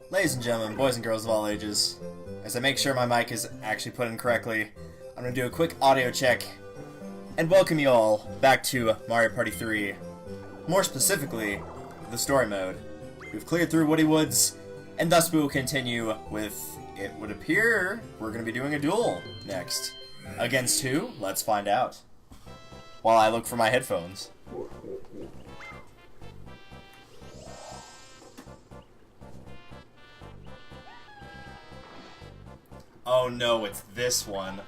Ladies and gentlemen, boys and girls of all ages, as I make sure my mic is actually put in correctly, I'm going to do a quick audio check and welcome you all back to Mario Party 3. More specifically, the story mode. We've cleared through Woody Woods, and thus we will continue with, it would appear, we're going to be doing a duel next. Against who? Let's find out. While I look for my headphones. Oh no, it's this one.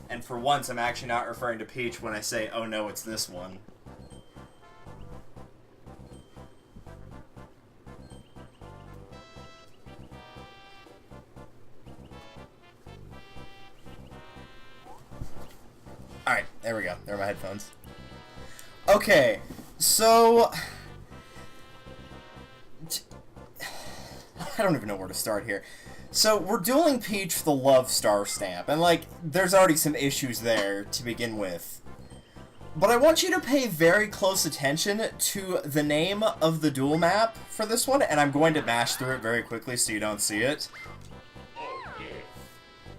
And for once, I'm actually not referring to Peach when I say, oh no, it's this one. Alright, there we go. There are my headphones. Okay, so... I don't even know where to start here. So, we're dueling Peach for the Love Star Stamp, and, like, there's already some issues there to begin with. But I want you to pay very close attention to the name of the duel map for this one, and I'm going to mash through it very quickly so you don't see it.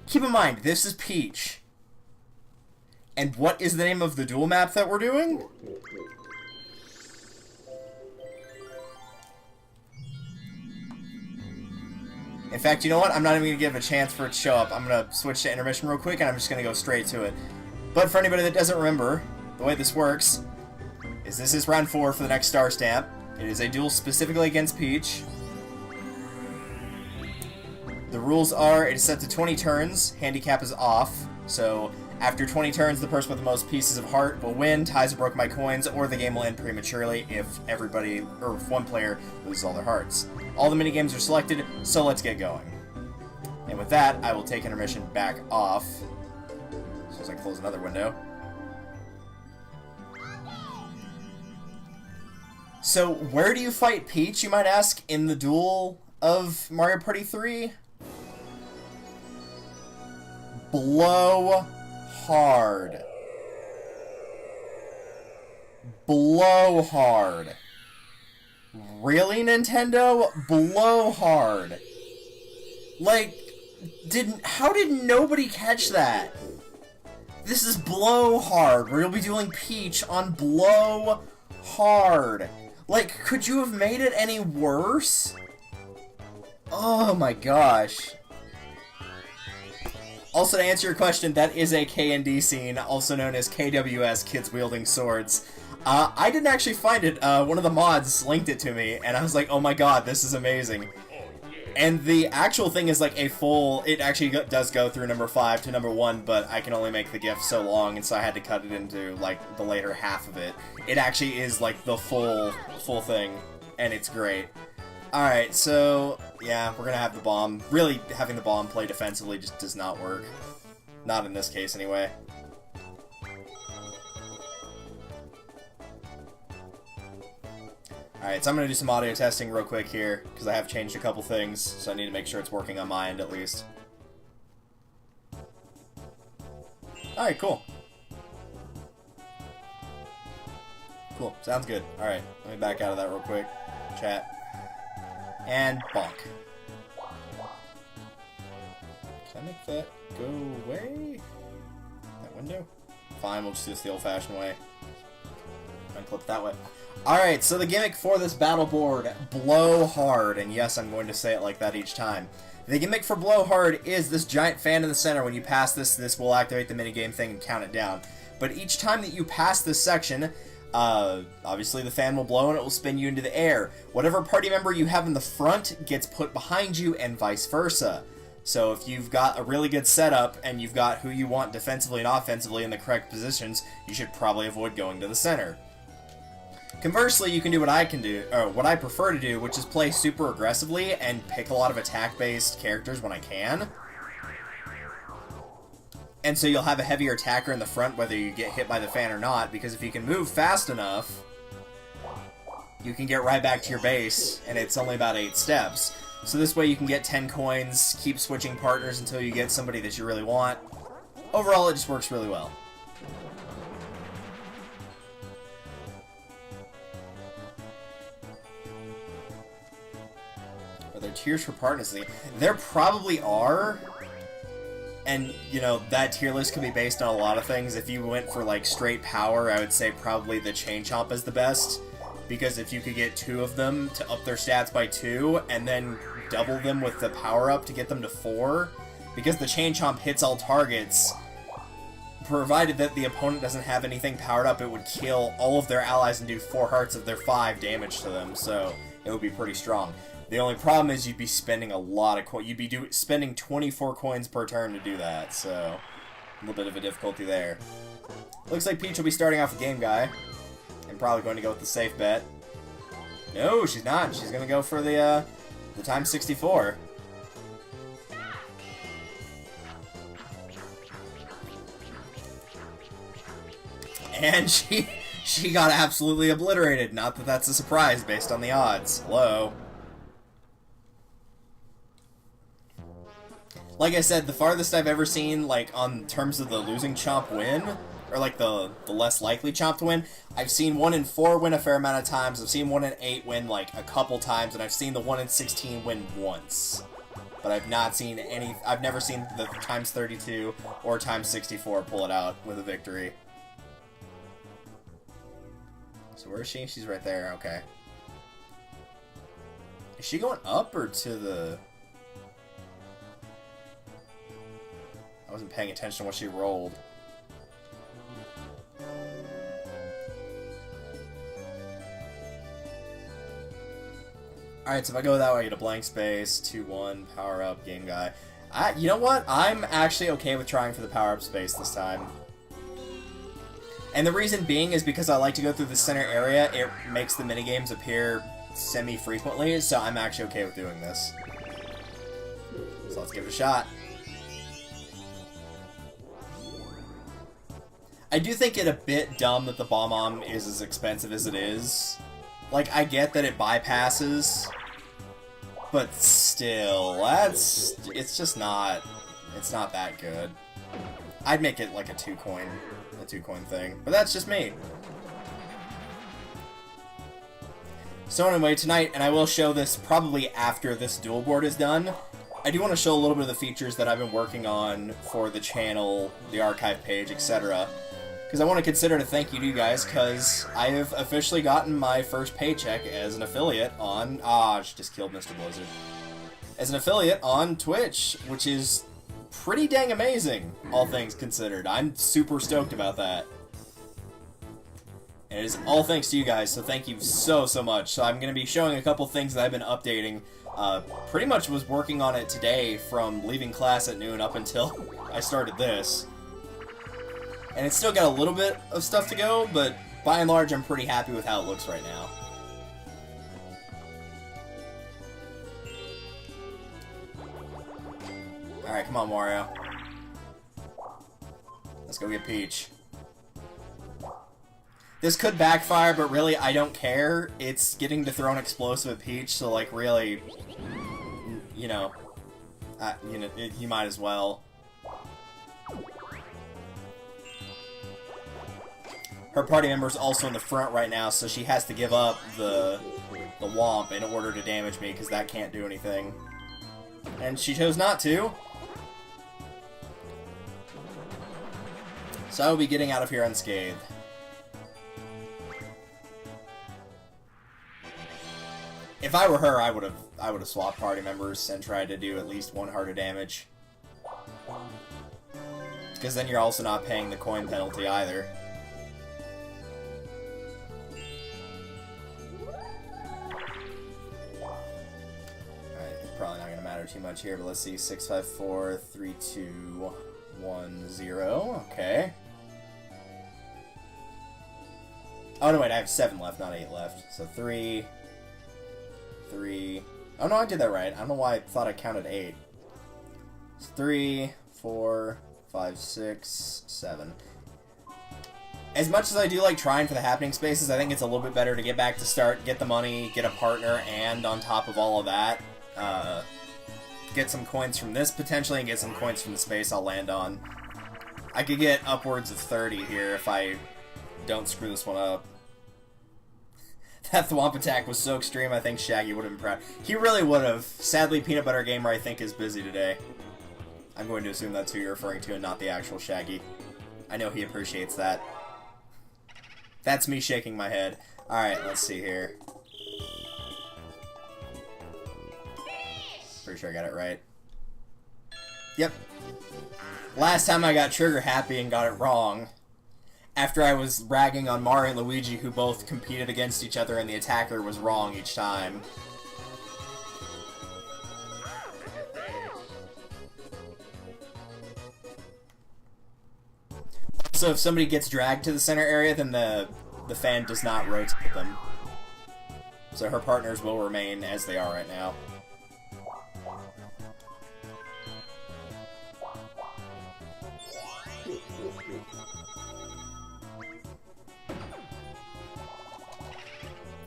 Keep in mind, this is Peach. And what is the name of the duel map that we're doing? In fact, you know what? I'm not even going to give a chance for it to show up. I'm going to switch to intermission real quick, and I'm just going to go straight to it. But for anybody that doesn't remember, the way this works is this is round 4 for the next Star Stamp. It is a duel specifically against Peach. The rules are, it is set to 20 turns, handicap is off, so after 20 turns, the person with the most pieces of heart will win, ties or broke my coins, or the game will end prematurely if everybody, or if one player loses all their hearts. All the minigames are selected, so let's get going. And with that, I will take intermission back off. As soon as I close another window. So, where do you fight Peach, you might ask, in the duel of Mario Party 3? Blowhard. Blowhard. Really, Nintendo? Blowhard. Like, how did nobody catch that? This is Blowhard, where you'll be doing Peach on Blowhard. Like, could you have made it any worse? Oh my gosh. Also, to answer your question, that is a K&D scene, also known as KWS, Kids Wielding Swords. I didn't actually find it. One of the mods linked it to me, and I was like, oh my god, this is amazing. And the actual thing is like a full... It actually does go through number 5 to number 1, but I can only make the GIF so long, and so I had to cut it into, like, the later half of it. It actually is, like, the full thing, and it's great. Alright, so, yeah, we're gonna have the bomb. Really, having the bomb play defensively just does not work. Not in this case, anyway. Alright, so I'm gonna do some audio testing real quick here, because I have changed a couple things, so I need to make sure it's working on my end, at least. Alright, cool. Cool, sounds good. Alright, let me back out of that real quick. Chat. And bonk. Can I make that go away? That window? Fine, we'll just do this the old-fashioned way. Unclip that way. Alright, so the gimmick for this battle board, Blowhard, and yes, I'm going to say it like that each time. The gimmick for Blowhard is this giant fan in the center. When you pass this will activate the minigame thing and count it down. But each time that you pass this section, obviously the fan will blow and it will spin you into the air. Whatever party member you have in the front gets put behind you and vice versa. So if you've got a really good setup and you've got who you want defensively and offensively in the correct positions, you should probably avoid going to the center. Conversely, you can do what I can do, or what I prefer to do, which is play super aggressively and pick a lot of attack-based characters when I can. And so you'll have a heavier attacker in the front whether you get hit by the fan or not, because if you can move fast enough, you can get right back to your base, and it's only about 8 steps. So this way you can get 10 coins, keep switching partners until you get somebody that you really want. Overall, it just works really well. tiers for partners? There probably are. And, you know, that tier list could be based on a lot of things. If you went for, like, straight power, I would say probably the Chain Chomp is the best. Because if you could get 2 of them to up their stats by 2, and then double them with the power-up to get them to 4, because the Chain Chomp hits all targets, provided that the opponent doesn't have anything powered up, it would kill all of their allies and do 4 hearts of their 5 damage to them, so it would be pretty strong. The only problem is you'd be spending a lot of coins. You'd be spending 24 coins per turn to do that, so a little bit of a difficulty there. Looks like Peach will be starting off the game, guy. And probably going to go with the safe bet. No, she's not. She's going to go for the times 64. And she got absolutely obliterated. Not that that's a surprise based on the odds. Hello. Like I said, the farthest I've ever seen, like, on terms of the losing Chomp win, or, like, the less likely Chomp to win, I've seen 1 in 4 win a fair amount of times, I've seen 1 in 8 win, like, a couple times, and I've seen the 1 in 16 win once. But I've not seen any, I've never seen the times 32 or times 64 pull it out with a victory. So where is she? She's right there, okay. Is she going up or to the... I wasn't paying attention to what she rolled. Alright, so if I go that way, I get a blank space, 2-1, power up, game guy. You know what? I'm actually okay with trying for the power up space this time. And the reason being is because I like to go through the center area, it makes the minigames appear semi-frequently, so I'm actually okay with doing this. So let's give it a shot. I do think it a bit dumb that the Bomb-Omb is as expensive as it is. Like, I get that it bypasses, but still, it's just not, it's not that good. I'd make it like a 2-coin thing, but that's just me. So anyway, tonight, and I will show this probably after this duel board is done, I do want to show a little bit of the features that I've been working on for the channel, the archive page, etc. Because I want to consider to thank you to you guys, because I have officially gotten my first paycheck as an affiliate on... she just killed Mr. Blizzard. As an affiliate on Twitch, which is pretty dang amazing, all things considered. I'm super stoked about that. And it is all thanks to you guys, so thank you so much. So I'm going to be showing a couple things that I've been updating. Pretty much was working on it today from leaving class at noon up until I started this. And it's still got a little bit of stuff to go, but by and large, I'm pretty happy with how it looks right now. Alright, come on, Mario. Let's go get Peach. This could backfire, but really, I don't care. It's getting to throw an explosive at Peach, so, like, really, you know, you might as well. Her party member's also in the front right now, so she has to give up the Womp in order to damage me, because that can't do anything. And she chose not to. So I will be getting out of here unscathed. If I were her, I would have swapped party members and tried to do at least 1 heart of damage. Because then you're also not paying the coin penalty either. Probably not going to matter too much here, but let's see. 6, 5, 4, 3, 2, 1, 0. Okay. Oh, no, wait. I have 7 left, not 8 left. So 3, 3. Oh, no, I did that right. I don't know why I thought I counted 8. It's 3, 4, 5, 6, 7. As much as I do like trying for the happening spaces, I think it's a little bit better to get back to start, get the money, get a partner, and on top of all of that, get some coins from this potentially and get some coins from the space I'll land on. I could get upwards of 30 here if I don't screw this one up. That thwomp attack was so extreme, I think Shaggy would have been proud. He really would have. Sadly, Peanut Butter Gamer, I think, is busy today. I'm going to assume that's who you're referring to and not the actual Shaggy. I know he appreciates that. That's me shaking my head. Alright, let's see here. Pretty sure I got it right. Yep. Last time I got trigger happy and got it wrong. After I was ragging on Mario and Luigi, who both competed against each other and the attacker was wrong each time. So if somebody gets dragged to the center area, then the fan does not rotate them. So her partners will remain as they are right now.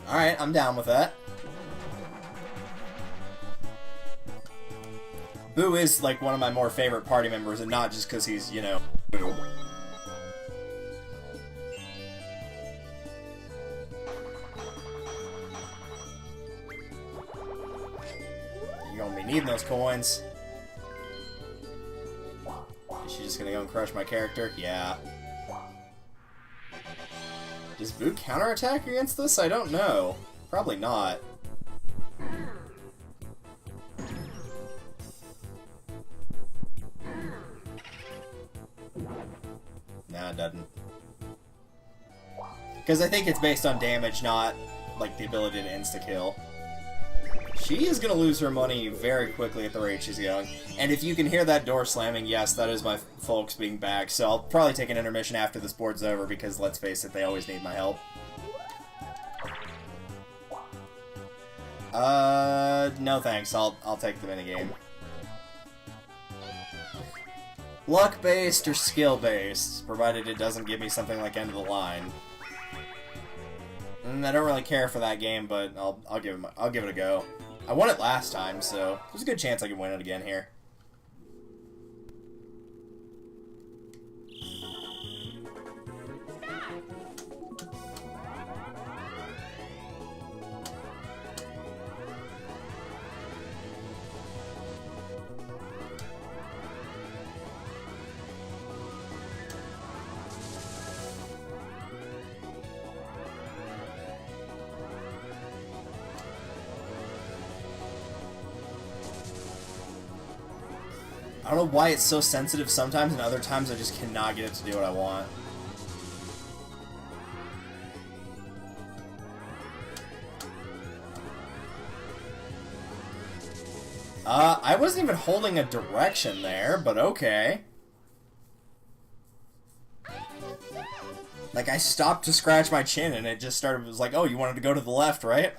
Alright, I'm down with that. Boo is, like, one of my more favorite party members, and not just because he's, you know, Boo. You're gonna be needing those coins. Is she just gonna go and crush my character? Yeah. Does Boo counterattack against this? I don't know. Probably not. Nah, it doesn't. Because I think it's based on damage, not, like, the ability to insta-kill. She is going to lose her money very quickly at the rate she's going. And if you can hear that door slamming, yes, that is my folks being back. So I'll probably take an intermission after this board's over because, let's face it, they always need my help. No thanks. I'll take the minigame. Luck-based or skill-based, provided it doesn't give me something like end of the line. I don't really care for that game, but I'll give it a go. I won it last time, so there's a good chance I can win it again here. I don't know why it's so sensitive sometimes, and other times I just cannot get it to do what I want. I wasn't even holding a direction there, but okay. Like, I stopped to scratch my chin, and it just started, it was like, oh, you wanted to go to the left, right?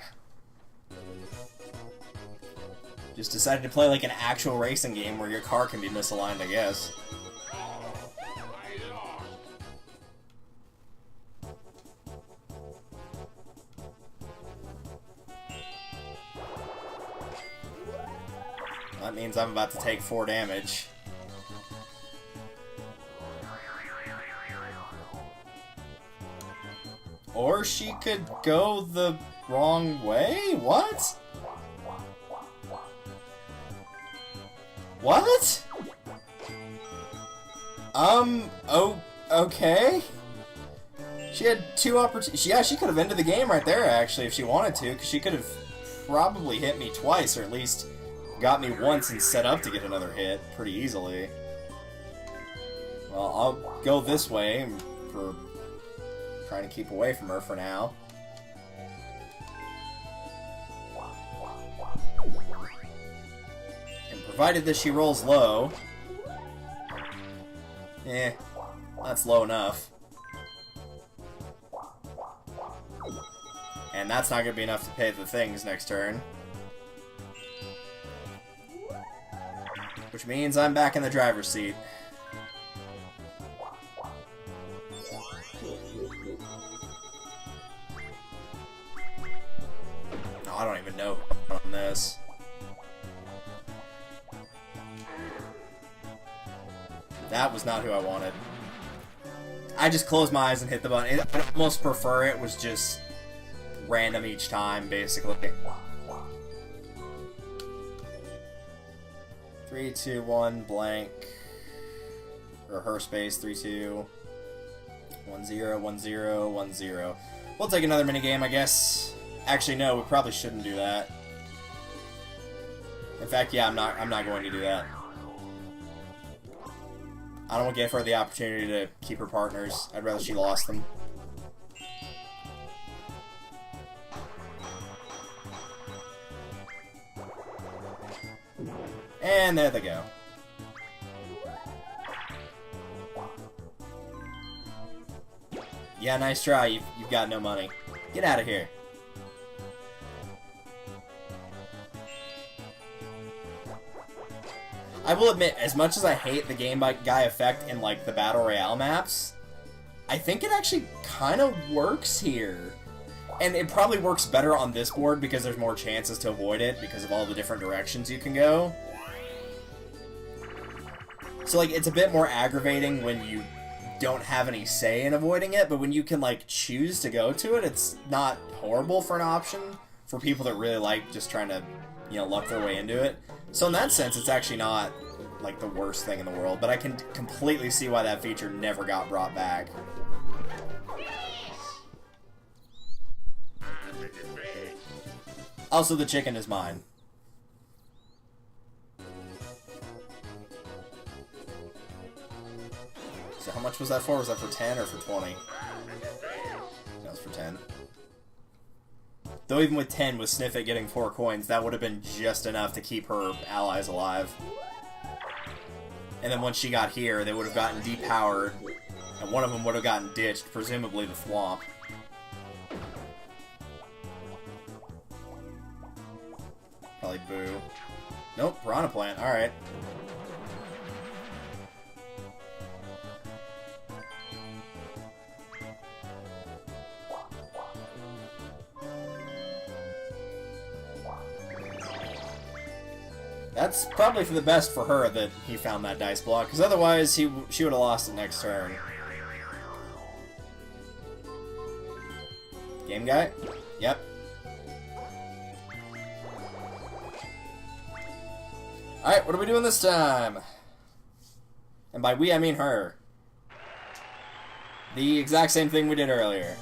Just decided to play like an actual racing game where your car can be misaligned, I guess. That means I'm about to take 4 damage. Or she could go the wrong way? What? What? Oh, okay. She had 2 opportunities. Yeah, she could have ended the game right there, actually, if she wanted to, because she could have probably hit me twice, or at least got me once and set up to get another hit pretty easily. Well, I'll go this way for trying to keep away from her for now. Provided that she rolls low. Eh, that's low enough. And that's not going to be enough to pay the things next turn. Which means I'm back in the driver's seat. Oh, I don't even know on this. That was not who I wanted. I just closed my eyes and hit the button. I'd almost prefer it was just random each time, basically. 3, 2, 1, blank. Or her space, 3, 2, 1, 0, 1, 0, 1, 0. We'll take another minigame, I guess. Actually, no, we probably shouldn't do that. In fact, yeah, I'm not going to do that. I don't want to give her the opportunity to keep her partners. I'd rather she lost them. And there they go. Yeah, nice try. You've got no money. Get out of here. I will admit, as much as I hate the Game Guy effect in, like, the Battle Royale maps, I think it actually kind of works here. And it probably works better on this board because there's more chances to avoid it because of all the different directions you can go. So, like, it's a bit more aggravating when you don't have any say in avoiding it, but when you can, like, choose to go to it, it's not horrible for an option for people that really like just trying to, you know, luck their way into it. So in that sense, it's actually not, like, the worst thing in the world, but I can completely see why that feature never got brought back. Also, the chicken is mine. So how much was that for? Was that for 10 or for 20? That was for 10. Though even with 10, with Sniffit getting 4 coins, that would have been just enough to keep her allies alive. And then once she got here, they would have gotten depowered, and one of them would have gotten ditched, presumably the Thwomp. Probably Boo. Nope, Piranha Plant, alright. That's probably for the best for her that he found that dice block, because otherwise she would have lost it next turn. Game guy? Yep. Alright, what are we doing this time? And by we, I mean her. The exact same thing we did earlier.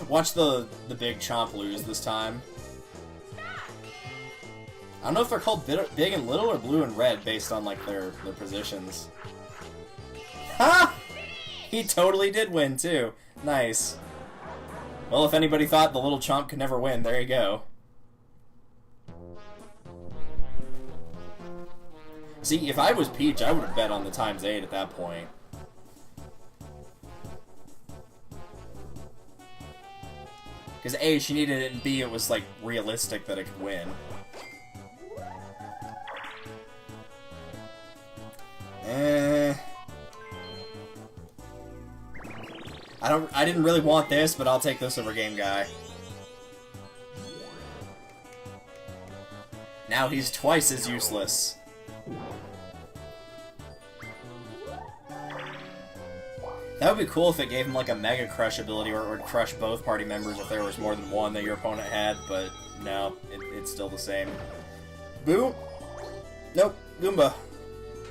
Watch the big chomp lose this time. I don't know if they're called big and little or blue and red based on, like, their positions. Ha! He totally did win, too. Nice. Well, if anybody thought the little chomp could never win, there you go. See, if I was Peach, I would have bet on the ×8 at that point. Because A, she needed it, and B, it was, like, realistic that it could win. I didn't really want this, but I'll take this over Game Guy. Now he's twice as useless. That would be cool if it gave him, like, a Mega Crush ability, or it would crush both party members if there was more than one that your opponent had, but no, it's still the same. Boo? Nope, Goomba.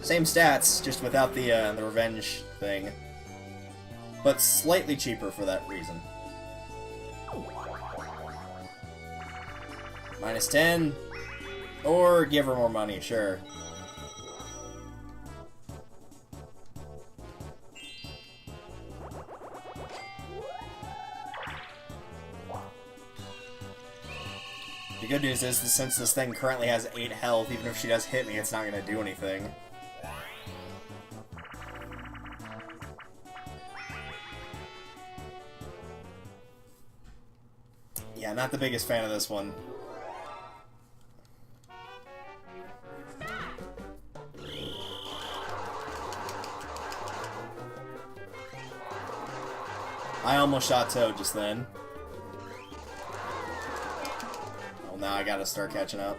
Same stats, just without the revenge thing. But slightly cheaper for that reason. -10, or give her more money, sure. The good news is that since this thing currently has 8 health, even if she does hit me, it's not going to do anything. Yeah, not the biggest fan of this one. I almost shot Toad just then. Well, now I gotta start catching up.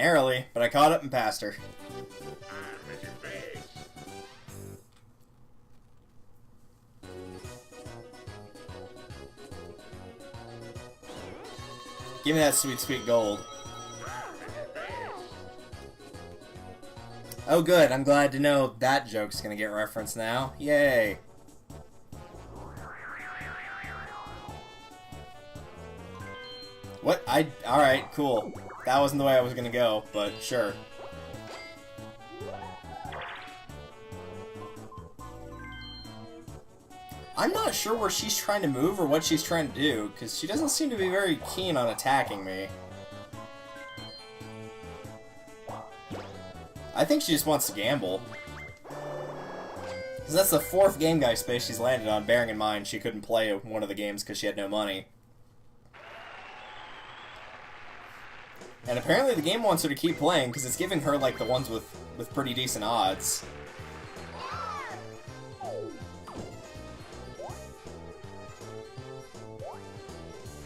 Narrowly, but I caught up and passed her. Give me that sweet, sweet gold. Oh good, I'm glad to know that joke's gonna get referenced now. Yay! What? Alright, cool. That wasn't the way I was gonna go, but sure. I'm not sure where she's trying to move or what she's trying to do, because she doesn't seem to be very keen on attacking me. I think she just wants to gamble. Because that's the 4th Game Guy space she's landed on, bearing in mind she couldn't play one of the games because she had no money. And apparently the game wants her to keep playing because it's giving her like the ones with pretty decent odds.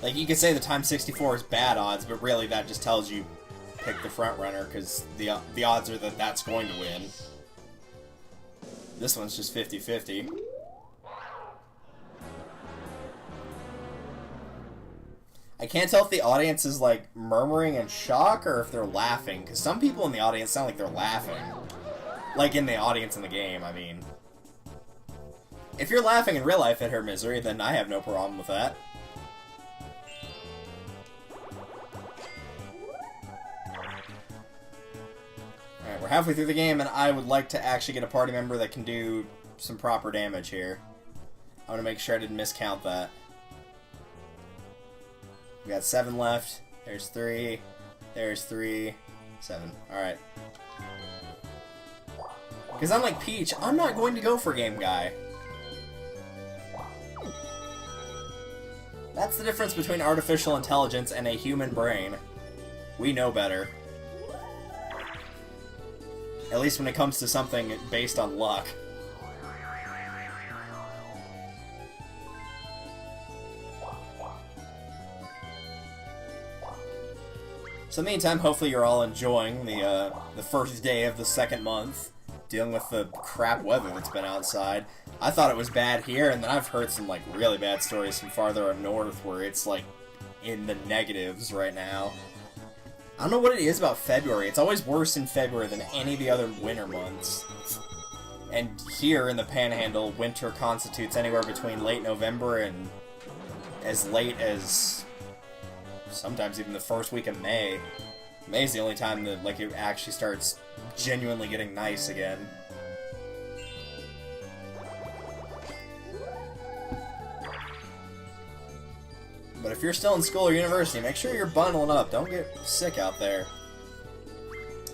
Like, you could say the times 64 is bad odds, but really that just tells you pick the front runner because the odds are that that's going to win. This one's just 50-50. I can't tell if the audience is like murmuring in shock or if they're laughing, because some people in the audience sound like they're laughing. Like in the audience in the game, I mean. If you're laughing in real life at her misery, then I have no problem with that. Alright, we're halfway through the game, and I would like to actually get a party member that can do some proper damage here. I want to make sure I didn't miscount that. We got 7 left. There's 3. There's 3. 7. Alright. Because unlike Peach, I'm not going to go for Game Guy. That's the difference between artificial intelligence and a human brain. We know better. At least when it comes to something based on luck. So meantime, hopefully you're all enjoying the first day of the 2nd month, dealing with the crap weather that's been outside. I thought it was bad here, and then I've heard some like really bad stories from farther up north where it's like in the negatives right now. I don't know what it is about February. It's always worse in February than any of the other winter months. And here in the Panhandle, winter constitutes anywhere between late November and as late as sometimes even the first week of May. May's the only time that like it actually starts genuinely getting nice again. But if you're still in school or university, make sure you're bundling up. Don't get sick out there.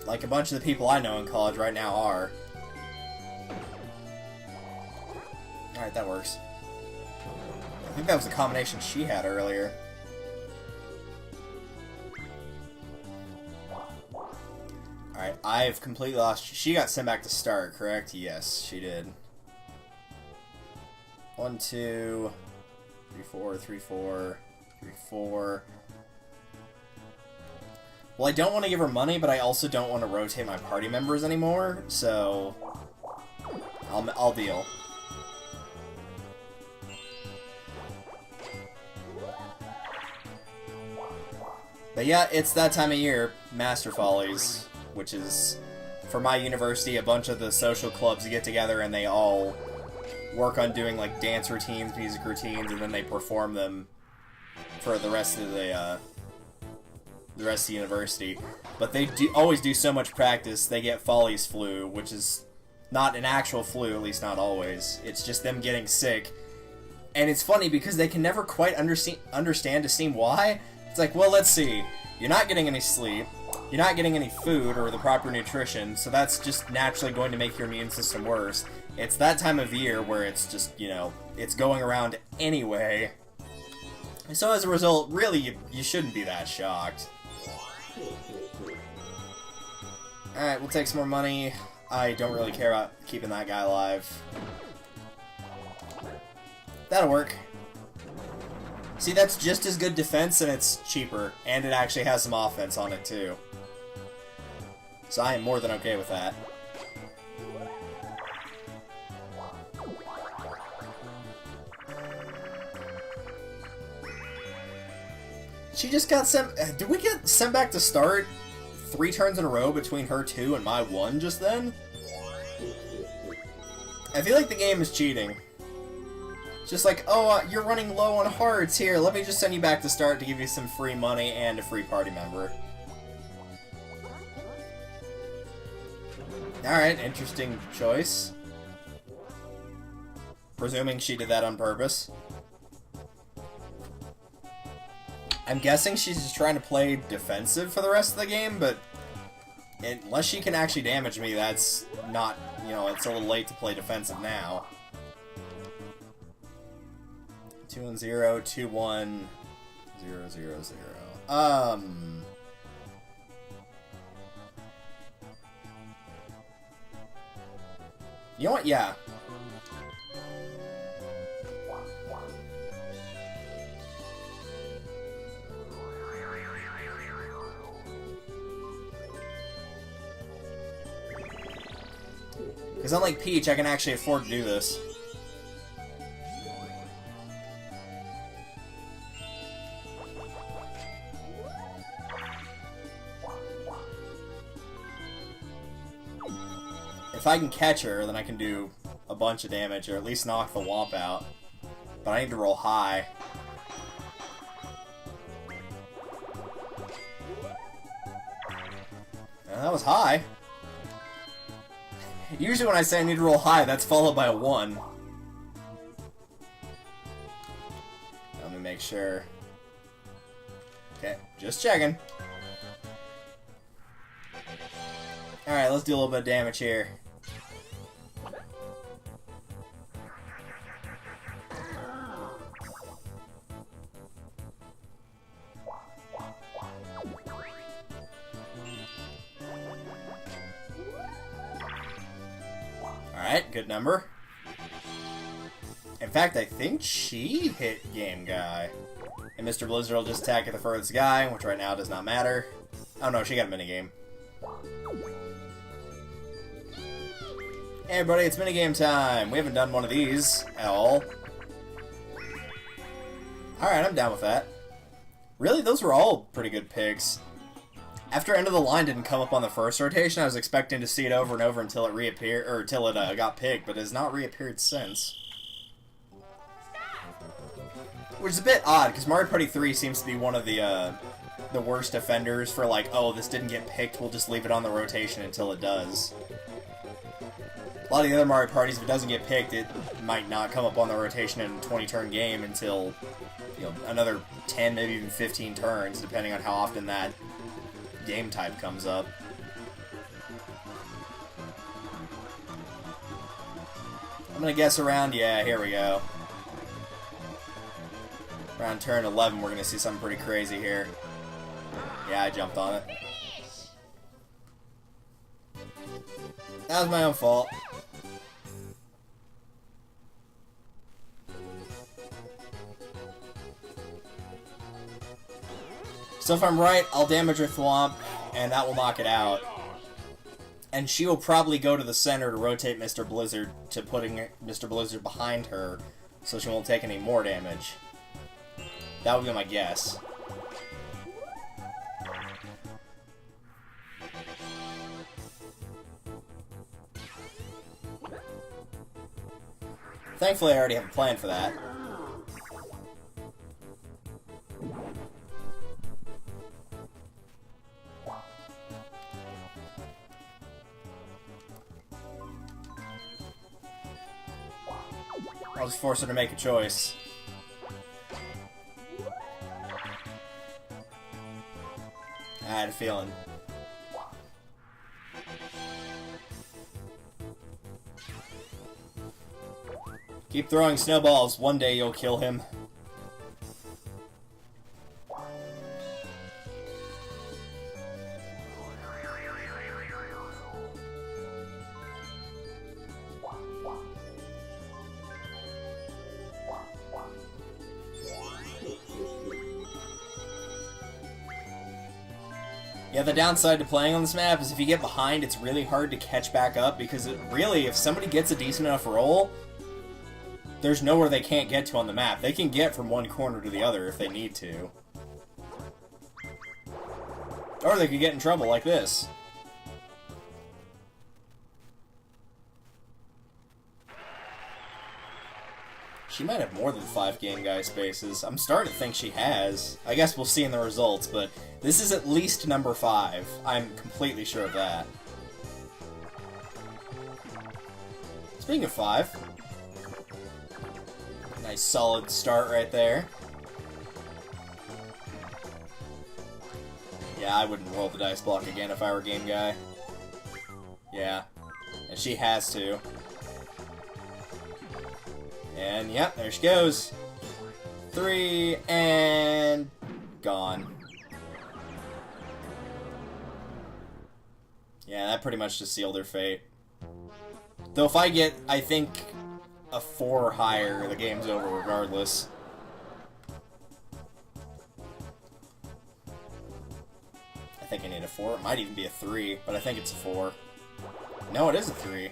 Like a bunch of the people I know in college right now are. Alright, that works. I think that was the combination she had earlier. Alright, I've completely lost. She got sent back to start, correct? Yes, she did. 1, 2, 3, 4, 3, 4, 3, 4. Well, I don't want to give her money, but I also don't want to rotate my party members anymore, so I'll deal. But yeah, it's that time of year, Master Follies, which is, for my university, a bunch of the social clubs get together and they all work on doing like dance routines, music routines, and then they perform them for the rest of the university. But they always do so much practice, they get Follies flu, which is not an actual flu, at least not always. It's just them getting sick. And it's funny because they can never quite understand to seem why. It's like, well, let's see. You're not getting any sleep. You're not getting any food or the proper nutrition, so that's just naturally going to make your immune system worse. It's that time of year where it's just, you know, it's going around anyway. So as a result, really, you shouldn't be that shocked. Alright, we'll take some more money. I don't really care about keeping that guy alive. That'll work. See, that's just as good defense and it's cheaper, and it actually has some offense on it too. So I am more than okay with that. She just got sent... Did we get sent back to start 3 turns in a row between her 2 and my 1 just then? I feel like the game is cheating. It's just like, oh, you're running low on hearts. Here, let me just send you back to start to give you some free money and a free party member. Alright, interesting choice. Presuming she did that on purpose. I'm guessing she's just trying to play defensive for the rest of the game, but unless she can actually damage me, that's not, you know, it's a little late to play defensive now. 2-0, 2-1, 0-0-0. You know what? Yeah. Because unlike Peach, I can actually afford to do this. If I can catch her, then I can do a bunch of damage, or at least knock the Womp out. But I need to roll high. That was high. Usually when I say I need to roll high, that's followed by a 1. Let me make sure. Okay, just checking. Alright, let's do a little bit of damage here. Alright, good number. In fact, I think she hit Game Guy. And Mr. Blizzard will just attack at the furthest guy, which right now does not matter. Oh no, she got a minigame. Hey everybody, it's minigame time! We haven't done one of these at all. Alright, I'm down with that. Really, those were all pretty good picks. After End of the Line didn't come up on the first rotation, I was expecting to see it over and over until it reappeared, or until it got picked, but it has not reappeared since. Which is a bit odd, because Mario Party 3 seems to be one of the worst offenders for like, oh, this didn't get picked, we'll just leave it on the rotation until it does. A lot of the other Mario Parties, if it doesn't get picked, it might not come up on the rotation in a 20-turn game until, you know, another 10, maybe even 15 turns, depending on how often that game type comes up. I'm gonna guess around, yeah, here we go. Around turn 11, we're gonna see something pretty crazy here. Yeah, I jumped on it. That was my own fault. So if I'm right, I'll damage her Thwomp, and that will knock it out. And she will probably go to the center to rotate Mr. Blizzard to putting Mr. Blizzard behind her, so she won't take any more damage. That would be my guess. Thankfully, I already have a plan for that. I'll just force her to make a choice. I had a feeling. Keep throwing snowballs. One day you'll kill him. Yeah, the downside to playing on this map is if you get behind, it's really hard to catch back up, because really, if somebody gets a decent enough roll, there's nowhere they can't get to on the map. They can get from one corner to the other if they need to. Or they could get in trouble like this. She might have more than 5 game guy spaces. I'm starting to think she has. I guess we'll see in the results, but this is at least number 5. I'm completely sure of that. Speaking of 5, nice solid start right there. Yeah, I wouldn't roll the dice block again if I were game guy. Yeah, and she has to. And, yep, there she goes. 3, and gone. Yeah, that pretty much just sealed her fate. Though if I get, I think, a 4 or higher, the game's over regardless. I think I need a 4. It might even be a 3, but I think it's a 4. No, it is a 3.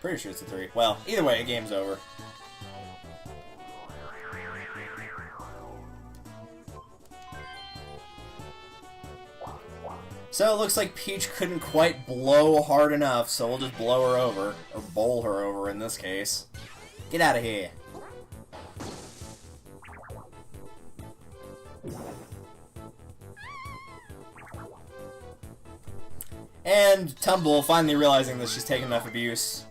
Pretty sure it's a 3. Well, either way, the game's over. So it looks like Peach couldn't quite blow hard enough, so we'll just blow her over. Or bowl her over in this case. Get out of here. And Tumble, finally realizing that she's taken enough abuse,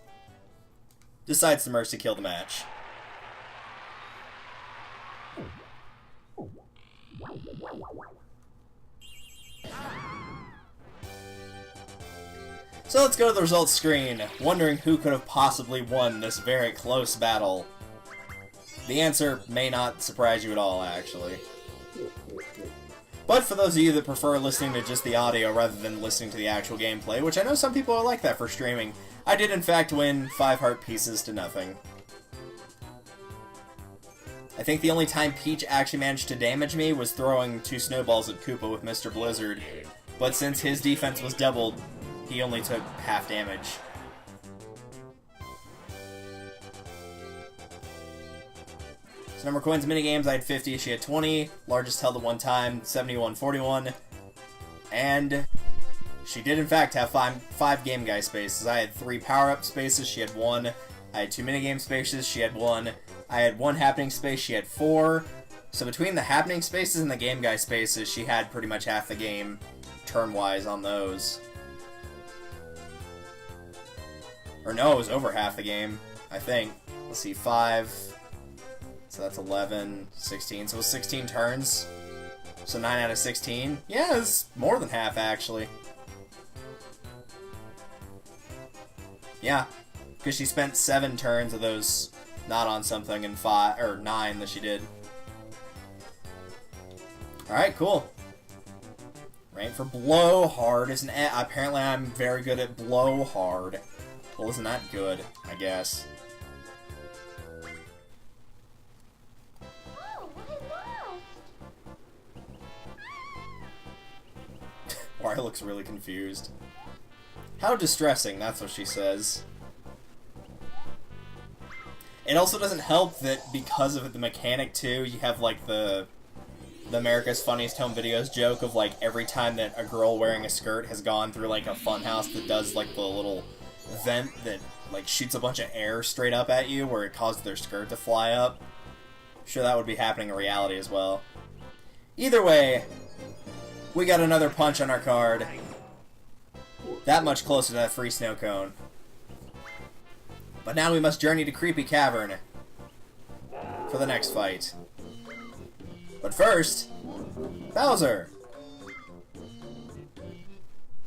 decides to mercy kill the match. So let's go to the results screen, wondering who could have possibly won this very close battle. The answer may not surprise you at all, actually. But for those of you that prefer listening to just the audio rather than listening to the actual gameplay, which I know some people are like that for streaming, I did in fact win 5 heart pieces to nothing. I think the only time Peach actually managed to damage me was throwing 2 snowballs at Koopa with Mr. Blizzard, but since his defense was doubled, he only took half damage. So number of coins minigames, I had 50, she had 20, largest held at one time, 71-41, and she did in fact have 5 game guy spaces. I had 3 power-up spaces, she had 1, I had 2 minigame spaces, she had 1, I had 1 happening space, she had 4, so between the happening spaces and the game guy spaces, she had pretty much half the game turn-wise on those. Or no, it was over half the game, I think. Let's see, 5... So that's 11, 16, so it was 16 turns. So 9 out of 16. Yeah, it's more than half, actually. Yeah, because she spent 7 turns of those not on something and 5, or 9 that she did. Alright, cool. Rank for Blowhard is apparently I'm very good at Blowhard. Well, isn't that good, I guess. Wario looks really confused. How distressing, that's what she says. It also doesn't help that because of the mechanic, too, you have, like, the America's Funniest Home Videos joke of, like, every time that a girl wearing a skirt has gone through, like, a funhouse that does, like, the little vent that, like, shoots a bunch of air straight up at you where it causes their skirt to fly up. I'm sure that would be happening in reality as well. Either way, we got another punch on our card. That much closer to that free snow cone. But now we must journey to Creepy Cavern for the next fight. But first, Bowser!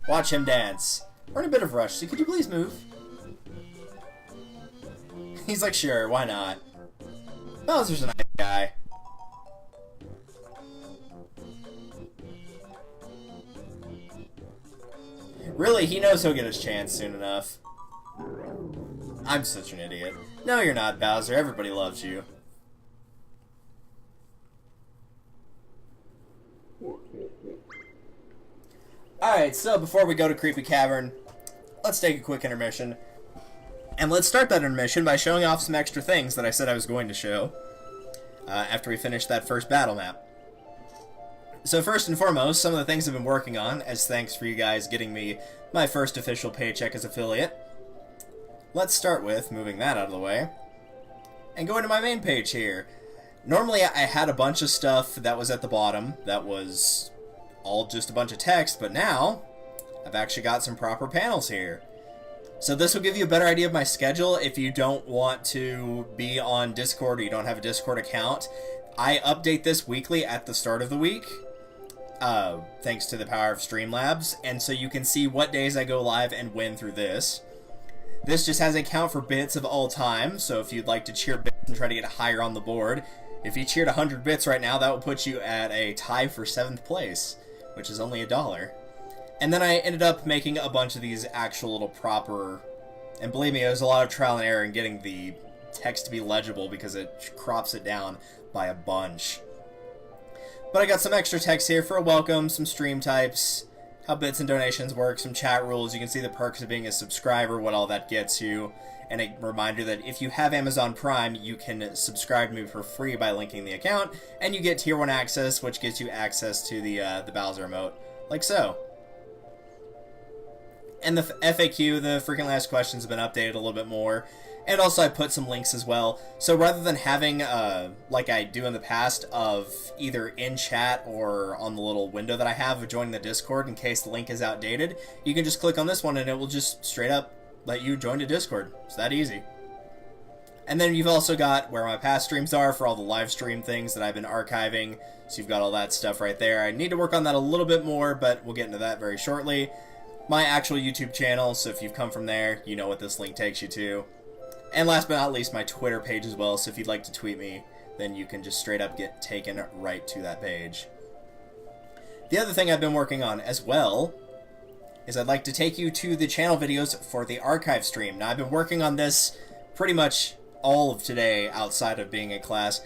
Watch him dance. We're in a bit of a rush, so could you please move? He's like, sure, why not? Bowser's a nice guy. Really, he knows he'll get his chance soon enough. I'm such an idiot. No, you're not, Bowser. Everybody loves you. Alright, so before we go to Creepy Cavern, let's take a quick intermission. And let's start that intermission by showing off some extra things that I said I was going to show after we finish that first battle map. So first and foremost, some of the things I've been working on, as thanks for you guys getting me my first official paycheck as affiliate. Let's start with moving that out of the way and go into my main page here. Normally I had a bunch of stuff that was at the bottom that was all just a bunch of text, but now I've actually got some proper panels here. So this will give you a better idea of my schedule if you don't want to be on Discord or you don't have a Discord account. I update this weekly at the start of the week, thanks to the power of Streamlabs, and so you can see what days I go live and when through this. This just has a count for bits of all time, so if you'd like to cheer bits and try to get higher on the board, if you cheered 100 bits right now, that would put you at a tie for 7th place, which is only $1. And then I ended up making a bunch of these actual little proper, and believe me, there's a lot of trial and error in getting the text to be legible because it crops it down by a bunch. But I got some extra text here for a welcome, some stream types, how bits and donations work, some chat rules. You can see the perks of being a subscriber, what all that gets you, and a reminder that if you have Amazon Prime, you can subscribe to me for free by linking the account, and you get Tier 1 access, which gets you access to the Bowser emote, like so. And the FAQ, the frequently asked questions, have been updated a little bit more. And also I put some links as well. So rather than having, like I do in the past, of either in chat or on the little window that I have of joining the Discord in case the link is outdated, you can just click on this one and it will just straight up let you join the Discord. It's that easy. And then you've also got where my past streams are for all the live stream things that I've been archiving. So you've got all that stuff right there. I need to work on that a little bit more, but we'll get into that very shortly. My actual YouTube channel, so if you've come from there, you know what this link takes you to. And last but not least, my Twitter page as well, so if you'd like to tweet me, then you can just straight up get taken right to that page. The other thing I've been working on as well is I'd like to take you to the channel videos for the archive stream. Now, I've been working on this pretty much all of today outside of being in class.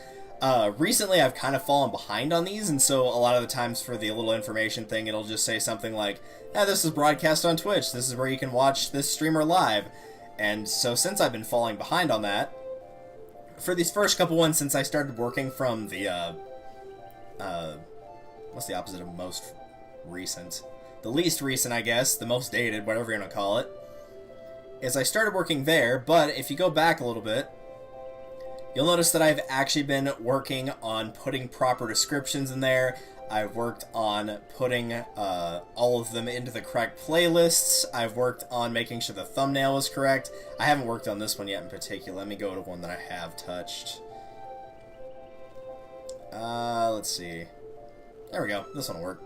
Recently, I've kind of fallen behind on these, and so a lot of the times for the little information thing, it'll just say something like, this is broadcast on Twitch, this is where you can watch this streamer live. And so since I've been falling behind on that, for these first couple ones, since I started working from the, what's the opposite of most recent? The least recent, I guess, the most dated, whatever you're going to call it, is I started working there, but if you go back a little bit, you'll notice that I've actually been working on putting proper descriptions in there. I've worked on putting all of them into the correct playlists. I've worked on making sure the thumbnail is correct. I haven't worked on this one yet in particular. Let me go to one that I have touched. Let's see. There we go. This one will work.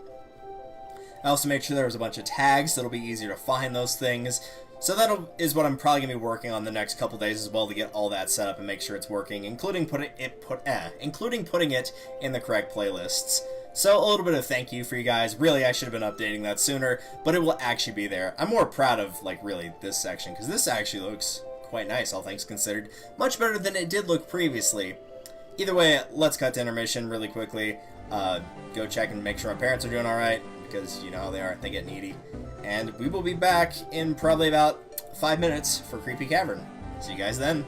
I also made sure there was a bunch of tags, so it'll be easier to find those things. So that is what I'm probably going to be working on the next couple days as well, to get all that set up and make sure it's working, including putting it in the correct playlists. So a little bit of thank you for you guys. Really, I should have been updating that sooner, but it will actually be there. I'm more proud of, like, really this section, because this actually looks quite nice, all things considered. Much better than it did look previously. Either way, let's cut to intermission really quickly. Go check and make sure my parents are doing alright, because you know how they are, they get needy. And we will be back in probably about 5 minutes for Creepy Cavern. See you guys then.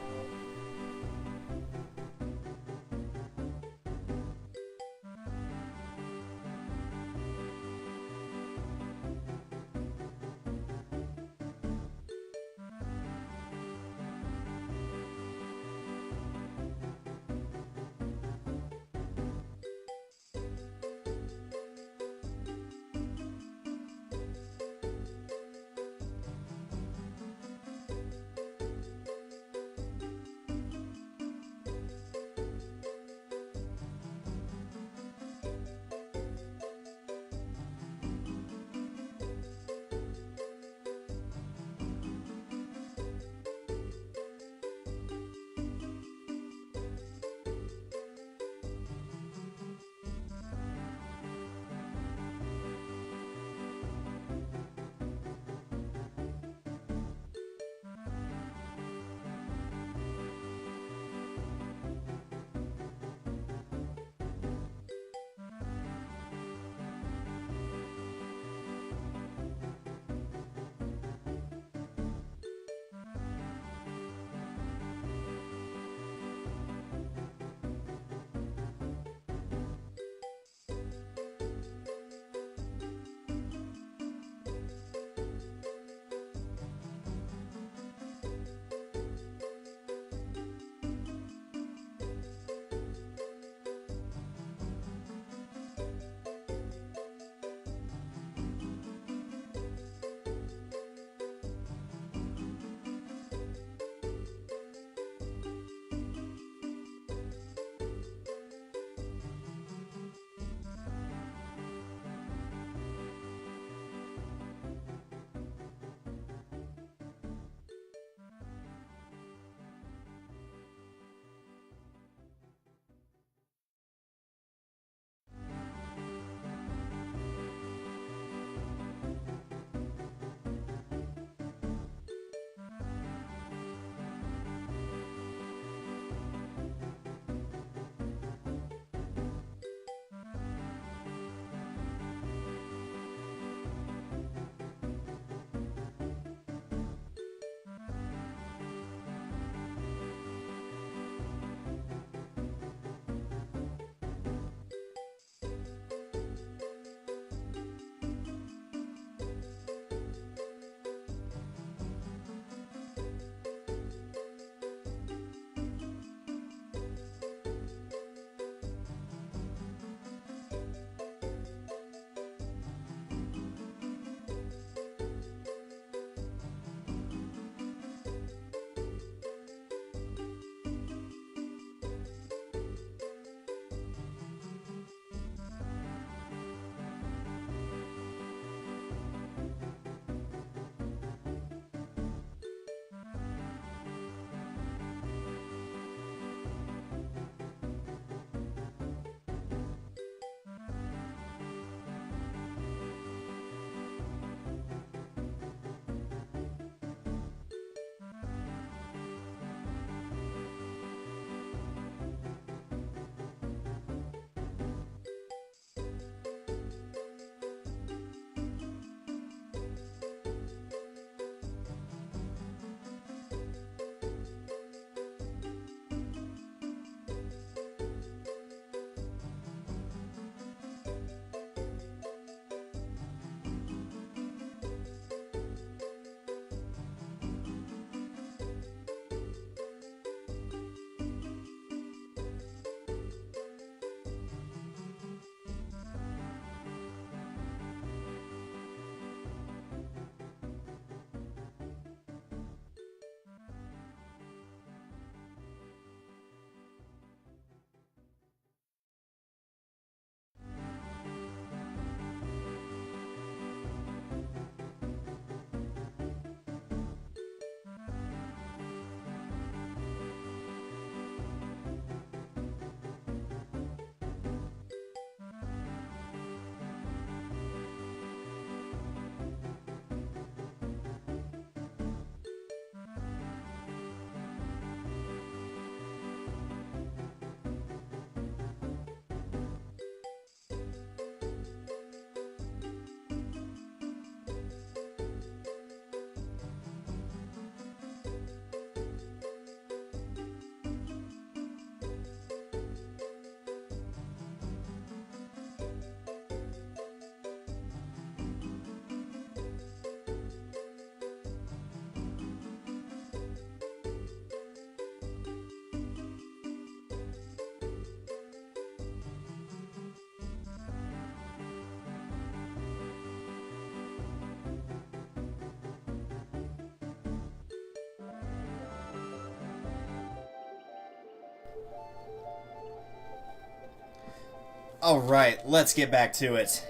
Alright, let's get back to it.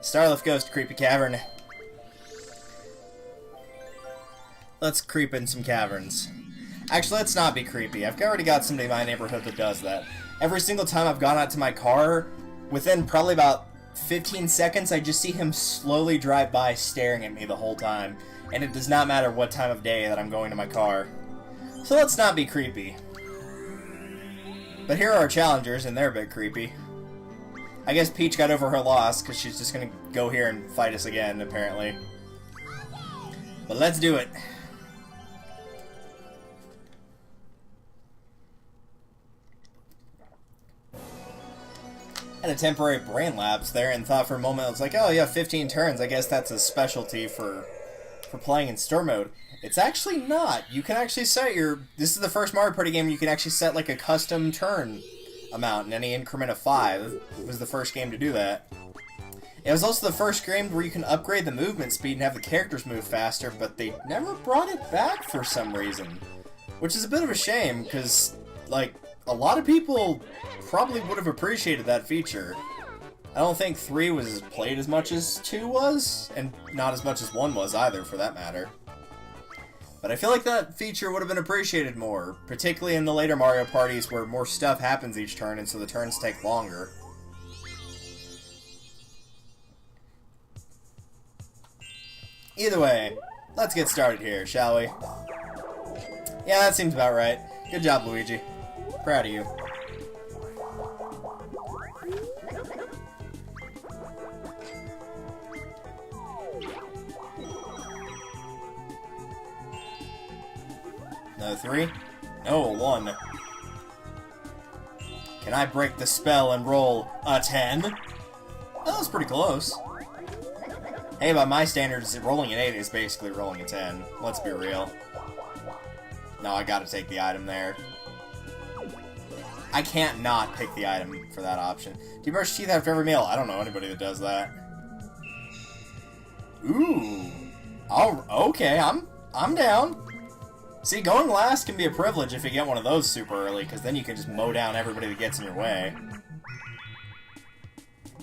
Starlift goes to Creepy Cavern. Let's creep in some caverns. Actually, let's not be creepy. I've already got somebody in my neighborhood that does that. Every single time I've gone out to my car, within probably about 15 seconds, I just see him slowly drive by staring at me the whole time. And it does not matter what time of day that I'm going to my car. So let's not be creepy. But here are our challengers, and they're a bit creepy. I guess Peach got over her loss, because she's just going to go here and fight us again, apparently. But let's do it. Had a temporary brain lapse there and thought for a moment, I was like, oh yeah, 15 turns, I guess that's a specialty for playing in store mode. It's actually not. You can actually set this is the first Mario Party game you can actually set like a custom turn amount in any increment of 5. It was the first game to do that. It was also the first game where you can upgrade the movement speed and have the characters move faster, but they never brought it back for some reason. Which is a bit of a shame, because, like, a lot of people probably would have appreciated that feature. I don't think 3 was played as much as 2 was, and not as much as 1 was either, for that matter. But I feel like that feature would have been appreciated more, particularly in the later Mario parties where more stuff happens each turn, and so the turns take longer. Either way, let's get started here, shall we? Yeah, that seems about right. Good job, Luigi. Proud of you. Another 3? No, 1. Can I break the spell and roll a 10? That was pretty close. Hey, by my standards, rolling an 8 is basically rolling a 10. Let's be real. No, I gotta take the item there. I can't not pick the item for that option. Do you brush your teeth after every meal? I don't know anybody that does that. Ooh. Okay, I'm down. See, going last can be a privilege if you get one of those super early, because then you can just mow down everybody that gets in your way.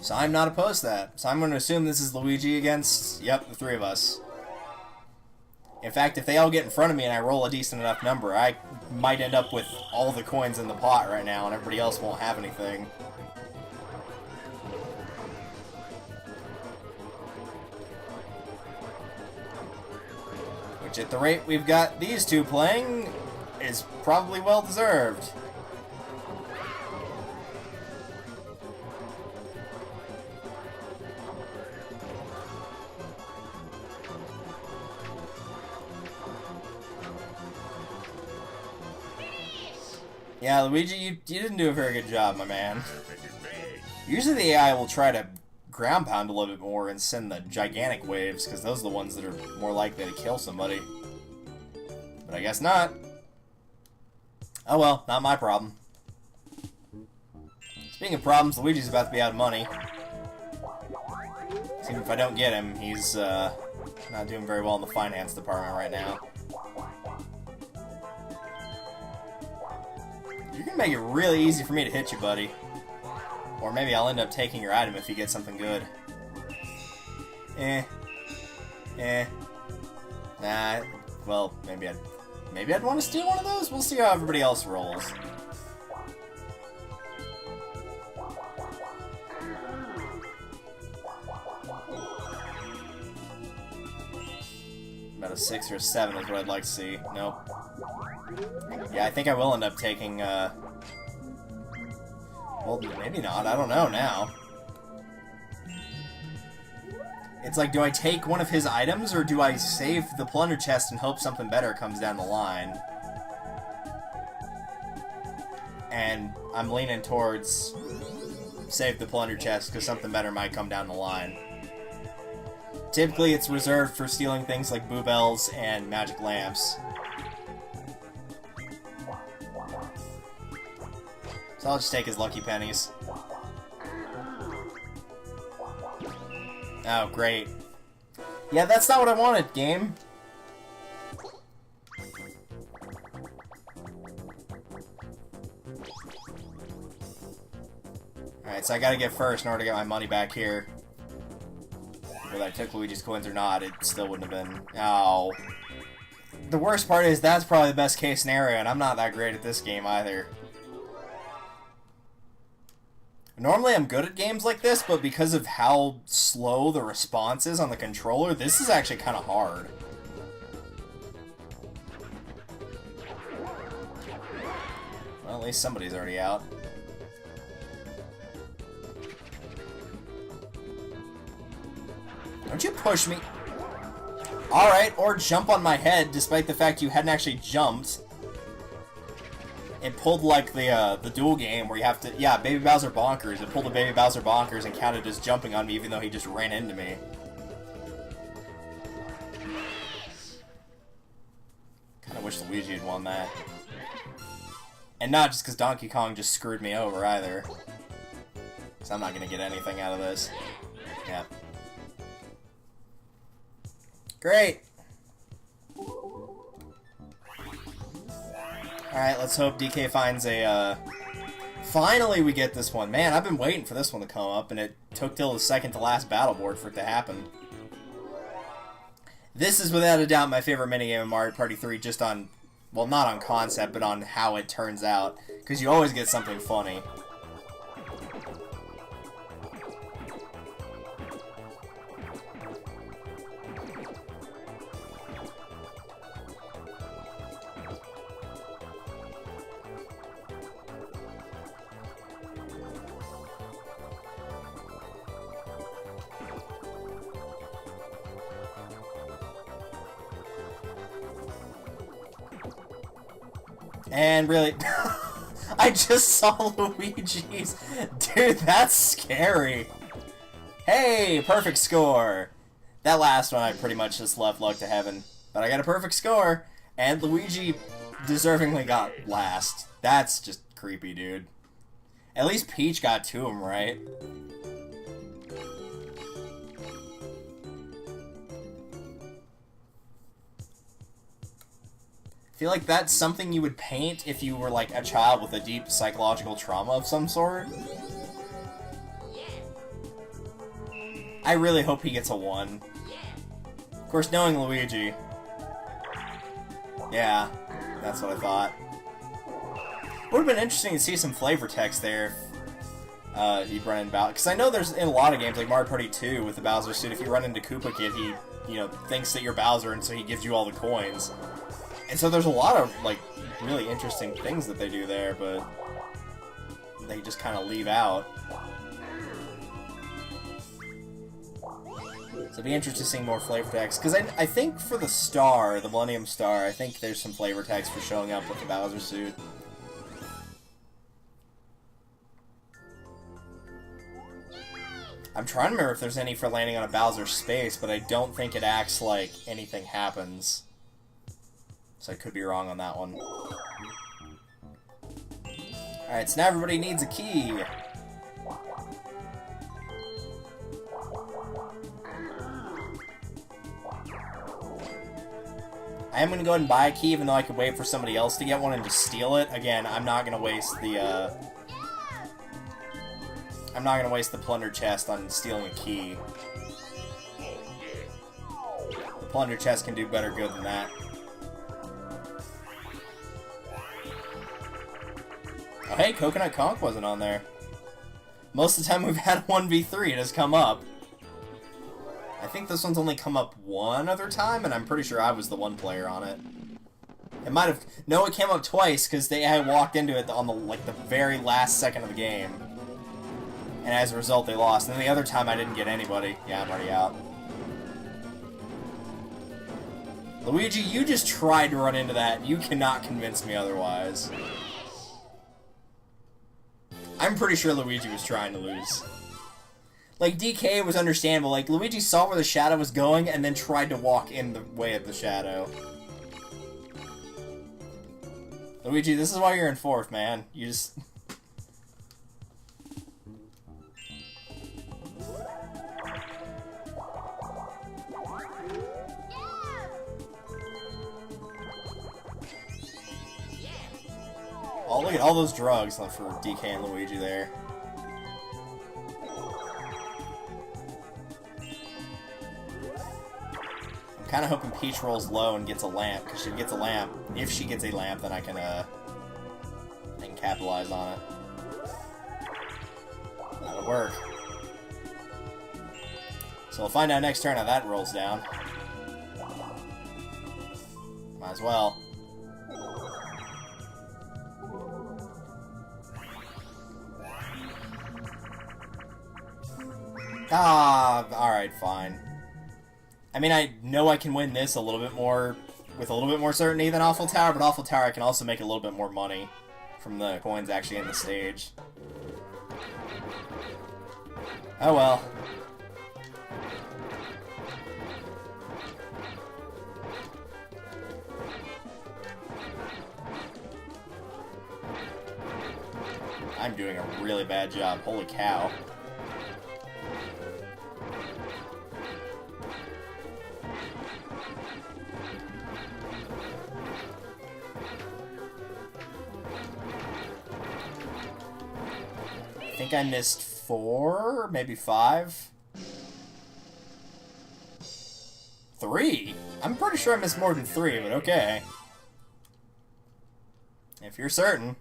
So I'm not opposed to that. So I'm going to assume this is Luigi against, yep, the 3 of us. In fact, if they all get in front of me and I roll a decent enough number, I might end up with all the coins in the pot right now, and everybody else won't have anything. Which, at the rate we've got these two playing, is probably well-deserved. Yeah, Luigi, you didn't do a very good job, my man. Usually the AI will try to ground pound a little bit more and send the gigantic waves, because those are the ones that are more likely to kill somebody. But I guess not. Oh well, not my problem. Speaking of problems, Luigi's about to be out of money. Even if I don't get him, he's not doing very well in the finance department right now. You're gonna make it really easy for me to hit you, buddy. Or maybe I'll end up taking your item if you get something good. Nah, well, maybe I'd want to steal one of those? We'll see how everybody else rolls. About a 6 or a 7 is what I'd like to see. Nope. Yeah, I think I will end up taking, well, maybe not. I don't know now. It's like, do I take one of his items, or do I save the plunder chest and hope something better comes down the line? And I'm leaning towards save the plunder chest, because something better might come down the line. Typically, it's reserved for stealing things like Boo Bells and magic lamps. So I'll just take his lucky pennies. Oh, great. Yeah, that's not what I wanted, game. Alright, Alright, so I gotta get first in order to get my money back here. Whether I took Luigi's coins or not, it still wouldn't have been... Oh. The worst part is that's probably the best case scenario, and I'm not that great at this game either. Normally I'm good at games like this, but because of how slow the response is on the controller, this is actually kind of hard. Well, at least somebody's already out. Don't you push me. Alright, or jump on my head, despite the fact you hadn't actually jumped. It pulled like the Duel game where you have to... Yeah, Baby Bowser Bonkers. It pulled the Baby Bowser Bonkers and counted as jumping on me even though he just ran into me. Kinda wish Luigi had won that. And not just because Donkey Kong just screwed me over either. Because I'm not gonna get anything out of this. Yeah. Great! Alright, let's hope DK finds a, Finally we get this one. Man, I've been waiting for this one to come up, and it took till the second to last battle board for it to happen. This is without a doubt my favorite minigame in Mario Party 3, just on... Well, not on concept, but on how it turns out. Because you always get something funny. And really, I just saw Luigi's. Dude, that's scary. Hey, perfect score. That last one I pretty much just left luck to heaven. But I got a perfect score, and Luigi deservingly got last. That's just creepy, dude. At least Peach got to him, right? I feel like that's something you would paint if you were like a child with a deep psychological trauma of some sort. I really hope he gets a 1. Of course, knowing Luigi. Yeah, that's what I thought. Would have been interesting to see some flavor text there if you run into Bowser. Because I know there's in a lot of games, like Mario Party 2 with the Bowser suit, if you run into Koopa Kid, he, you know, thinks that you're Bowser, and so he gives you all the coins. And so there's a lot of, like, really interesting things that they do there, but they just kind of leave out. So it'd be interesting seeing more flavor text. Because I think for the star, the Millennium Star, I think there's some flavor text for showing up with the Bowser suit. I'm trying to remember if there's any for landing on a Bowser space, but I don't think it acts like anything happens. So I could be wrong on that one. Alright, so now everybody needs a key. I am going to go ahead and buy a key, even though I could wait for somebody else to get one and just steal it. Again, I'm not going to waste the, I'm not going to waste the plunder chest on stealing a key. The plunder chest can do better good than that. Oh, hey, Coconut Conk wasn't on there. Most of the time we've had a 1v3, it has come up. I think this one's only come up one other time, and I'm pretty sure I was the one player on it. It might have... No, it came up twice, because I walked into it on the, like, the very last second of the game. And as a result, they lost. And then the other time, I didn't get anybody. Yeah, I'm already out. Luigi, you just tried to run into that. You cannot convince me otherwise. I'm pretty sure Luigi was trying to lose. Like, DK was understandable. Like, Luigi saw where the shadow was going and then tried to walk in the way of the shadow. Luigi, this is why you're in 4th, man. You just... Oh, look at all those drugs for DK and Luigi there. kind of hoping Peach rolls low and gets a lamp, because she gets a lamp. If she gets a lamp, then I can capitalize on it. That'll work. So we'll find out next turn how that rolls down. Might as well. Ah, alright, fine. I mean, I know I can win this a little bit more, with a little bit more certainty than Awful Tower, but Awful Tower I can also make a little bit more money from the coins actually in the stage. Oh well. I'm doing a really bad job, holy cow. I think I missed 4, maybe 5. 3? I'm pretty sure I missed more than 3, but okay. If you're certain.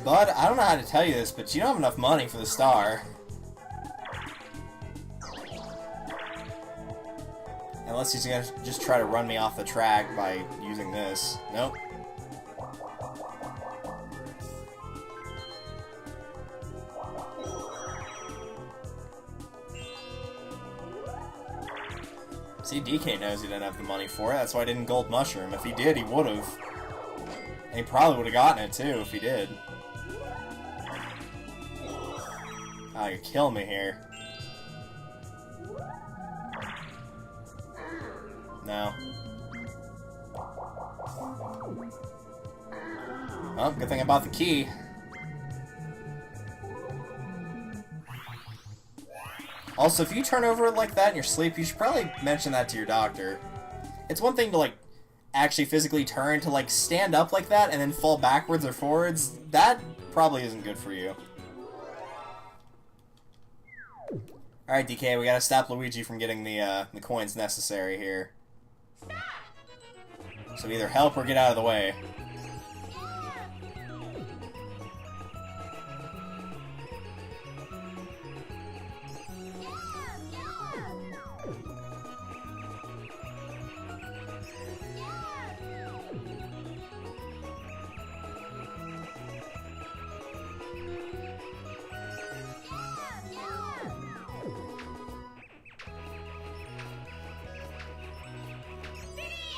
Bud, I don't know how to tell you this, but you don't have enough money for the star. Unless he's gonna just try to run me off the track by using this. Nope. See, DK knows he didn't have the money for it. That's why I didn't gold mushroom. If he did, he would've. And he probably would've gotten it, too, if he did. Oh, you're killing me here. No. Well, good thing I bought the key. Also, if you turn over like that in your sleep, you should probably mention that to your doctor. It's one thing to, like, actually physically turn, to, like, stand up like that and then fall backwards or forwards. That probably isn't good for you. Alright, DK, we gotta stop Luigi from getting the coins necessary here. So either help or get out of the way.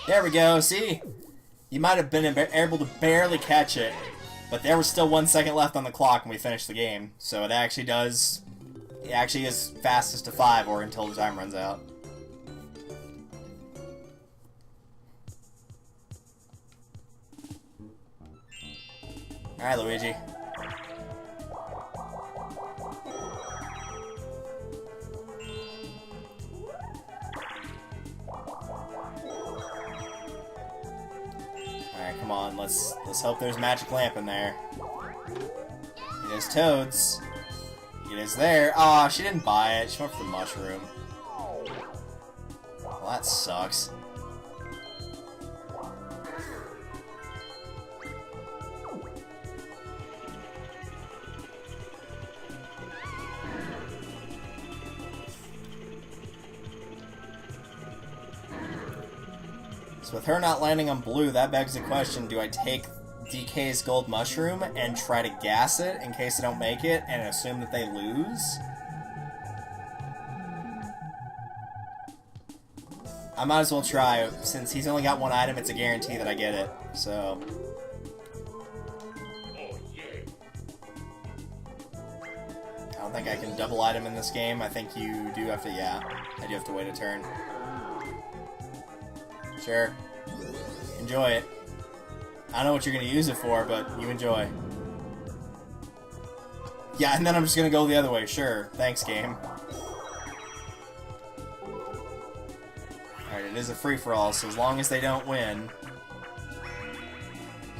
There we go, see? You might have been able to barely catch it, but there was still 1 second left on the clock when we finished the game, so it actually is fastest to 5 or until the time runs out. Alright, Luigi. Alright, come on, let's hope there's a magic lamp in there. It is Toads. It is there. Aw, she didn't buy it. She went for the mushroom. Well, that sucks. So with her not landing on blue, that begs the question, do I take DK's gold mushroom and try to gas it in case I don't make it and assume that they lose? I might as well try. Since he's only got 1 item, it's a guarantee that I get it. So... I don't think I can double item in this game. I think you do have to, yeah. I do have to wait a turn. Sure. Enjoy it. I don't know what you're going to use it for, but you enjoy. Yeah, and then I'm just going to go the other way. Sure. Thanks, game. Alright, it is a free-for-all, so as long as they don't win...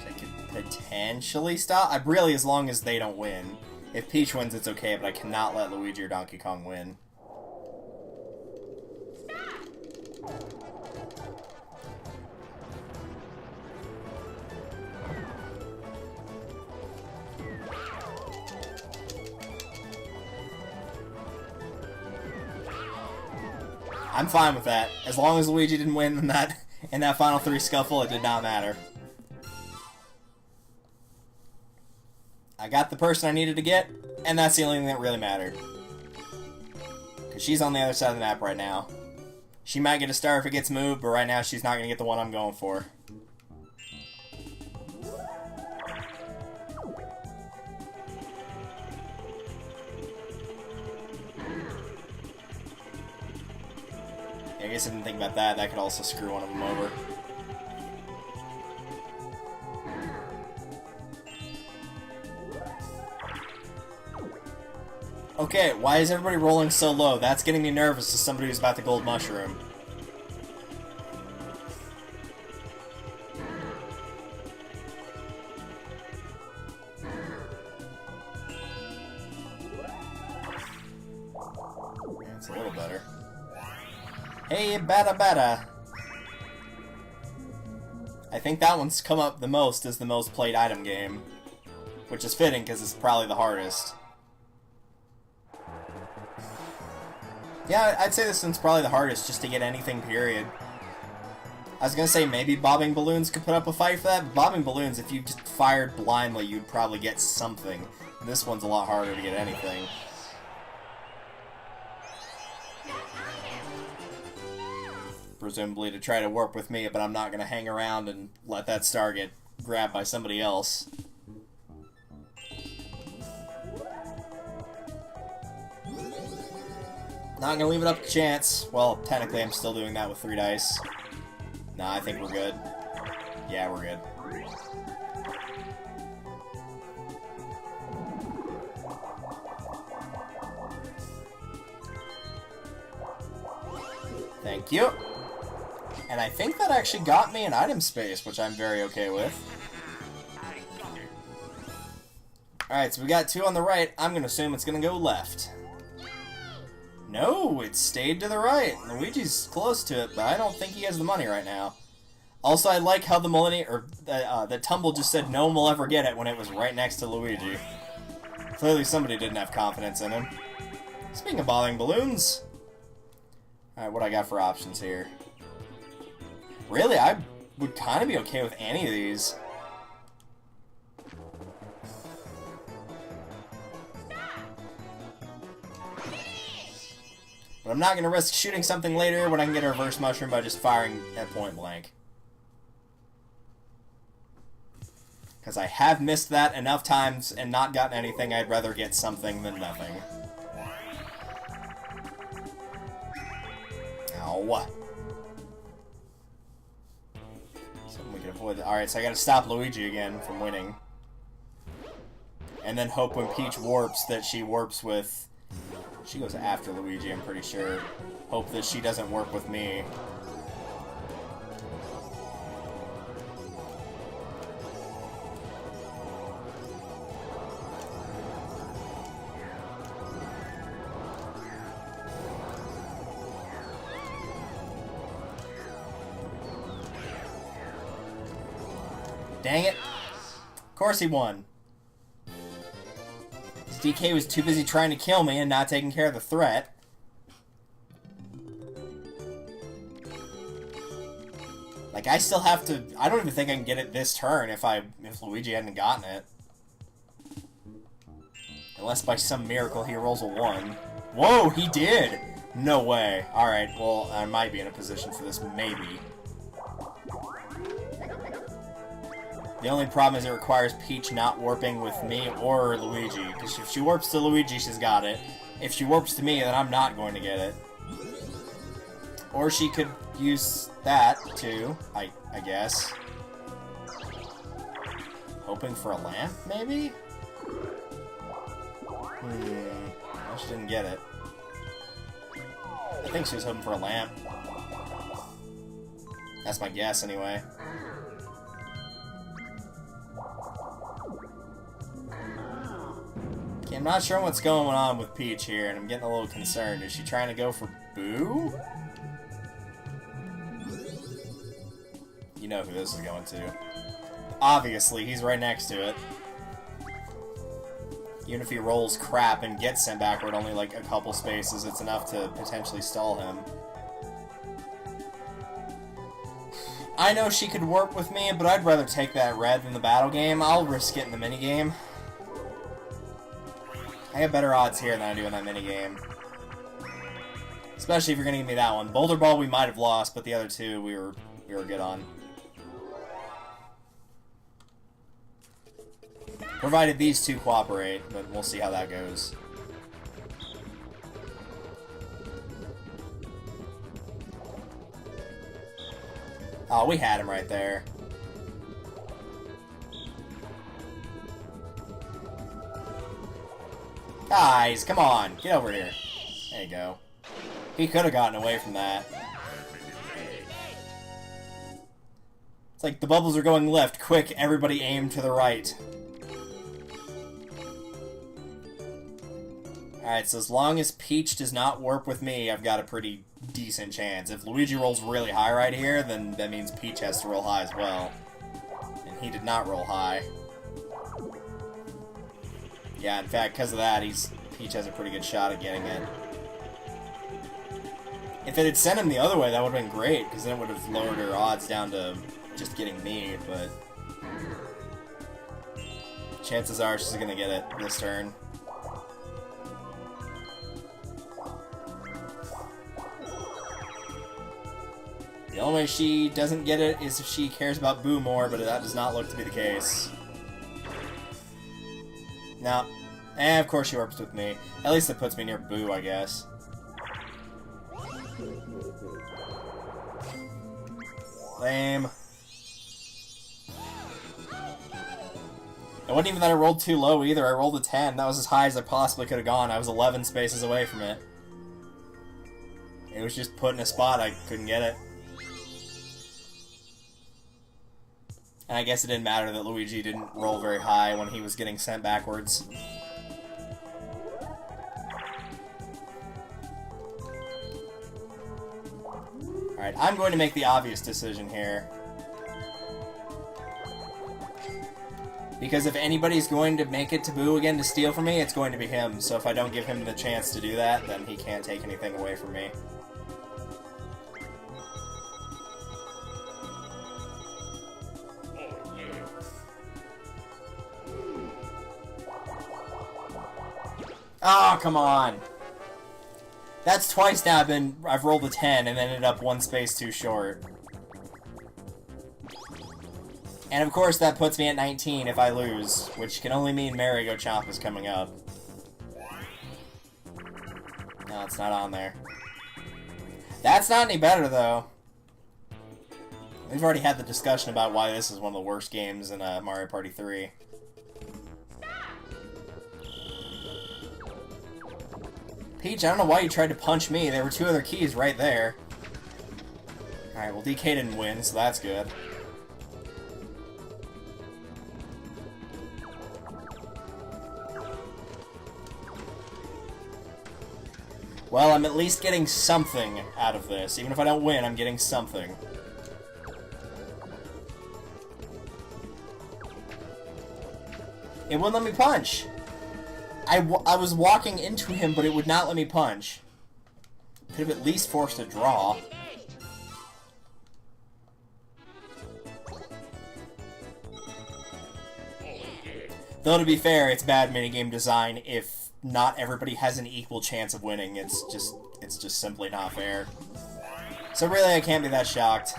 I could potentially stop. Really, as long as they don't win. If Peach wins, it's okay, but I cannot let Luigi or Donkey Kong win. I'm fine with that. As long as Luigi didn't win in that final 3 scuffle, it did not matter. I got the person I needed to get, and that's the only thing that really mattered. Because she's on the other side of the map right now. She might get a star if it gets moved, but right now she's not going to get the one I'm going for. I guess I didn't think about that. That could also screw one of them over. Okay, why is everybody rolling so low? That's getting me nervous as somebody who's about to gold mushroom. Yeah, it's a little better. Hey, bada. I think that one's come up the most as the most played item game. Which is fitting, because it's probably the hardest. Yeah, I'd say this one's probably the hardest, just to get anything, period. I was gonna say maybe bobbing balloons could put up a fight for that, but bobbing balloons, if you just fired blindly, you'd probably get something. This one's a lot harder to get anything. Presumably to try to warp with me, but I'm not gonna hang around and let that star get grabbed by somebody else. Not gonna leave it up to chance. Well, technically I'm still doing that with 3 dice. Nah, I think we're good. Yeah, we're good. Thank you. And I think that actually got me an item space, which I'm very okay with. Alright, so we got 2 on the right. I'm gonna assume it's gonna go left. No, it stayed to the right. Luigi's close to it, but I don't think he has the money right now. Also, I like how the tumble just said no one will ever get it when it was right next to Luigi. Clearly somebody didn't have confidence in him. Speaking of bobbing balloons. Alright, what I got for options here? Really, I would kind of be okay with any of these. But I'm not going to risk shooting something later when I can get a reverse mushroom by just firing at point blank. Because I have missed that enough times and not gotten anything. I'd rather get something than nothing. Ow. Something we can avoid. Alright, so I gotta stop Luigi again from winning. And then hope when Peach warps that she warps with... She goes after Luigi, I'm pretty sure. Hope that she doesn't work with me. Dang it. Of course he won. DK was too busy trying to kill me and not taking care of the threat. Like, I still have to... I don't even think I can get it this turn if Luigi hadn't gotten it. Unless by some miracle he rolls a 1. Whoa, he did! No way. Alright, well, I might be in a position for this, maybe. The only problem is it requires Peach not warping with me or Luigi. Because if she warps to Luigi, she's got it. If she warps to me, then I'm not going to get it. Or she could use that, too, I guess. Hoping for a lamp, maybe? I just didn't get it. I think she was hoping for a lamp. That's my guess, anyway. Okay, I'm not sure what's going on with Peach here, and I'm getting a little concerned. Is she trying to go for Boo? You know who this is going to. Obviously, he's right next to it. Even if he rolls crap and gets sent backward only like a couple spaces, it's enough to potentially stall him. I know she could work with me, but I'd rather take that red than the battle game. I'll risk it in the minigame. I have better odds here than I do in that minigame. Especially if you're going to give me that one. Boulder Ball we might have lost, but the other two we were good on. Provided these two cooperate, but we'll see how that goes. Oh, we had him right there. Guys, come on, get over here. There you go. He could have gotten away from that. It's like the bubbles are going left. Quick, everybody aim to the right. Alright, so as long as Peach does not warp with me, I've got a pretty decent chance. If Luigi rolls really high right here, then that means Peach has to roll high as well. And he did not roll high. Yeah, in fact, because of that, Peach has a pretty good shot at getting it. If it had sent him the other way, that would have been great, because then it would have lowered her odds down to just getting me, but... chances are she's going to get it this turn. The only way she doesn't get it is if she cares about Boo more, but that does not look to be the case. No. And of course she warps with me. At least it puts me near Boo, I guess. Lame. It wasn't even that I rolled too low either. I rolled a 10. That was as high as I possibly could have gone. I was 11 spaces away from it. It was just put in a spot I couldn't get it. And I guess it didn't matter that Luigi didn't roll very high when he was getting sent backwards. Alright, I'm going to make the obvious decision here. Because if anybody's going to make it to Boo again to steal from me, it's going to be him. So if I don't give him the chance to do that, then he can't take anything away from me. Oh, come on! That's twice now I've rolled a 10 and ended up one space too short. And of course that puts me at 19 if I lose, which can only mean Merry-Go Chomp is coming up. No, it's not on there. That's not any better, though. We've already had the discussion about why this is one of the worst games in Mario Party 3. Peach, I don't know why you tried to punch me. There were two other keys right there. Alright, well DK didn't win, so that's good. Well, I'm at least getting something out of this. Even if I don't win, I'm getting something. It wouldn't let me punch! I was walking into him, but it would not let me punch. Could have at least forced a draw. Though, to be fair, it's bad minigame design if not everybody has an equal chance of winning. It's just simply not fair. So really, I can't be that shocked.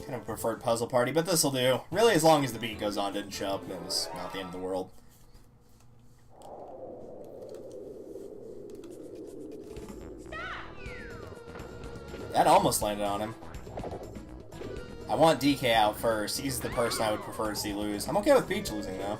Kind of preferred Puzzle Party, but this'll do. Really, as long as the beat goes on, didn't show up, it was not the end of the world. That almost landed on him. I want DK out first. He's the person I would prefer to see lose. I'm okay with Peach losing, though.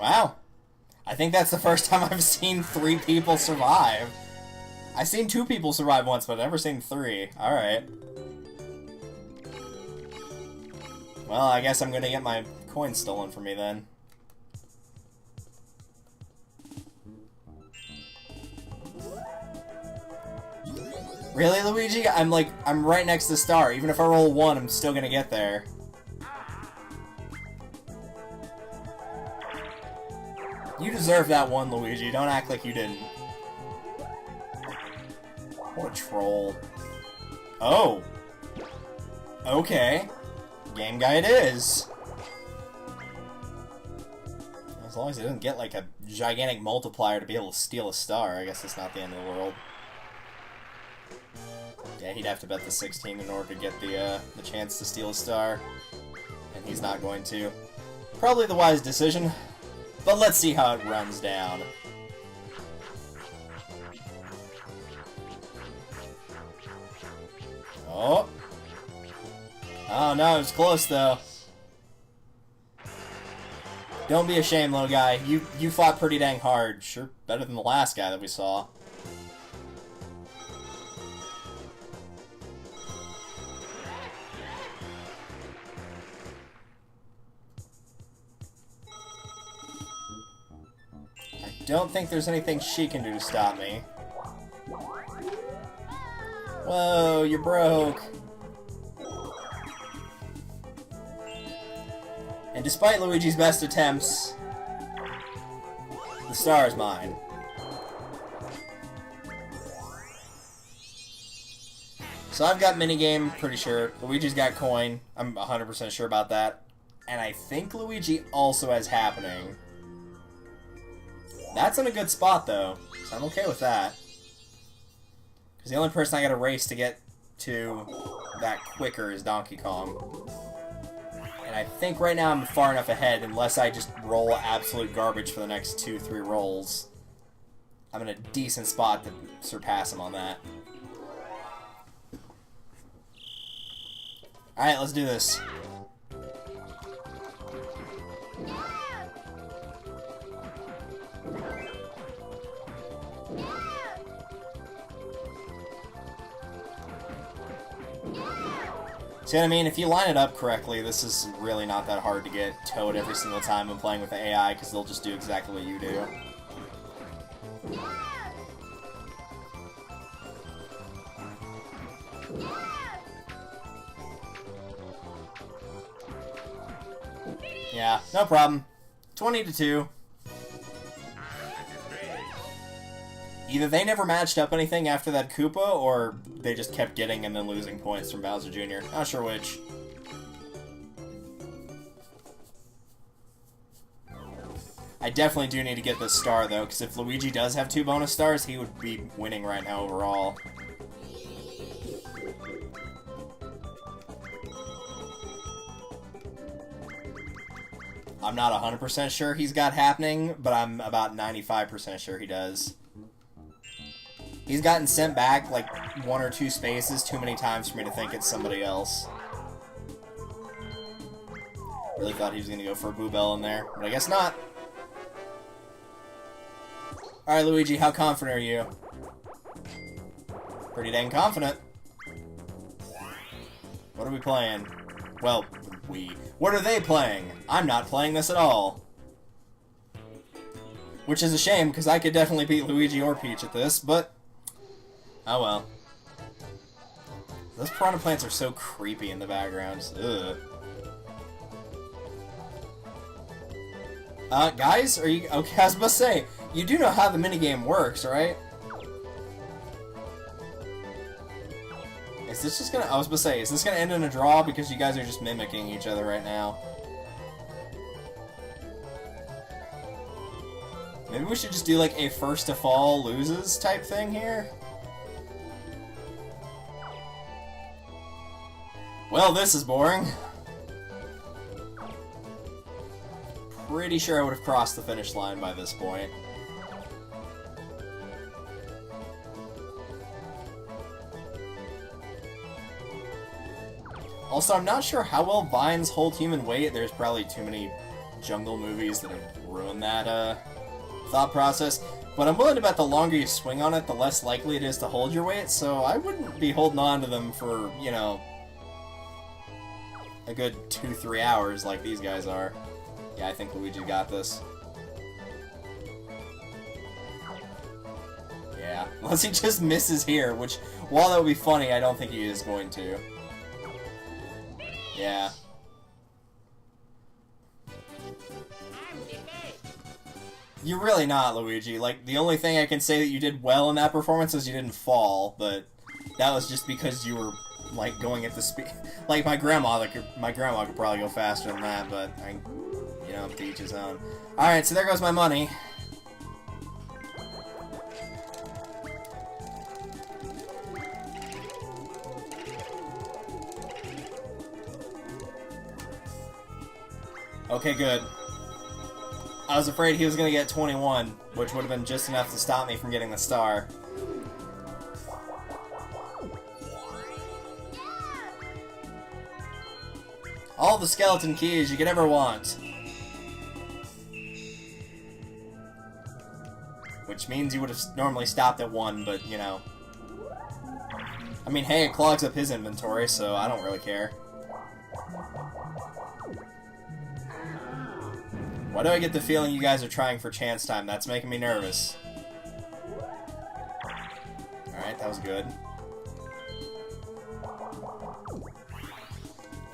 Wow. I think that's the first time I've seen 3 people survive. I've seen 2 people survive once, but I've never seen 3. Alright. Well, I guess I'm gonna get my coin stolen from me then. Really, Luigi? I'm right next to the star. Even if I roll 1, I'm still gonna get there. You deserve that one, Luigi. Don't act like you didn't. What a troll. Oh. Okay. Game guy it is. As long as he doesn't get like a gigantic multiplier to be able to steal a star, I guess it's not the end of the world. Yeah, he'd have to bet the 16 in order to get the chance to steal a star. And he's not going to. Probably the wise decision. But let's see how it runs down. Oh. Oh no, it was close though. Don't be ashamed, little guy. You fought pretty dang hard. Sure, better than the last guy that we saw. Don't think there's anything she can do to stop me. Whoa, you're broke. And despite Luigi's best attempts, the star is mine. So I've got minigame, pretty sure. Luigi's got coin. I'm 100% sure about that. And I think Luigi also has happening. That's in a good spot, though, so I'm okay with that. Because the only person I gotta race to get to that quicker is Donkey Kong. And I think right now I'm far enough ahead, unless I just roll absolute garbage for the next 2-3 rolls. I'm in a decent spot to surpass him on that. Alright, let's do this. See what I mean? If you line it up correctly, this is really not that hard to get Toad every single time I'm playing with the AI, because they'll just do exactly what you do. Yeah, no problem. 20-2. Either they never matched up anything after that Koopa, or they just kept getting and then losing points from Bowser Jr. Not sure which. I definitely do need to get this star, though, because if Luigi does have 2 bonus stars, he would be winning right now overall. I'm not 100% sure he's got happening, but I'm about 95% sure he does. He's gotten sent back like 1 or 2 spaces too many times for me to think it's somebody else. Really thought he was gonna go for a Boo Bell in there, but I guess not. Alright, Luigi, how confident are you? Pretty dang confident. What are we playing? Well, what are they playing? I'm not playing this at all. Which is a shame, because I could definitely beat Luigi or Peach at this, but oh well. Those piranha plants are so creepy in the background. Ugh. Guys, are you okay? I was about to say, you do know how the minigame works, right? Is this just gonna... I was about to say, is this gonna end in a draw because you guys are just mimicking each other right now? Maybe we should just do like a first to fall loses type thing here? Well, this is boring. Pretty sure I would have crossed the finish line by this point. Also, I'm not sure how well vines hold human weight. There's probably too many jungle movies that have ruined that thought process. But I'm willing to bet the longer you swing on it, the less likely it is to hold your weight, so I wouldn't be holding on to them for, you know, a good 2-3 hours like these guys are. Yeah, I think Luigi got this. Yeah, unless he just misses here, which, while that would be funny, I don't think he is going to. Yeah. You're really not, Luigi. Like, the only thing I can say that you did well in that performance is you didn't fall, but that was just because you were, like, going at the speed. Like, my grandma could probably go faster than that, but you know, to each his own. Alright, so there goes my money. Okay, good. I was afraid he was going to get 21, which would have been just enough to stop me from getting the star. All the skeleton keys you could ever want. Which means you would have normally stopped at 1, but, you know. I mean, hey, it clogs up his inventory, so I don't really care. Why do I get the feeling you guys are trying for chance time? That's making me nervous. Alright, that was good.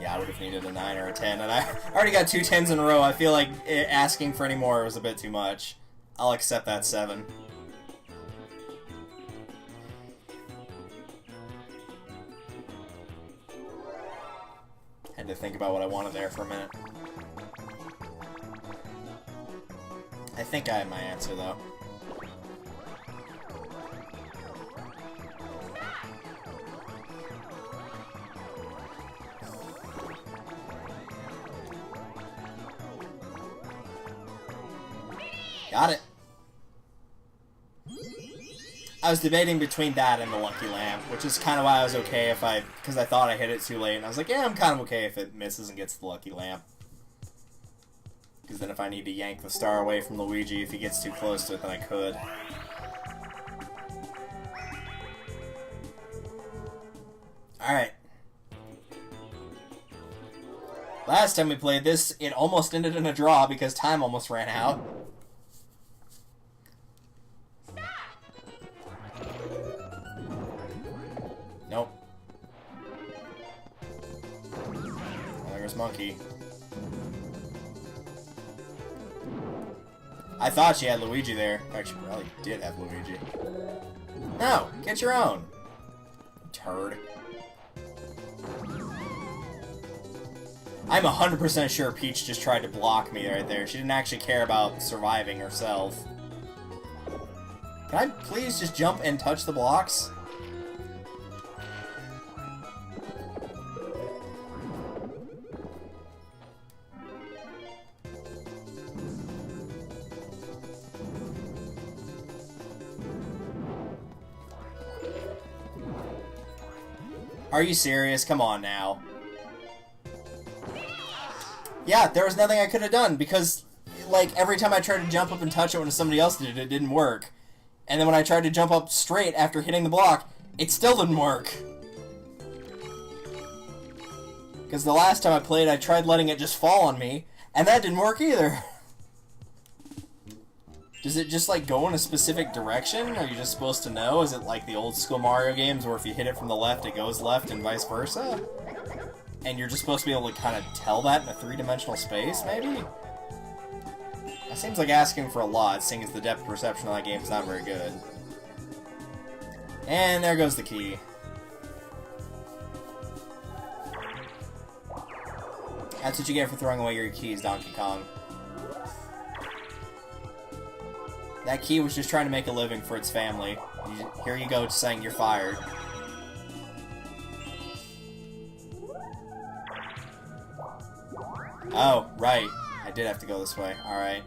Yeah, I would have needed a 9 or a 10, and I already got 2 10s in a row. I feel like asking for any more was a bit too much. I'll accept that 7. Had to think about what I wanted there for a minute. I think I have my answer, though. Got it. I was debating between that and the Lucky Lamp, which is kind of why I was okay if because I thought I hit it too late, and I was like, yeah, I'm kind of okay if it misses and gets the Lucky Lamp. Because then if I need to yank the star away from Luigi, if he gets too close to it, then I could. Alright. Last time we played this, it almost ended in a draw because time almost ran out. Nope. Well, there's Monkey. I thought she had Luigi there. Actually, she probably did have Luigi. No! Get your own! Turd. I'm 100% sure Peach just tried to block me right there. She didn't actually care about surviving herself. Can I please just jump and touch the blocks? Are you serious? Come on now. Yeah, there was nothing I could have done because, like, every time I tried to jump up and touch it when somebody else did it, it didn't work. And then when I tried to jump up straight after hitting the block, it still didn't work. Because the last time I played, I tried letting it just fall on me, and that didn't work either. Does it just, like, go in a specific direction? Are you just supposed to know? Is it like the old school Mario games where if you hit it from the left, it goes left and vice versa? And you're just supposed to be able to kind of tell that in a three-dimensional space, maybe? That seems like asking for a lot, seeing as the depth perception of that game is not very good. And there goes the key. That's what you get for throwing away your keys, Donkey Kong. That key was just trying to make a living for its family. Here you go, saying you're fired. Oh, right. I did have to go this way. Alright.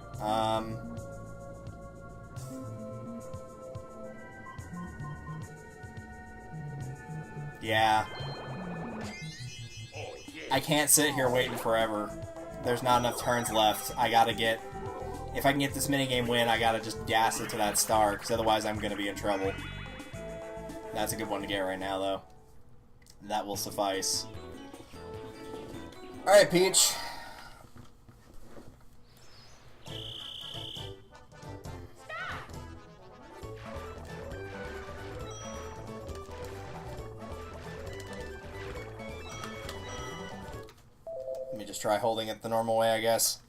Yeah. I can't sit here waiting forever. there's not enough turns left. I gotta get... If I can get this minigame win, I gotta just gas it to that star, because otherwise I'm gonna be in trouble. That's a good one to get right now, though. That will suffice. Alright, Peach. Let me just try holding it the normal way, I guess.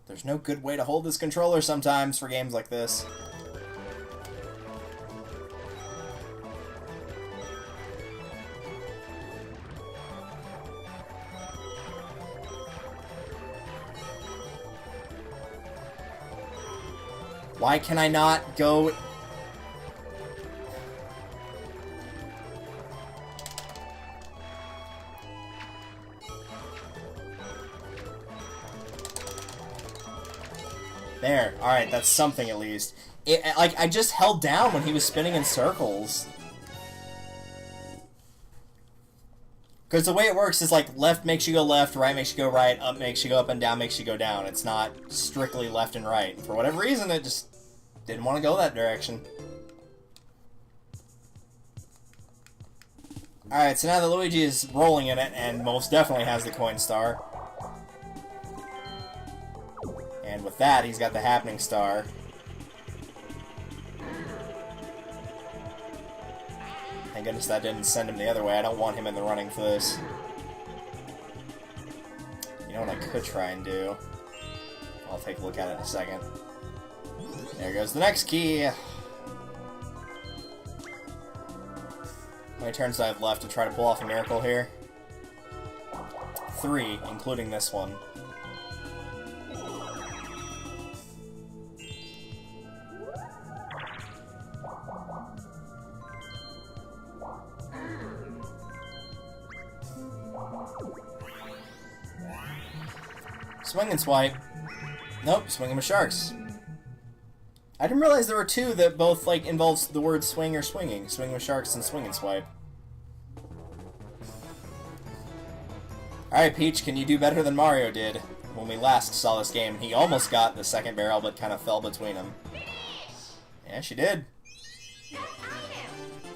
There's no good way to hold this controller sometimes for games like this. Why can I not go... There. Alright, that's something at least. Like, I just held down when he was spinning in circles. Because the way it works is, like, left makes you go left, right makes you go right, up makes you go up, and down makes you go down. It's not strictly left and right. And for whatever reason, it just didn't want to go that direction. Alright, so now that Luigi is rolling in it, and most definitely has the coin star. And with that, he's got the happening star. Thank goodness that didn't send him the other way. I don't want him in the running for this. You know what I could try and do? I'll take a look at it in a second. There goes the next key. How many turns do I have left to try to pull off a miracle here? 3, including this one. Swing and swipe. Nope, swinging with sharks. I didn't realize there were 2 that both, like, involves the word swing or swinging. Swing with sharks and swing and swipe. Alright, Peach, can you do better than Mario did when we last saw this game? He almost got the second barrel, but kind of fell between them. Yeah, she did.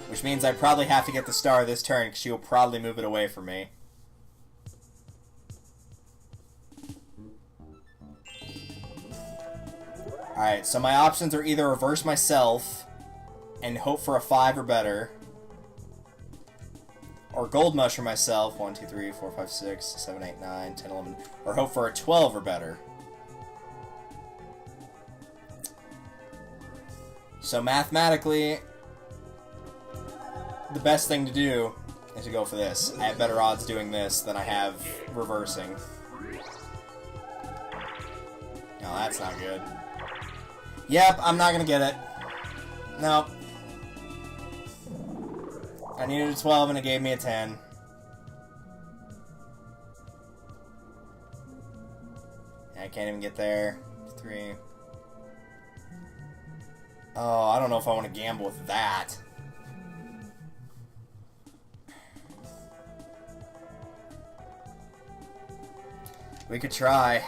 Which means I probably have to get the star this turn, because she will probably move it away from me. Alright, so my options are either reverse myself and hope for a 5 or better, or gold mushroom myself, 1, 2, 3, 4, 5, 6, 7, 8, 9, 10, 11, or hope for a 12 or better. So mathematically, the best thing to do is to go for this. I have better odds doing this than I have reversing. No, that's not good. Yep, I'm not gonna get it. Nope. I needed a 12 and it gave me a 10. I can't even get there. 3. Oh, I don't know if I want to gamble with that. We could try.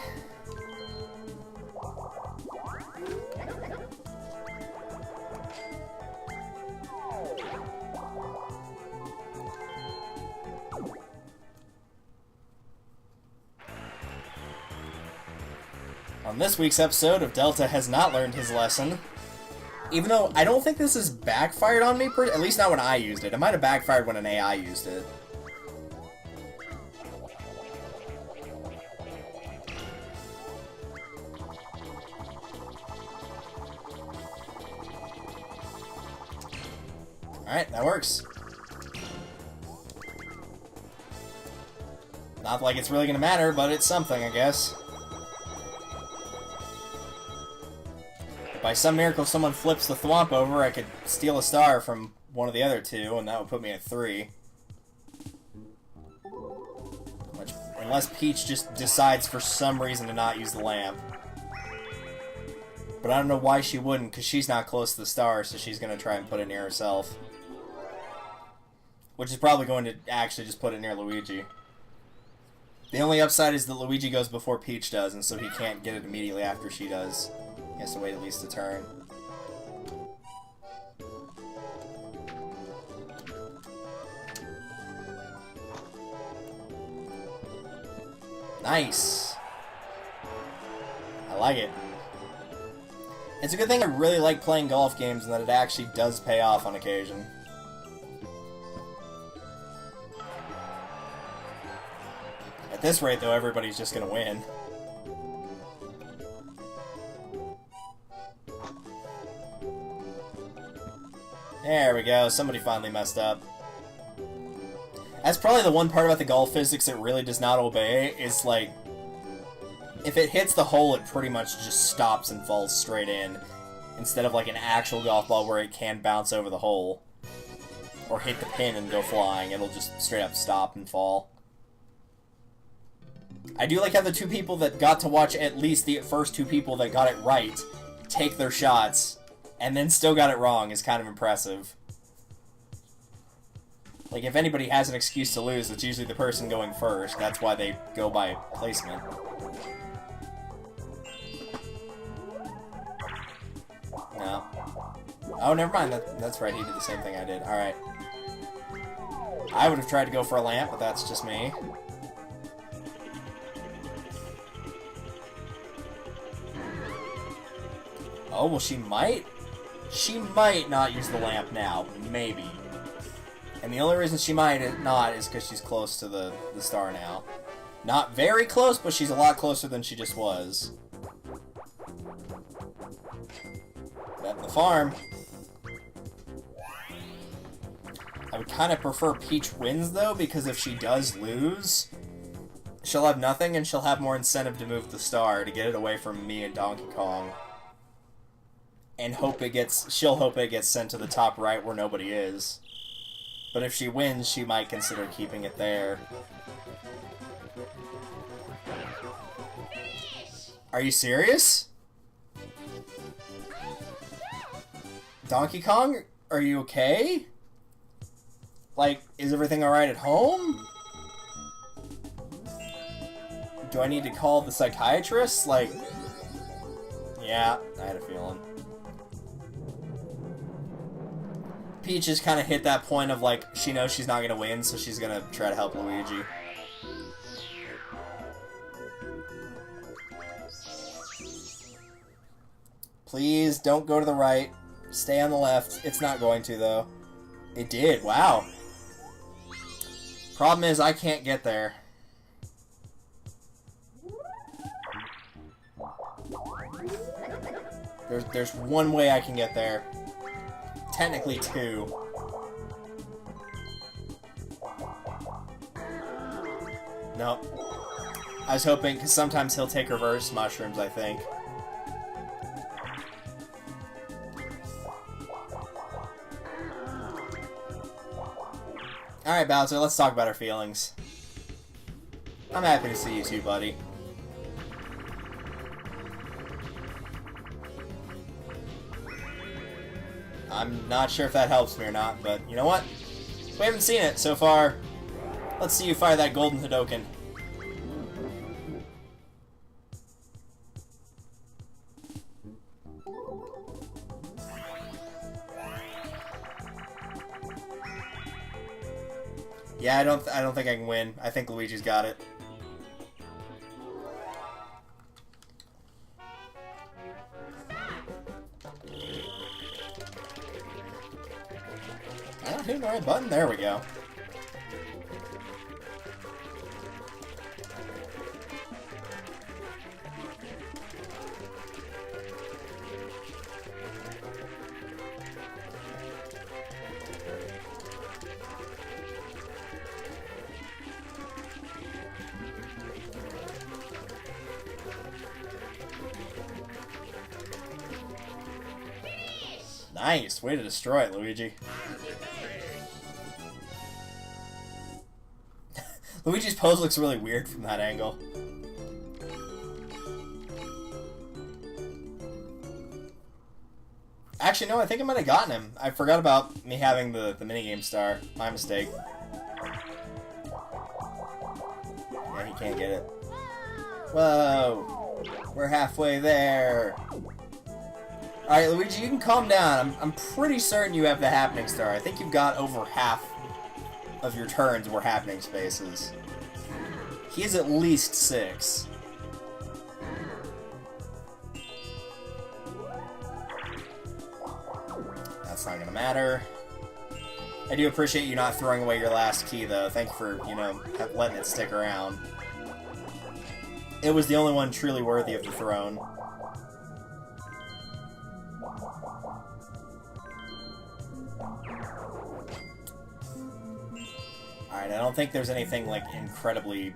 On this week's episode of Delta Has Not Learned His Lesson, even though I don't think this has backfired on me, at least not when I used it. It might have backfired when an AI used it. Alright, that works. Not like it's really gonna matter, but it's something, I guess. If by some miracle someone flips the thwomp over, I could steal a star from one of the other 2, and that would put me at 3. Unless Peach just decides for some reason to not use the lamp. But I don't know why she wouldn't, because she's not close to the star, so she's going to try and put it near herself. Which is probably going to actually just put it near Luigi. The only upside is that Luigi goes before Peach does, and so he can't get it immediately after she does. He has to wait at least a turn. Nice! I like it. It's a good thing I really like playing golf games and that it actually does pay off on occasion. At this rate, though, everybody's just gonna win. There we go, somebody finally messed up. That's probably the one part about the golf physics it really does not obey, is like, if it hits the hole, it pretty much just stops and falls straight in, instead of like an actual golf ball where it can bounce over the hole, or hit the pin and go flying. It'll just straight up stop and fall. I do like how the two people that got to watch, at least the first two people that got it right, take their shots, and then still got it wrong is kind of impressive. Like, if anybody has an excuse to lose, it's usually the person going first. That's why they go by placement. No. Oh, never mind. That's right. He did the same thing I did. Alright. I would have tried to go for a lamp, but that's just me. Oh, well, she might? She might not use the lamp now. Maybe. And the only reason she might not is because she's close to the star now. Not very close, but she's a lot closer than she just was. At the farm. I would kind of prefer Peach wins, though, because if she does lose, she'll have nothing, and she'll have more incentive to move the star to get it away from me and Donkey Kong. And she'll hope it gets sent to the top right where nobody is. But if she wins, she might consider keeping it there. Are you serious? Donkey Kong, are you okay? Like, is everything alright at home? Do I need to call the psychiatrist? Like, yeah, I had a feeling. Peach has kind of hit that point of, like, she knows she's not going to win, so she's going to try to help Luigi. Please, don't go to the right. Stay on the left. It's not going to, though. It did. Wow. Problem is, I can't get there. There's one way I can get there. Technically two. Nope. I was hoping, because sometimes he'll take reverse mushrooms, I think. Alright, Bowser, let's talk about our feelings. I'm happy to see you too, buddy. I'm not sure if that helps me or not, but you know what? We haven't seen it so far. Let's see you fire that golden Hadoken. Yeah, I don't think I can win. I think Luigi's got it. I don't hit the right button. There we go. Nice! Way to destroy it, Luigi. Luigi's pose looks really weird from that angle. Actually, no, I think I might have gotten him. I forgot about me having the minigame star. My mistake. Yeah, you can't get it. Whoa! We're halfway there! Alright, Luigi, you can calm down. I'm pretty certain you have the Happening Star. I think you've got over half of your turns were Happening Spaces. He has at least 6. That's not gonna matter. I do appreciate you not throwing away your last key, though. Thank you for, you know, letting it stick around. It was the only one truly worthy of the throne. Alright, I don't think there's anything, like, incredibly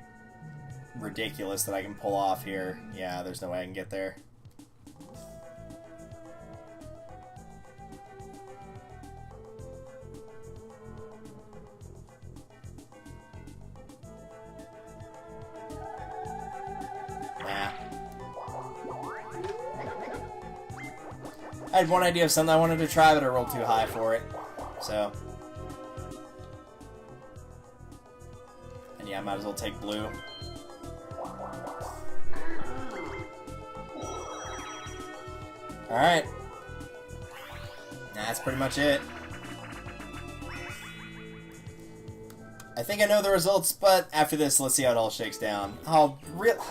ridiculous that I can pull off here. Yeah, there's no way I can get there. Nah. I had one idea of something I wanted to try, but I rolled too high for it. So... and yeah, I might as well take blue. Alright. That's pretty much it. I think I know the results, but after this, let's see how it all shakes down. Oh, real...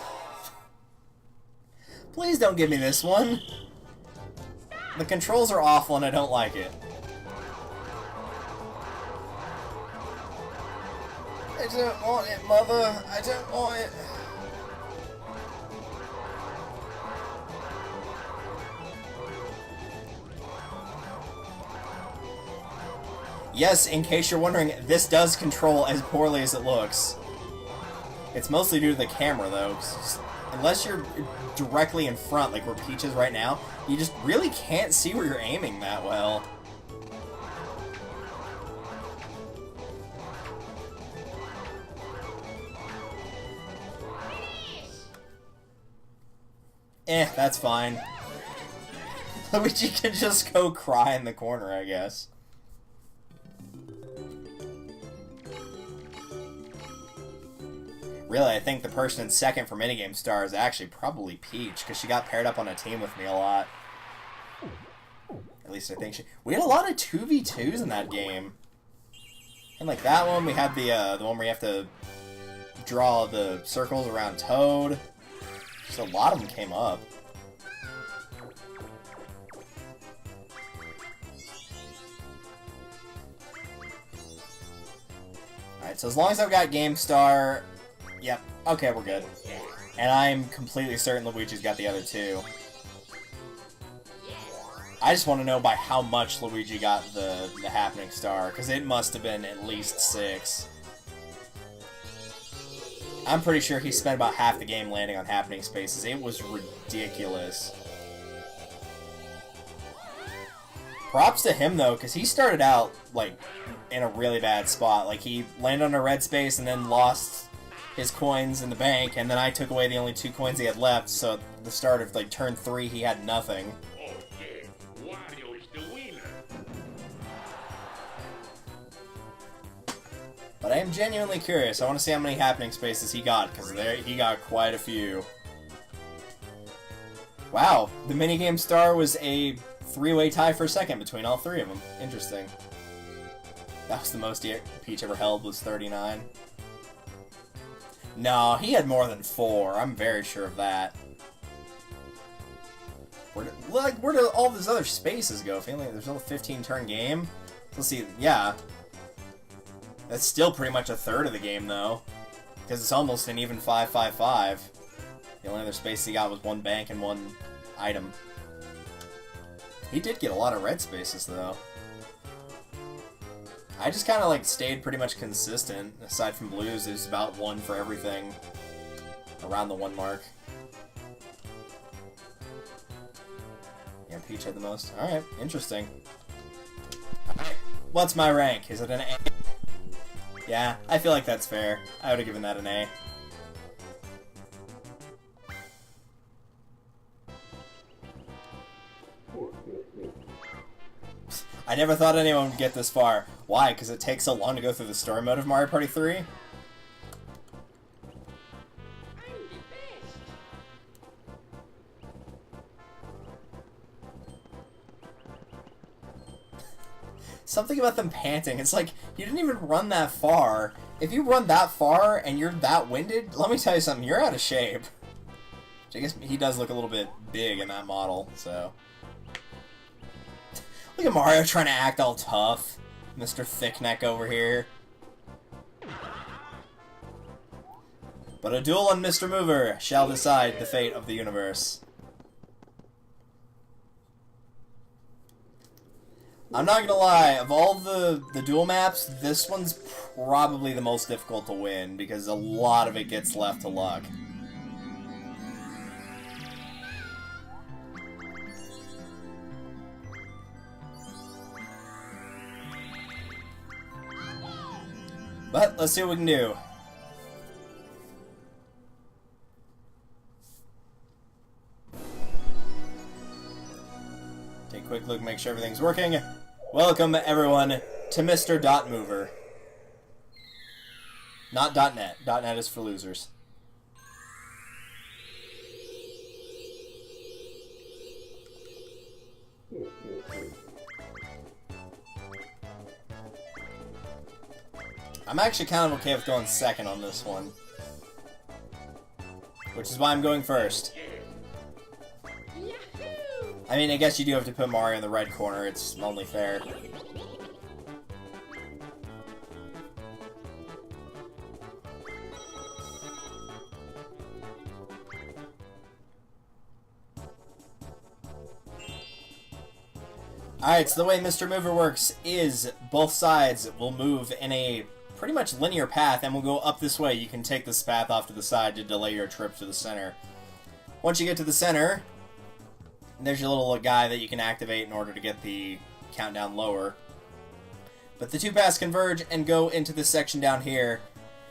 Please don't give me this one. The controls are awful and I don't like it. I don't want it, Mother. I don't want it. Yes, in case you're wondering, this does control as poorly as it looks. It's mostly due to the camera, though. Unless you're directly in front, like where Peach is right now, you just really can't see where you're aiming that well. That's fine. Luigi can just go cry in the corner, I guess. Really, I think the person in second for minigame star is actually probably Peach, because she got paired up on a team with me a lot. At least I think she... We had a lot of 2v2s in that game. And like that one, we had the one where you have to draw the circles around Toad. So a lot of them came up. Alright, so as long as I've got Game Star... Yep, okay, we're good. And I'm completely certain Luigi's got the other two. I just want to know by how much Luigi got the Happening Star, because it must have been at least 6. I'm pretty sure he spent about half the game landing on Happening Spaces. It was ridiculous. Props to him, though, because he started out, like, in a really bad spot. Like, he landed on a red space and then lost his coins in the bank, and then I took away the only 2 coins he had left, so at the start of, like, turn 3, he had nothing. Okay, Wario's the winner. But I am genuinely curious. I want to see how many Happening Spaces he got, because he got quite a few. Wow, the minigame star was a 3-way tie for second between all 3 of them. Interesting. That was the most Peach ever held, was 39. No, he had more than 4. I'm very sure of that. Where do all these other spaces go? Feeling like there's only a 15-turn game. Let's see. Yeah, that's still pretty much a third of the game, though, because it's almost an even 5-5-5. The only other space he got was 1 bank and 1 item. He did get a lot of red spaces, though. I just kind of, like, stayed pretty much consistent. Aside from blues, there's about 1 for everything. Around the 1 mark. Yeah, Peach had the most. Alright, interesting. Alright, what's my rank? Is it an A? Yeah, I feel like that's fair. I would have given that an A. I never thought anyone would get this far. Why? Because it takes so long to go through the story mode of Mario Party 3? Something about them panting. It's like, you didn't even run that far. If you run that far and you're that winded, let me tell you something, you're out of shape. Which I guess he does look a little bit big in that model, so. Look at Mario trying to act all tough. Mr. Thickneck over here. But a duel on Mr. Mover shall decide the fate of the universe. I'm not gonna lie, of all the duel maps, this one's probably the most difficult to win, because a lot of it gets left to luck. But, let's see what we can do. Take a quick look, make sure everything's working. Welcome, everyone, to Mr. Dot Mover. Not .net. .net is for losers. I'm actually kind of okay with going second on this one. Which is why I'm going first. I mean, I guess you do have to put Mario in the red corner, it's only fair. Alright, so the way Mr. Mover works is both sides will move in a pretty much linear path, and we'll go up this way. You can take this path off to the side to delay your trip to the center. Once you get to the center, there's your little guy that you can activate in order to get the countdown lower. But the two paths converge and go into this section down here,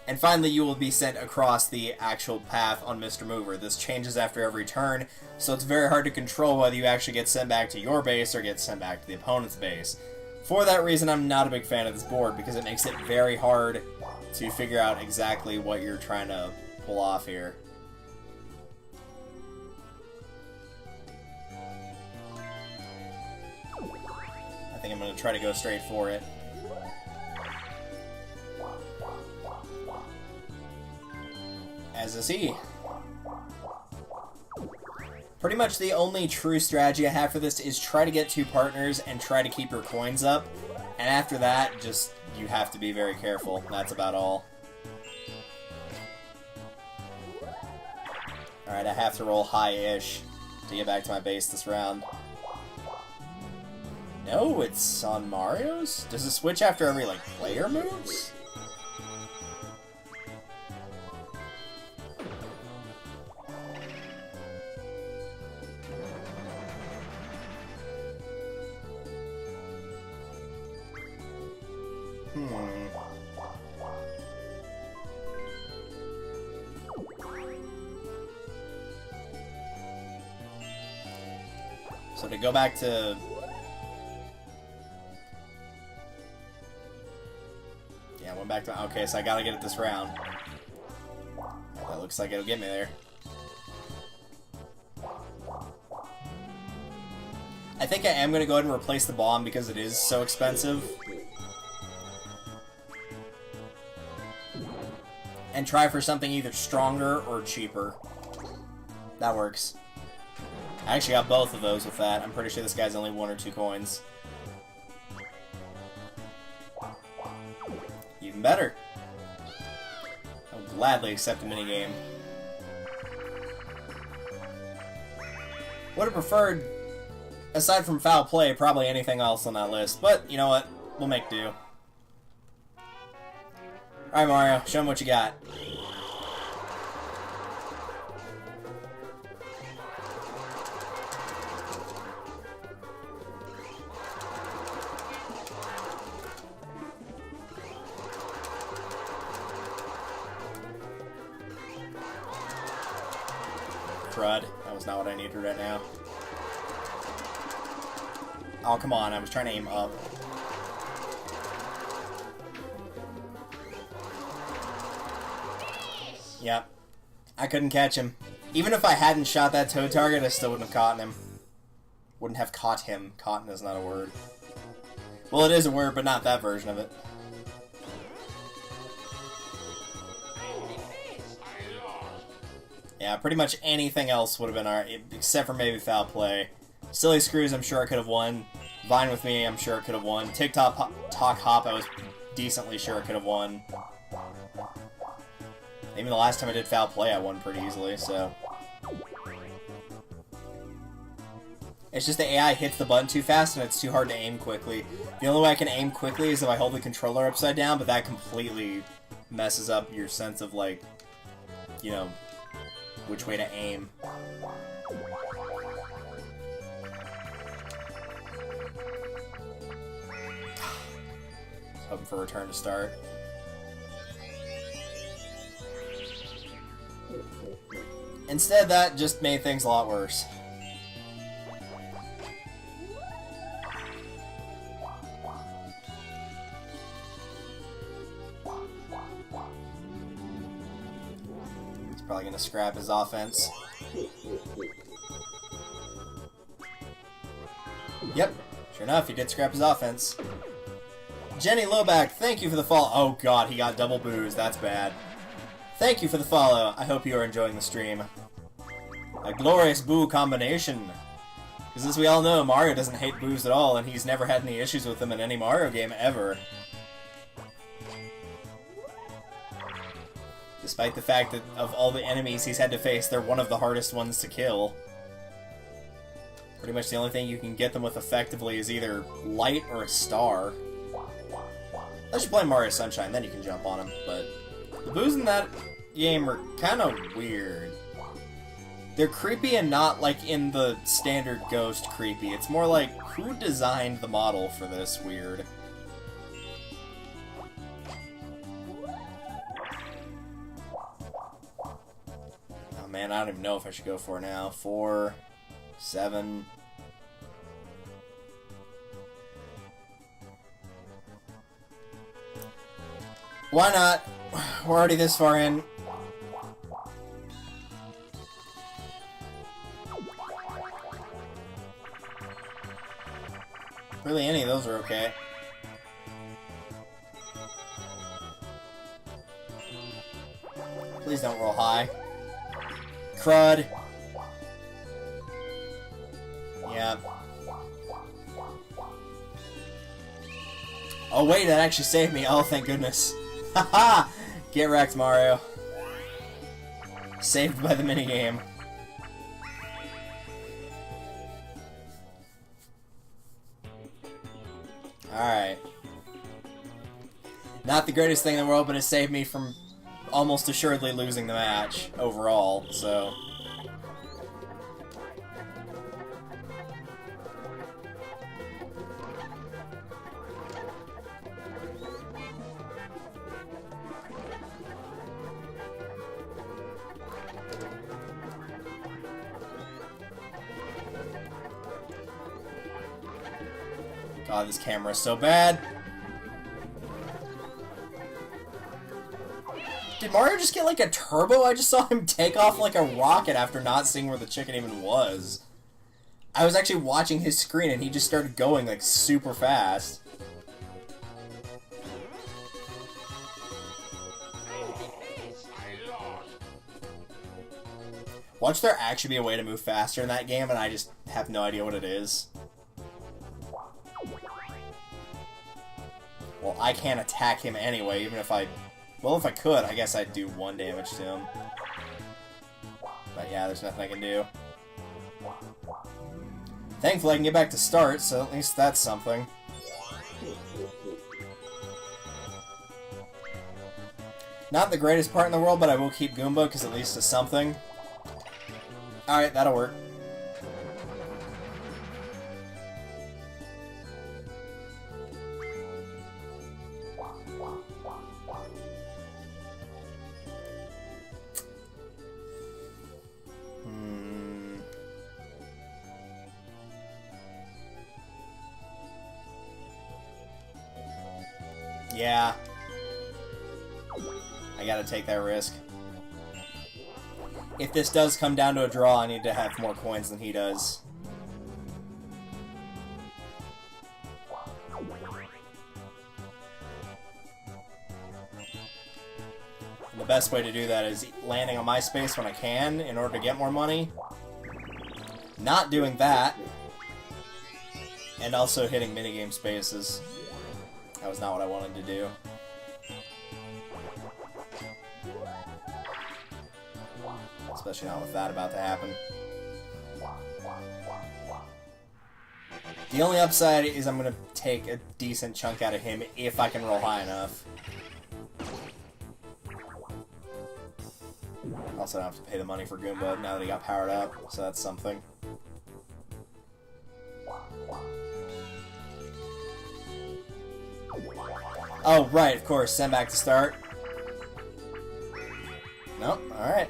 and finally you will be sent across the actual path on Mr. Mover. This changes after every turn, so it's very hard to control whether you actually get sent back to your base or get sent back to the opponent's base. For that reason, I'm not a big fan of this board, because it makes it very hard to figure out exactly what you're trying to pull off here. I think I'm going to try to go straight for it. As is he. Pretty much the only true strategy I have for this is try to get two partners and try to keep your coins up. And after that, just, you have to be very careful. That's about all. Alright, I have to roll high-ish to get back to my base this round. No, it's on Mario's? Does it switch after every, like, player moves? So to go back to... Yeah, I went back to... Okay, so I gotta get it this round. That looks like it'll get me there. I think I am gonna go ahead and replace the bomb because it is so expensive. And try for something either stronger or cheaper. That works. I actually got both of those with that. I'm pretty sure this guy's only 1 or 2 coins. Even better. I would gladly accept a minigame. Would have preferred, aside from foul play, probably anything else on that list. But, you know what? We'll make do. Alright, Mario. Show him what you got. Crud. That was not what I needed right now. Oh, come on. I was trying to aim up. Yep. I couldn't catch him. Even if I hadn't shot that toad target, I still wouldn't have caught him. Wouldn't have caught him. Caught is not a word. Well, it is a word, but not that version of it. Yeah, pretty much anything else would have been alright, except for maybe foul play. Silly Screws, I'm sure I could have won. Vine with Me, I'm sure I could have won. TikTok Hop, I was decently sure I could have won. Even the last time I did foul play, I won pretty easily, so... It's just the AI hits the button too fast and it's too hard to aim quickly. The only way I can aim quickly is if I hold the controller upside down, but that completely messes up your sense of, like, you know, which way to aim. Hoping for a return to start. Instead, that just made things a lot worse. He's probably gonna scrap his offense. Yep, sure enough, he did scrap his offense. Jenny Lowback, thank you for the follow. Oh god, he got double booze. That's bad. Thank you for the follow. I hope you are enjoying the stream. A glorious boo combination. Because as we all know, Mario doesn't hate boos at all, and he's never had any issues with them in any Mario game ever. Despite the fact that of all the enemies he's had to face, they're one of the hardest ones to kill. Pretty much the only thing you can get them with effectively is either light or a star. Unless you play Mario Sunshine, then you can jump on him, but the boos in that game are kind of weird. They're creepy and not like in the standard Ghost creepy. It's more like, who designed the model for this weird? Oh man, I don't even know if I should go for it now. 4, 7... Why not? We're already this far in. Really, any of those are okay. Please don't roll high. Crud. Yeah. Oh wait, that actually saved me. Oh, thank goodness. Haha! Get wrecked, Mario. Saved by the minigame. Alright. Not the greatest thing in the world, but it saved me from almost assuredly losing the match overall, so... God, this camera is so bad. Did Mario just get like a turbo? I just saw him take off like a rocket after not seeing where the chicken even was. I was actually watching his screen and he just started going like super fast. Watch there actually be a way to move faster in that game and I just have no idea what it is. Well, I can't attack him anyway, even if I... Well, if I could, I guess I'd do 1 damage to him. But yeah, there's nothing I can do. Thankfully, I can get back to start, so at least that's something. Not the greatest part in the world, but I will keep Goomba, because at least it's something. Alright, that'll work. Yeah. I gotta take that risk. If this does come down to a draw, I need to have more coins than he does. best way to do that is landing on my space when I can in order to get more money. Not doing that. And also hitting minigame spaces. That was not what I wanted to do. Especially not with that about to happen. The only upside is I'm going to take a decent chunk out of him if I can roll high enough. Also, I don't have to pay the money for Goomba now that he got powered up, so that's something. Oh, right, of course, send back to start. Nope, alright.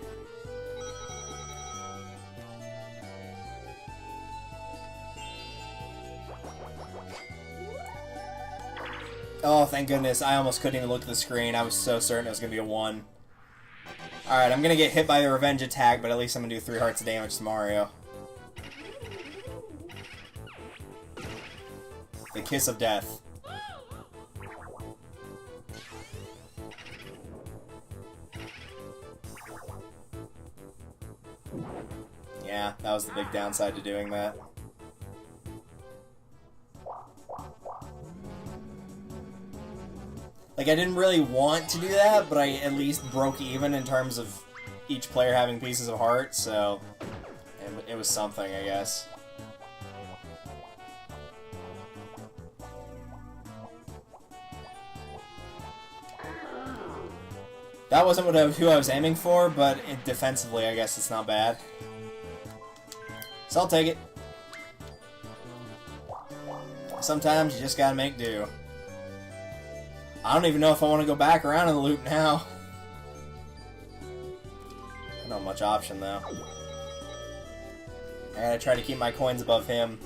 Oh, thank goodness, I almost couldn't even look at the screen. I was so certain it was going to be a 1. Alright, I'm going to get hit by the revenge attack, but at least I'm going to do 3 hearts of damage to Mario. The kiss of death. Yeah, that was the big downside to doing that. Like, I didn't really want to do that, but I at least broke even in terms of each player having pieces of heart, so it was something, I guess. That wasn't who I was aiming for, but defensively, I guess it's not bad. So I'll take it. Sometimes you just gotta make do. I don't even know if I want to go back around in the loop now. Not much option, though. I gotta try to keep my coins above him.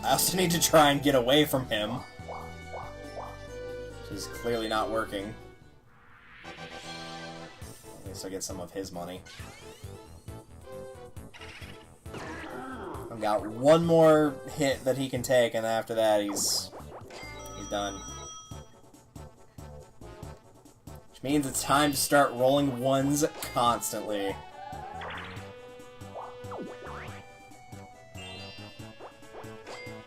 I also need to try and get away from him. Which is clearly not working. At least I'll get some of his money. I've got one more hit that he can take, and after that he's done. Which means it's time to start rolling ones constantly.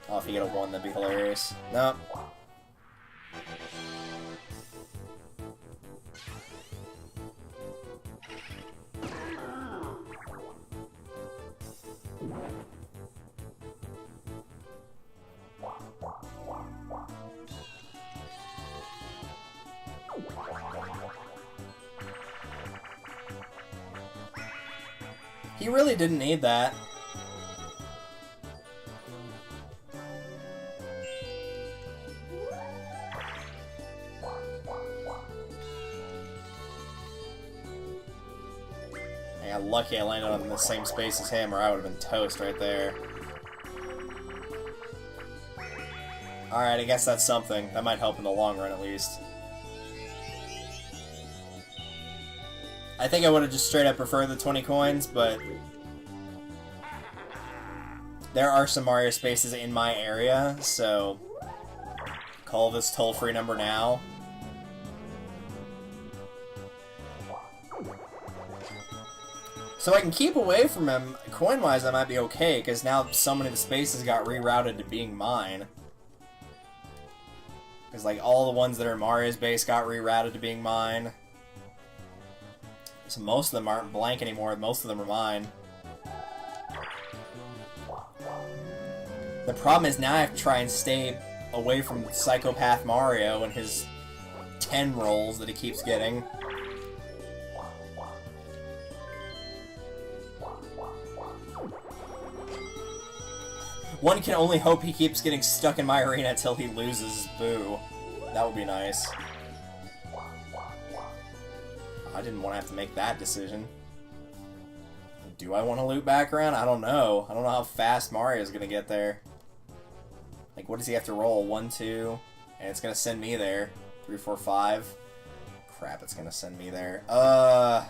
Oh, if you get a 1, that'd be hilarious. Nope. He really didn't need that. I got lucky I landed on the same space as him, or I would have been toast right there. Alright, I guess that's something. That might help in the long run, at least. I think I would have just straight up preferred the 20 coins, but there are some Mario spaces in my area, so call this toll-free number now. So I can keep away from him. Coin-wise, I might be okay, because now so many of the spaces got rerouted to being mine. Because, like, all the ones that are in Mario's base got rerouted to being mine. So most of them aren't blank anymore, most of them are mine. The problem is now I have to try and stay away from Psychopath Mario and his 10 rolls that he keeps getting. One can only hope he keeps getting stuck in my arena until he loses. Boo. That would be nice. I didn't want to have to make that decision. Do I want to loop back around? I don't know. I don't know how fast Mario's going to get there. Like, what does he have to roll? 1, 2, and it's going to send me there. 3, 4, 5. Crap, it's going to send me there. Well,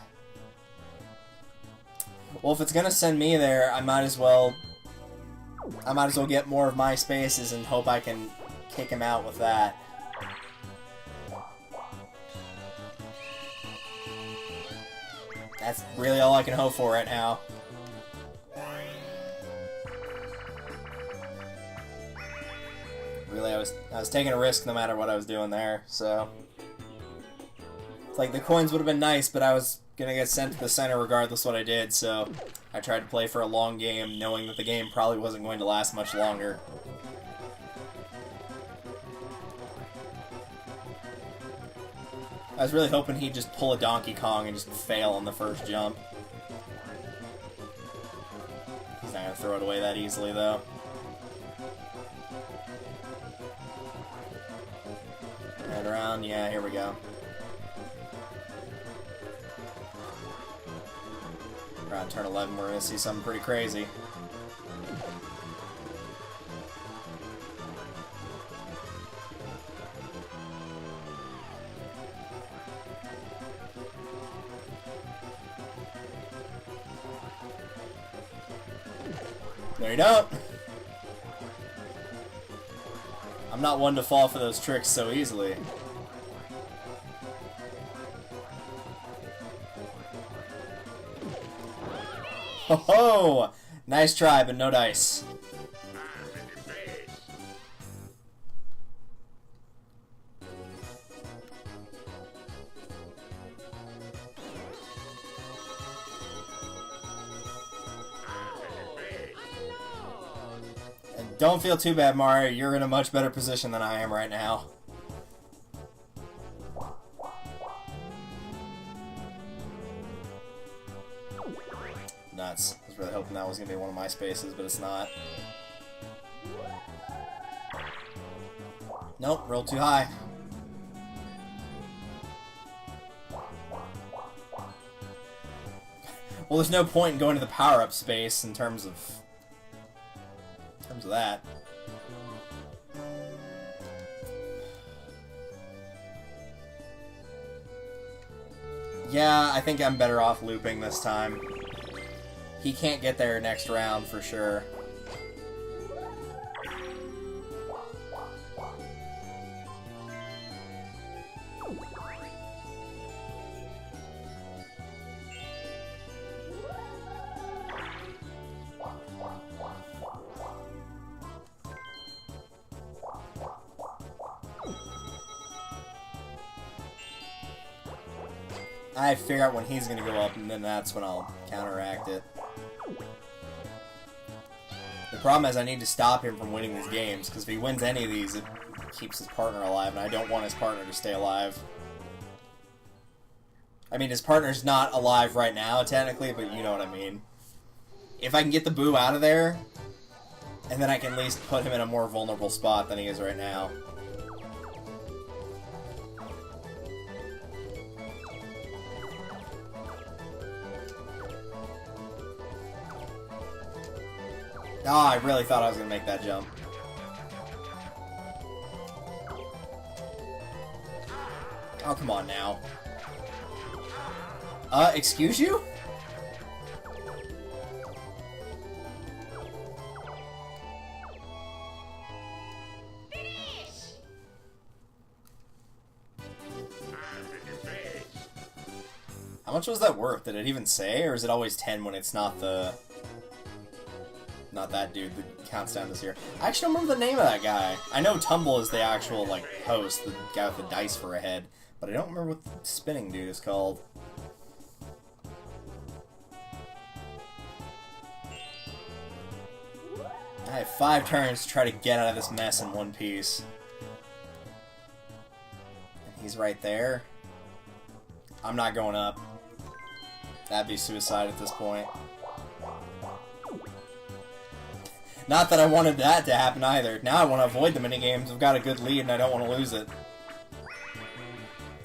if it's going to send me there, I might as well get more of my spaces and hope I can kick him out with that. That's really all I can hope for right now. Really, I was taking a risk no matter what I was doing there, so... It's like, the coins would have been nice, but I was gonna get sent to the center regardless what I did, so... I tried to play for a long game, knowing that the game probably wasn't going to last much longer. I was really hoping he'd just pull a Donkey Kong and just fail on the first jump. He's not gonna throw it away that easily, though. Right around, yeah, here we go. Around turn 11, we're gonna see something pretty crazy. No, you don't. I'm not one to fall for those tricks so easily. Ho ho! Nice try, but no dice. And don't feel too bad, Mario. You're in a much better position than I am right now. Nuts. I was really hoping that was going to be one of my spaces, but it's not. Nope, rolled too high. Well, there's no point in going to the power-up space in terms of that. Yeah, I think I'm better off looping this time. He can't get there next round for sure. I figure out when he's gonna go up, and then that's when I'll counteract it. The problem is I need to stop him from winning these games, because if he wins any of these, it keeps his partner alive, and I don't want his partner to stay alive. I mean, his partner's not alive right now, technically, but you know what I mean. If I can get the Boo out of there, and then I can at least put him in a more vulnerable spot than he is right now. Oh, I really thought I was going to make that jump. Oh, come on now. Excuse you? How much was that worth? Did it even say, or is it always 10 when it's not the... Not that dude that counts down to 0. I actually don't remember the name of that guy. I know Tumble is the actual, like, host, the guy with the dice for a head, but I don't remember what the spinning dude is called. I have 5 turns to try to get out of this mess in one piece. And he's right there. I'm not going up. That'd be suicide at this point. Not that I wanted that to happen either. Now I want to avoid the minigames. I've got a good lead and I don't want to lose it.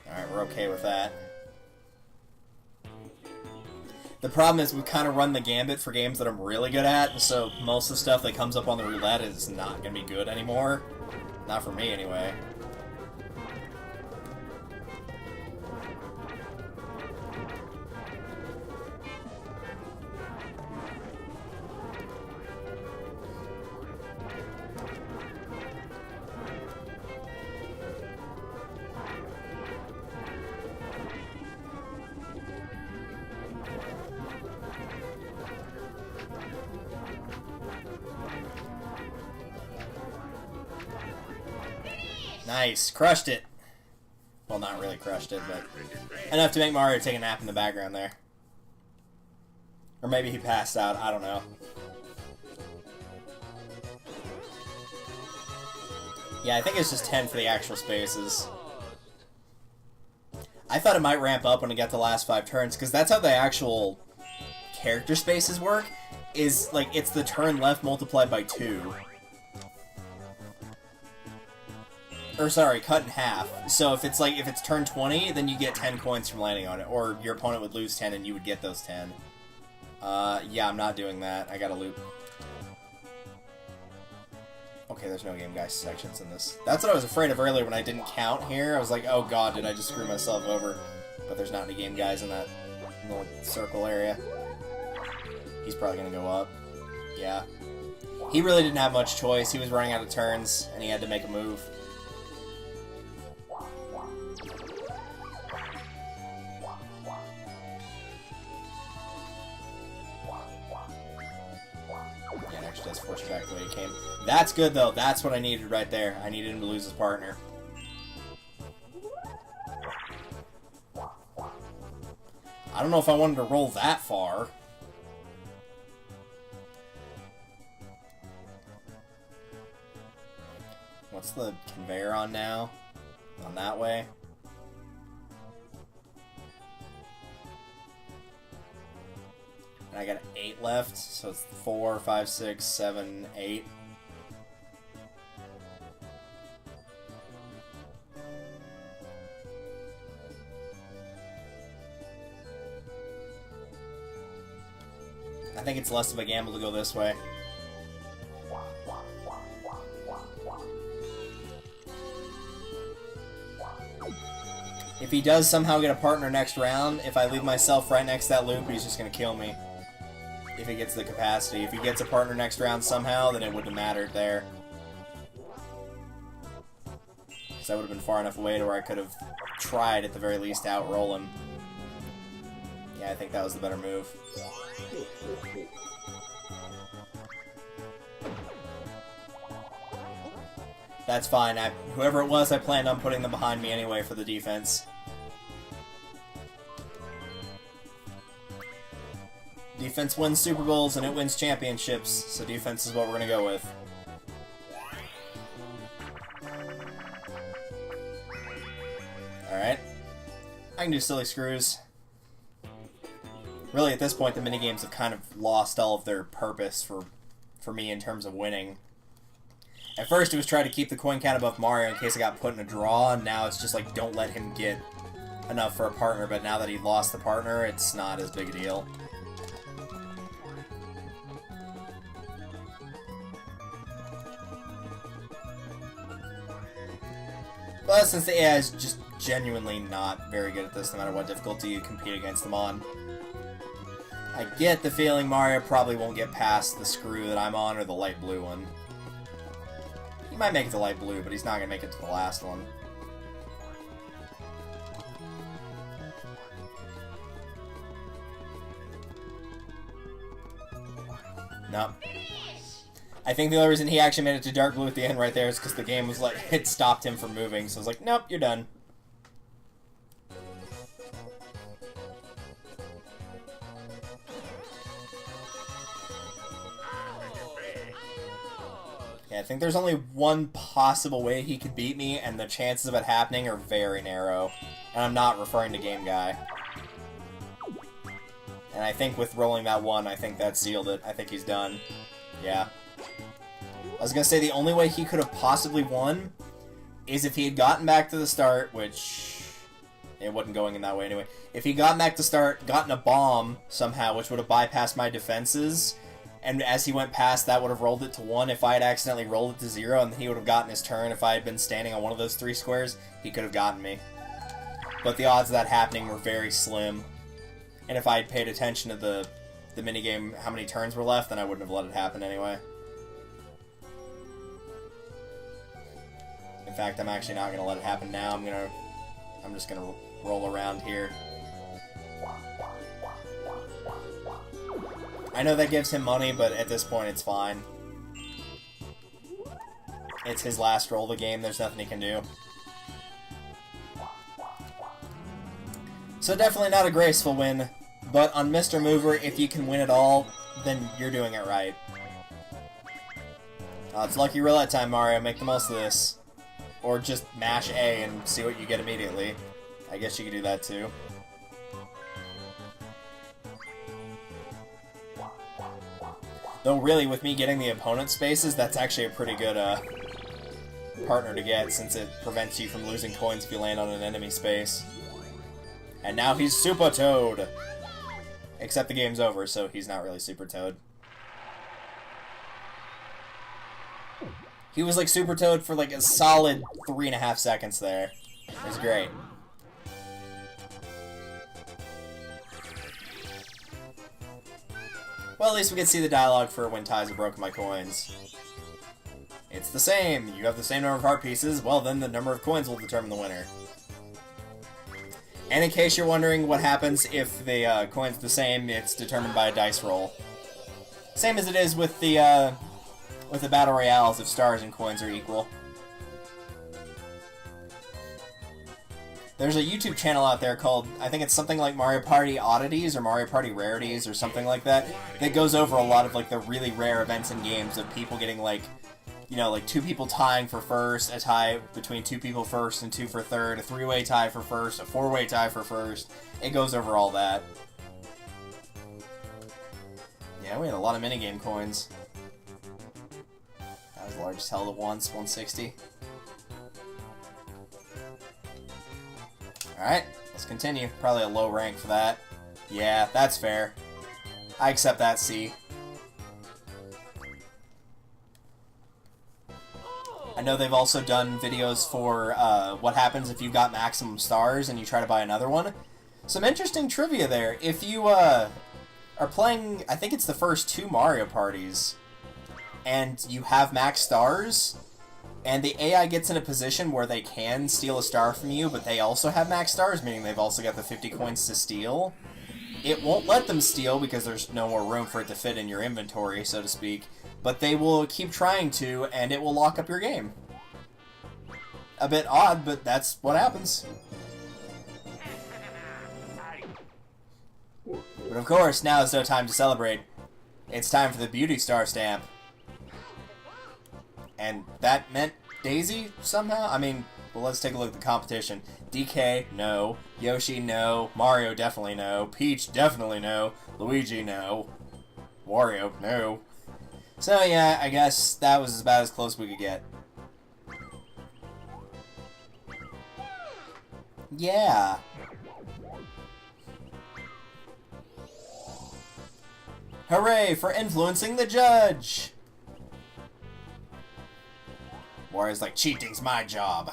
Alright, we're okay with that. The problem is we kind of run the gambit for games that I'm really good at, and so most of the stuff that comes up on the roulette is not going to be good anymore. Not for me, anyway. Nice. Crushed it. Well, not really crushed it, but enough to make Mario take a nap in the background there. Or maybe he passed out. I don't know. Yeah, I think it's just 10 for the actual spaces. I thought it might ramp up when it got the last 5 turns, because that's how the actual character spaces work. Is, like, it's the turn left multiplied by 2. Or, sorry, cut in half. So if it's, like, if it's turn 20, then you get 10 coins from landing on it. Or your opponent would lose 10 and you would get those 10. Yeah, I'm not doing that. I gotta loop. Okay, there's no game guy sections in this. That's what I was afraid of earlier when I didn't count here. I was like, oh god, did I just screw myself over? But there's not any game guys in that little circle area. He's probably gonna go up. Yeah. He really didn't have much choice. He was running out of turns, and he had to make a move. Yeah, it actually does force you back the way he came. That's good, though. That's what I needed right there. I needed him to lose his partner. I don't know if I wanted to roll that far. What's the conveyor on now? On that way? And I got 8 left, so it's 4, 5, 6, 7, 8. I think it's less of a gamble to go this way. If he does somehow get a partner next round, if I leave myself right next to that loop, he's just going to kill me. If he gets the capacity. If he gets a partner next round somehow, then it wouldn't have mattered there. Because I would have been far enough away to where I could have tried, at the very least, to outroll him. Yeah, I think that was the better move. That's fine. Whoever it was, I planned on putting them behind me anyway for the defense. Defense wins Super Bowls and it wins championships, so defense is what we're going to go with. Alright. I can do silly screws. Really, at this point, the minigames have kind of lost all of their purpose for me in terms of winning. At first, it was trying to keep the coin count above Mario in case I got put in a draw, and now it's just like, don't let him get enough for a partner, but now that he lost the partner, it's not as big a deal. But since the AI is just genuinely not very good at this, no matter what difficulty you compete against them on, I get the feeling Mario probably won't get past the screw that I'm on or the light blue one. He might make it to light blue, but he's not going to make it to the last one. Nope. I think the only reason he actually made it to dark blue at the end right there is because the game was like, it stopped him from moving, so I was like, nope, you're done. Yeah, I think there's only one possible way he could beat me, and the chances of it happening are very narrow. And I'm not referring to Game Guy. And I think with rolling that one, I think that sealed it. I think he's done. Yeah. I was gonna say the only way he could have possibly won is if he had gotten back to the start, which it wasn't going in that way anyway. If he got back to start, gotten a bomb somehow, which would have bypassed my defenses, and as he went past, that would have rolled it to 1. If I had accidentally rolled it to 0, and he would have gotten his turn, if I had been standing on one of those 3 squares, he could have gotten me. But the odds of that happening were very slim. And if I had paid attention to the minigame, how many turns were left, then I wouldn't have let it happen anyway. In fact, I'm actually not going to let it happen now. I'm just going to roll around here. I know that gives him money, but at this point it's fine. It's his last roll of the game. There's nothing he can do. So definitely not a graceful win, but on Mr. Mover, if you can win it all, then you're doing it right. It's lucky roulette time, Mario. Make the most of this. Or just mash A and see what you get immediately. I guess you could do that too. Though really, with me getting the opponent's spaces, that's actually a pretty good partner to get, since it prevents you from losing coins if you land on an enemy space. And now he's Super Toad! Except the game's over, so he's not really Super Toad. He was like Super Toad for like a solid 3.5 seconds there. It was great. Well, at least we can see the dialogue for when ties have broken my coins. It's the same. You have the same number of heart pieces. Well, then the number of coins will determine the winner. And in case you're wondering what happens if the coin's the same, it's determined by a dice roll. Same as it is with the Battle Royales if stars and coins are equal. There's a YouTube channel out there called, I think it's something like Mario Party Oddities or Mario Party Rarities or something like that, that goes over a lot of like the really rare events in games of people getting like, you know, like 2 people tying for first, a tie between 2 people first and 2 for third, a 3-way tie for first, a 4-way tie for first. It goes over all that. Yeah, we had a lot of minigame coins. That was the largest held at once, 160. Alright, let's continue. Probably a low rank for that. Yeah, that's fair. I accept that, C. I know they've also done videos for what happens if you got maximum stars and you try to buy another one. Some interesting trivia there. If you are playing, I think it's the first 2 Mario parties, and you have max stars, and the AI gets in a position where they can steal a star from you, but they also have max stars, meaning they've also got the 50 coins to steal. It won't let them steal because there's no more room for it to fit in your inventory, so to speak, but they will keep trying to, and it will lock up your game. A bit odd, but that's what happens. But of course, now is no time to celebrate. It's time for the Beauty Star stamp. And that meant Daisy, somehow? I mean, well, let's take a look at the competition. DK, no. Yoshi, no. Mario, definitely no. Peach, definitely no. Luigi, no. Wario, no. So, yeah, I guess that was about as close as we could get. Yeah. Hooray for influencing the judge! Wario's like, cheating's my job.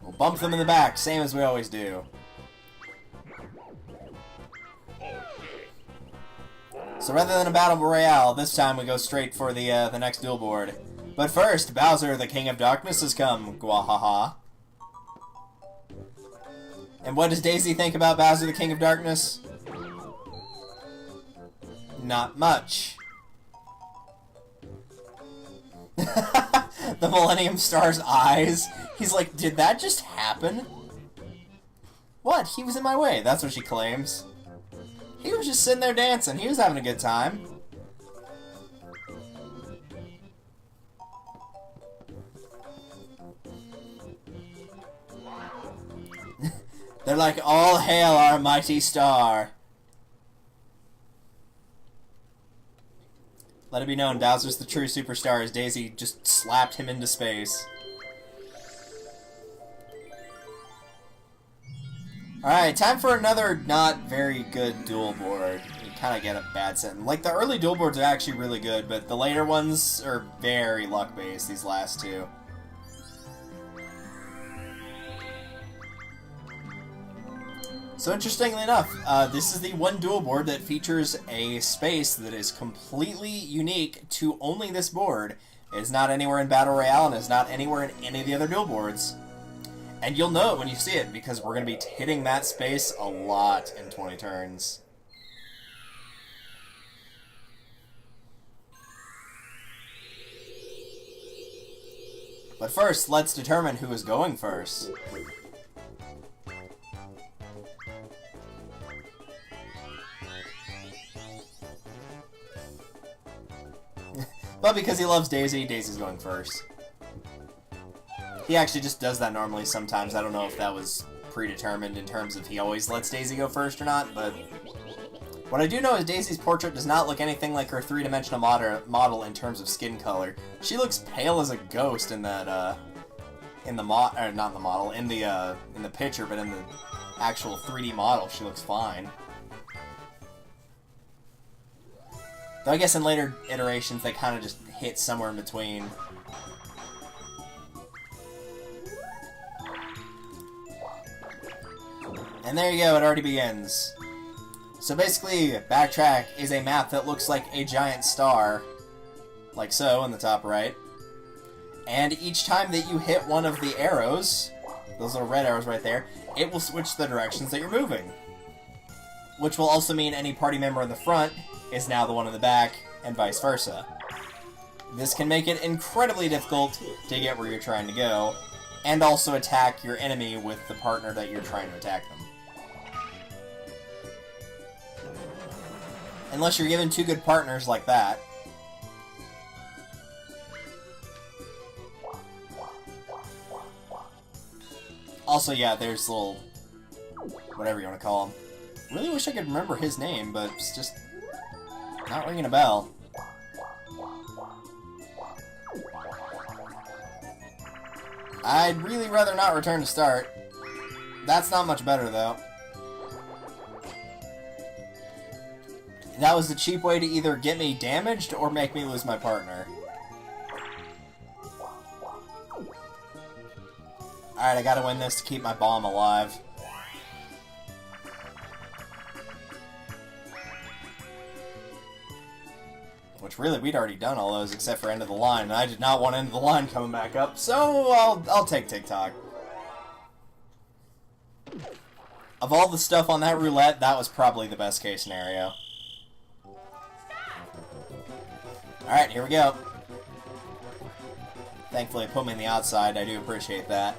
We'll bump them in the back, same as we always do. So rather than a battle royale, this time we go straight for the next duel board. But first, Bowser, the King of Darkness, has come. Gwahaha. And what does Daisy think about Bowser, the King of Darkness? Not much. The Millennium Star's eyes. He's like, did that just happen? What? He was in my way. That's what she claims. He was just sitting there dancing. He was having a good time. They're like, all hail our mighty star. Let it be known, Bowser's the true superstar as Daisy just slapped him into space. Alright, time for another not very good duel board. You kind of get a bad sentence. Like, the early duel boards are actually really good, but the later ones are very luck-based, these last two. So interestingly enough, this is the one duel board that features a space that is completely unique to only this board. It is not anywhere in Battle Royale, and is not anywhere in any of the other duel boards. And you'll know it when you see it, because we're going to be hitting that space a lot in 20 turns. But first, let's determine who is going first. But because he loves Daisy, Daisy's going first. He actually just does that normally sometimes. I don't know if that was predetermined in terms of he always lets Daisy go first or not, but what I do know is Daisy's portrait does not look anything like her three-dimensional model in terms of skin color. She looks pale as a ghost in that, in the picture, but in the actual 3D model, she looks fine. Though I guess in later iterations, they kind of just hit somewhere in between. And there you go, it already begins. So basically, Backtrack is a map that looks like a giant star, like so, in the top right. And each time that you hit one of the arrows, those little red arrows right there, it will switch the directions that you're moving. Which will also mean any party member in the front is now the one in the back, and vice versa. This can make it incredibly difficult to get where you're trying to go, and also attack your enemy with the partner that you're trying to attack them. Unless you're given two good partners like that. Also, yeah, there's little... whatever you want to call him. Really wish I could remember his name, but it's just... not ringing a bell. I'd really rather not return to start. That's not much better, though. That was the cheap way to either get me damaged or make me lose my partner. Alright, I gotta win this to keep my bomb alive. Which really, we'd already done all those except for End of the Line, and I did not want End of the Line coming back up, so I'll take TikTok. Of all the stuff on that roulette, that was probably the best case scenario. Alright, here we go. Thankfully, it put me on the outside. I do appreciate that.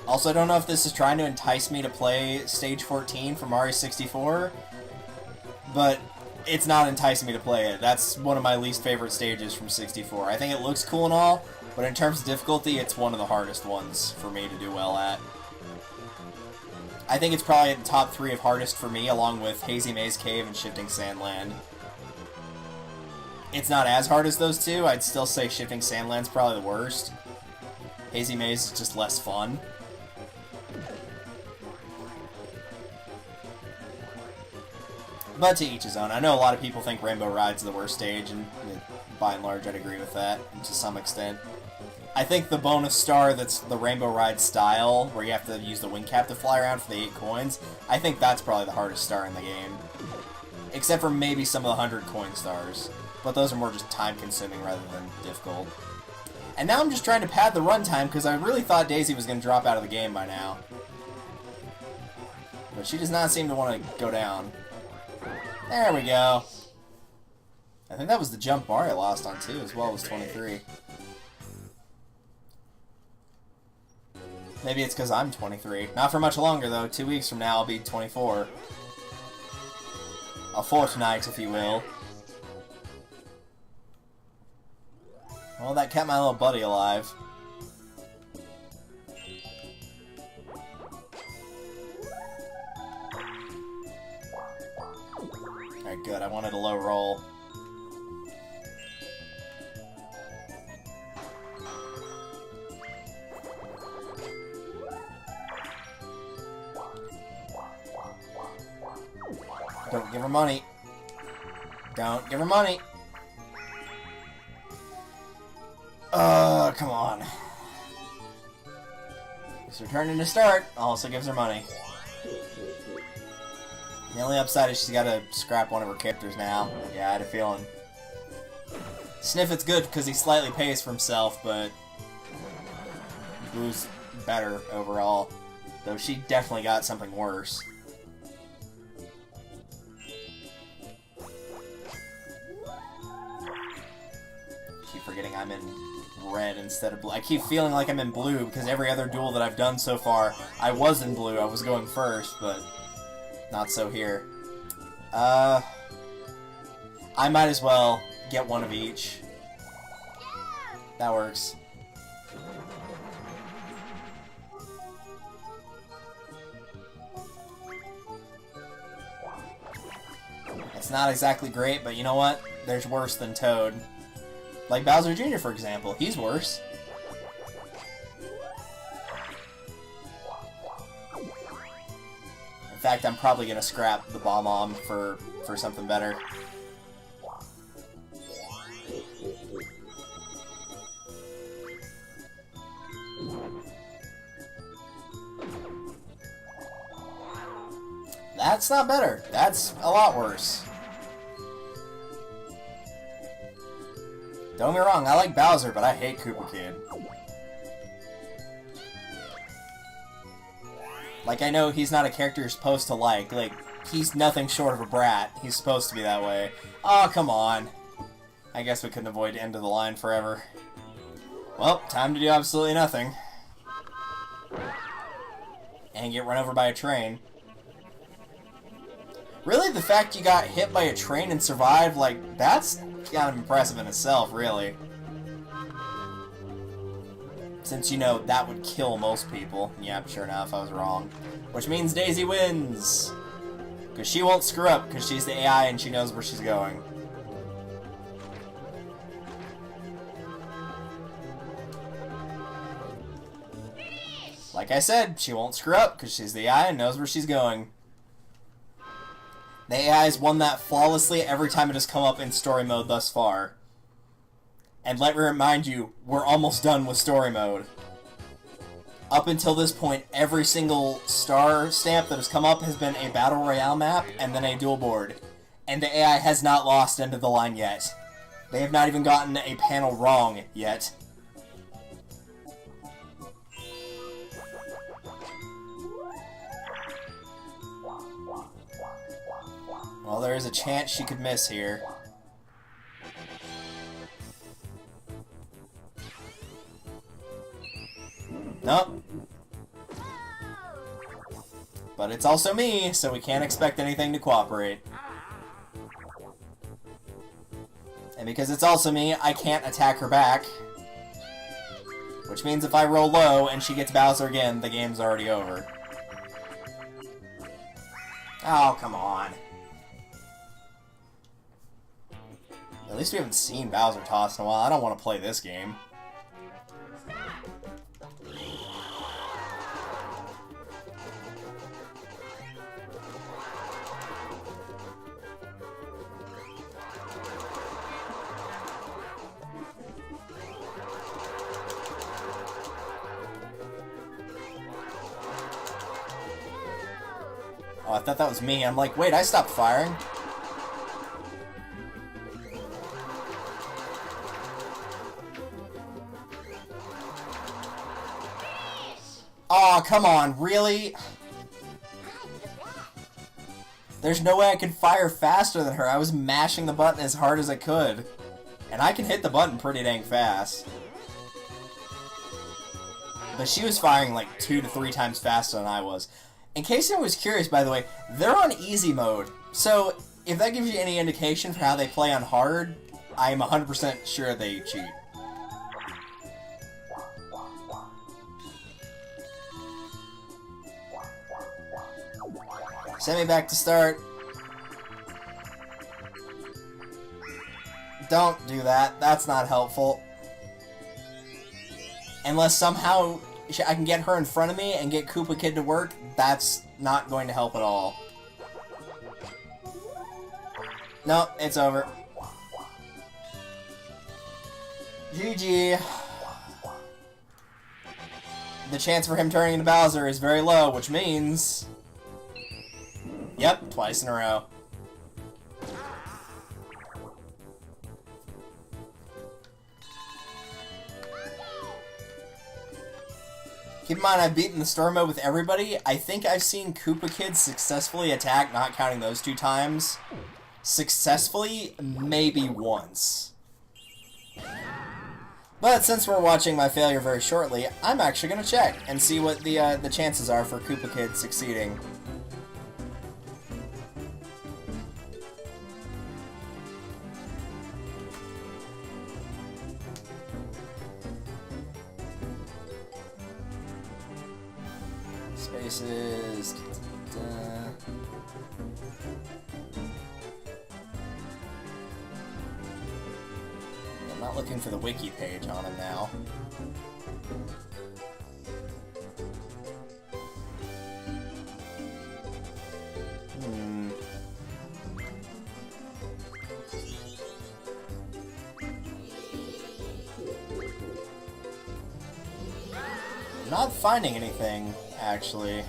Also, I don't know if this is trying to entice me to play Stage 14 from Mario 64, but it's not enticing me to play it. That's one of my least favorite stages from 64. I think it looks cool and all, but in terms of difficulty, it's one of the hardest ones for me to do well at. I think it's probably in the top 3 of hardest for me, along with Hazy Maze Cave and Shifting Sandland. It's not as hard as those two. I'd still say Shifting Sandland's probably the worst. Hazy Maze is just less fun. But to each his own. I know a lot of people think Rainbow Ride's the worst stage, and by and large I'd agree with that, to some extent. I think the bonus star that's the Rainbow Ride style, where you have to use the wing cap to fly around for the 8 coins, I think that's probably the hardest star in the game. Except for maybe some of the 100 coin stars. But those are more just time-consuming rather than difficult. And now I'm just trying to pad the runtime, because I really thought Daisy was going to drop out of the game by now. But she does not seem to want to go down. There we go. I think that was the jump bar I lost on too, as well as 23. Maybe it's because I'm 23. Not for much longer though. 2 weeks from now I'll be 24. A fortnight, if you will. Well, that kept my little buddy alive. Alright, good. I wanted a low roll. Don't give her money. Don't give her money. Come on. It's returning to start. Also gives her money. The only upside is she's got to scrap one of her characters now. Yeah, I had a feeling. Sniffit's good because he slightly pays for himself, but Boo's better overall. Though she definitely got something worse. keep forgetting I'm in red instead of blue. I keep feeling like I'm in blue because every other duel that I've done so far, I was in blue. I was going first, but not so here. I might as well get one of each. That works. It's not exactly great, but you know what? There's worse than Toad. Like Bowser Jr., for example. He's worse. In fact, I'm probably gonna scrap the Bomb-Omb for something better. That's not better. That's a lot worse. Don't get me wrong, I like Bowser, but I hate Koopa Kid. Like, I know he's not a character you're supposed to like. Like, he's nothing short of a brat. He's supposed to be that way. Oh, come on. I guess we couldn't avoid end of the line forever. Well, time to do absolutely nothing. And get run over by a train. Really, the fact you got hit by a train and survived, like, that's kind of impressive in itself, really. Since, you know, that would kill most people. Yeah, sure enough, I was wrong. Which means Daisy wins! Because she won't screw up, because she's the AI and she knows where she's going. Like I said, she won't screw up, because she's the AI and knows where she's going. The AI has won that flawlessly every time it has come up in story mode thus far. And let me remind you, we're almost done with story mode. Up until this point, every single star stamp that has come up has been a Battle Royale map and then a duel board. And the AI has not lost end of the line yet. They have not even gotten a panel wrong yet. Well, there is a chance she could miss here. Nope. But it's also me, so we can't expect anything to cooperate. And because it's also me, I can't attack her back. Which means if I roll low and she gets Bowser again, the game's already over. Oh, come on. At least we haven't seen Bowser toss in a while. I don't want to play this game. Oh, I thought that was me. I'm like, wait, I stopped firing. Oh, come on, really? There's no way I could fire faster than her. I was mashing the button as hard as I could. And I can hit the button pretty dang fast. But she was firing like 2 to 3 times faster than I was. In case anyone was curious, by the way, they're on easy mode. So, if that gives you any indication for how they play on hard, I'm 100% sure they cheat. Send me back to start. Don't do that. That's not helpful. Unless somehow I can get her in front of me and get Koopa Kid to work, that's not going to help at all. No, it's over. GG. The chance for him turning into Bowser is very low, which means... Yep, twice in a row. Keep in mind, I've beaten the story mode with everybody. I think I've seen Koopa Kid successfully attack, not counting those 2 times. Successfully, maybe once. But since we're watching my failure very shortly, I'm actually going to check and see what the chances are for Koopa Kid succeeding. Spaces. I'm not looking for the wiki page on him now. I'm not finding anything, actually.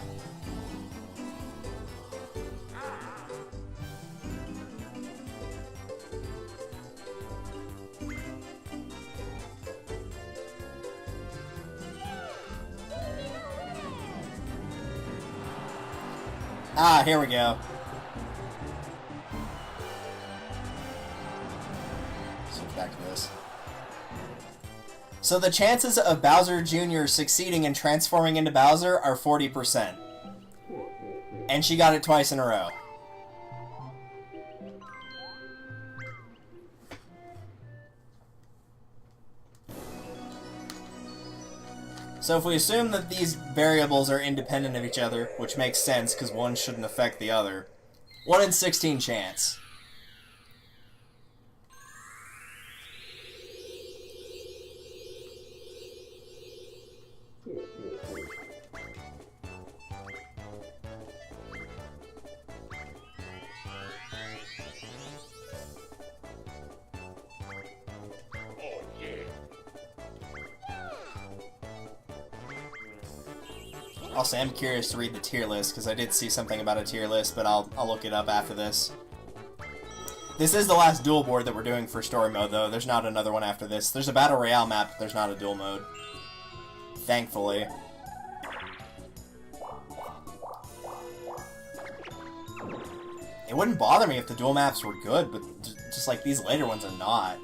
Ah, here we go. Switch back to this. So the chances of Bowser Jr. succeeding in transforming into Bowser are 40%. And she got it twice in a row. So if we assume that these variables are independent of each other, which makes sense because one shouldn't affect the other, 1 in 16 chance. Also, I'm curious to read the tier list, because I did see something about a tier list, but I'll look it up after this. This is the last duel board that we're doing for story mode, though. There's not another one after this. There's a Battle Royale map, but there's not a duel mode. Thankfully. It wouldn't bother me if the duel maps were good, but just like these later ones are not.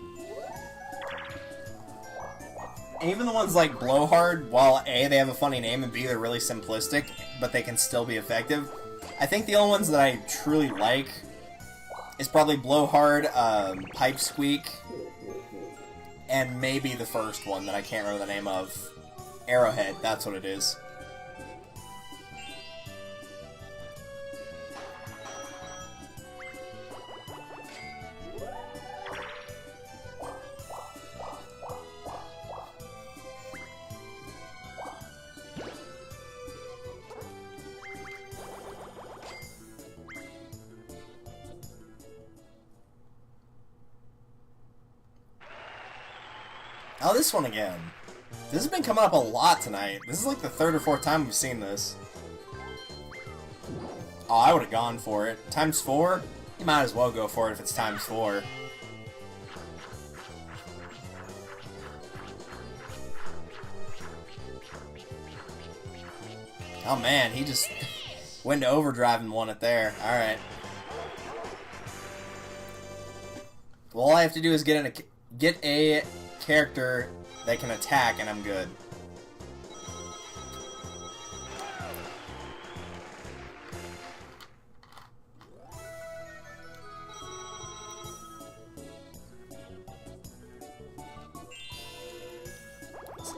And even the ones like Blowhard, while A, they have a funny name, and B, they're really simplistic, but they can still be effective. I think the only ones that I truly like is probably Blowhard, Pipe Squeak, and maybe the first one that I can't remember the name of. Arrowhead, that's what it is. Oh, this one again. This has been coming up a lot tonight. This is like the 3rd or 4th time we've seen this. Oh, I would have gone for it. Times 4? You might as well go for it if it's times 4. Oh man, he just went to overdrive and won it there. Alright. Well, all I have to do is get a character that can attack, and I'm good.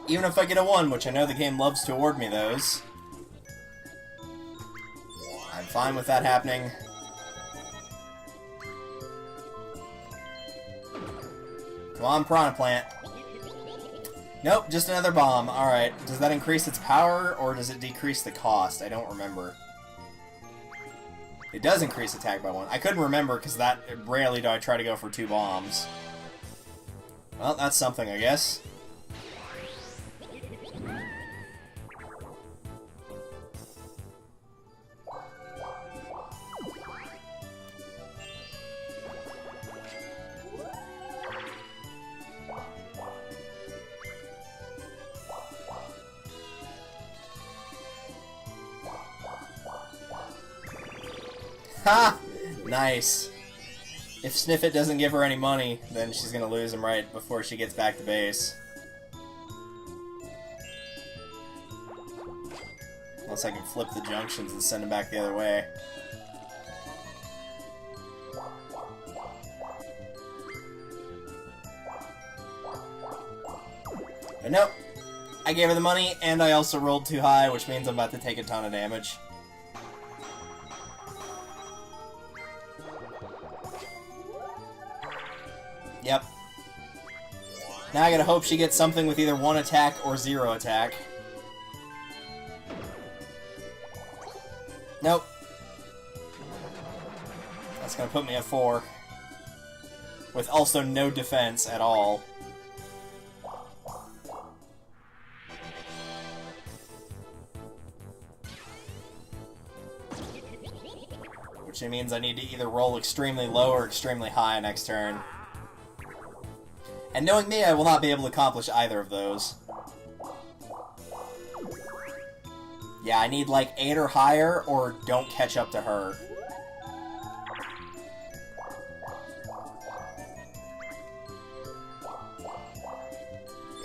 Even if I get a 1, which I know the game loves to award me those, I'm fine with that happening. Come on, Piranha Plant. Nope, just another bomb. Alright, does that increase its power, or does it decrease the cost? I don't remember. It does increase attack by 1. I couldn't remember, because that rarely do I try to go for 2 bombs. Well, that's something, I guess. Ha! Nice. If Sniffit doesn't give her any money, then she's gonna lose him right before she gets back to base. Unless I can flip the junctions and send him back the other way. But nope. I gave her the money, and I also rolled too high, which means I'm about to take a ton of damage. Yep. Now I gotta hope she gets something with either 1 attack or 0 attack. Nope. That's gonna put me at 4. With also no defense at all. Which means I need to either roll extremely low or extremely high next turn. And knowing me, I will not be able to accomplish either of those. Yeah, I need like 8 or higher, or don't catch up to her.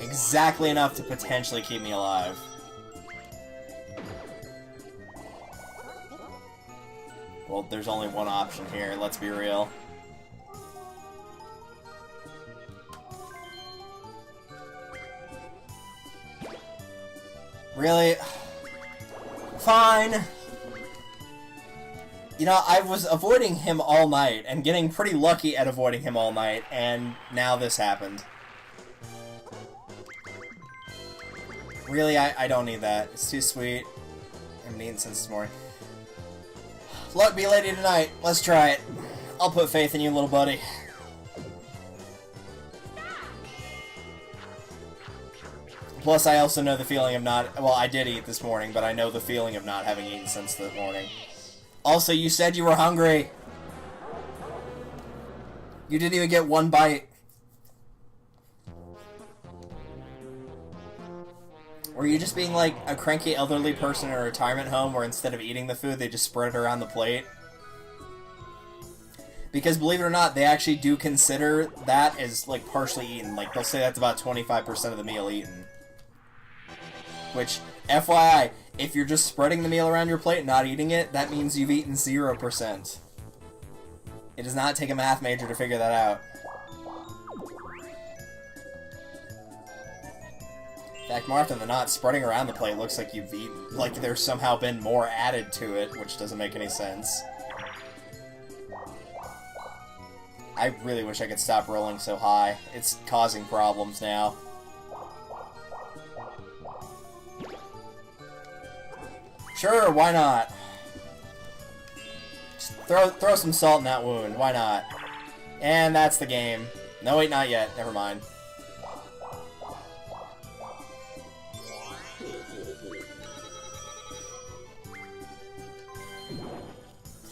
Exactly enough to potentially keep me alive. Well, there's only one option here, let's be real. Really? Fine. You know, I was avoiding him all night, and getting pretty lucky at avoiding him all night, and now this happened. Really, I don't need that. It's too sweet. I haven't eaten since this morning. Luck be lady tonight. Let's try it. I'll put faith in you, little buddy. Plus, I also know the feeling of not... Well, I did eat this morning, but I know the feeling of not having eaten since the morning. Also, you said you were hungry. You didn't even get 1 bite. Were you just being like a cranky elderly person in a retirement home where instead of eating the food, they just spread it around the plate? Because believe it or not, they actually do consider that as like partially eaten. Like they'll say that's about 25% of the meal eaten. Which, FYI, if you're just spreading the meal around your plate and not eating it, that means you've eaten 0%. It does not take a math major to figure that out. In fact, Martha, the not spreading around the plate looks like you've eaten, like there's somehow been more added to it, which doesn't make any sense. I really wish I could stop rolling so high. It's causing problems now. Sure, why not? Just throw some salt in that wound, why not? And that's the game. No, wait, not yet. Never mind.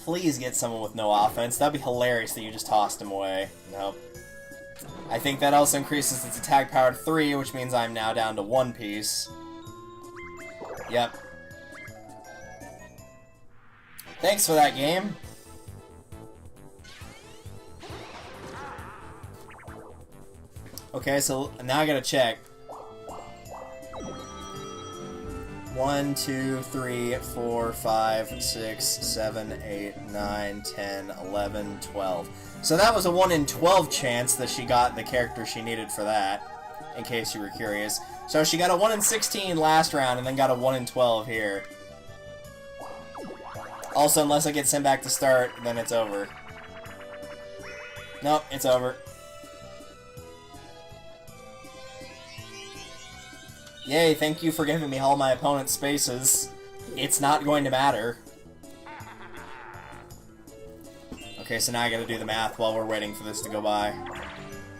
Please get someone with no offense. That'd be hilarious that you just tossed him away. Nope. I think that also increases its attack power to 3, which means I'm now down to 1 piece. Yep. Thanks for that, game. Okay, so now I gotta check. 1, 2, 3, 4, 5, 6, 7, 8, 9, 10, 11, 12. So that was a 1 in 12 chance that she got the character she needed for that, in case you were curious. So she got a 1 in 16 last round, and then got a 1 in 12 here. Also, unless I get sent back to start, then it's over. Nope, it's over. Yay, thank you for giving me all my opponent's spaces. It's not going to matter. Okay, so now I gotta do the math while we're waiting for this to go by.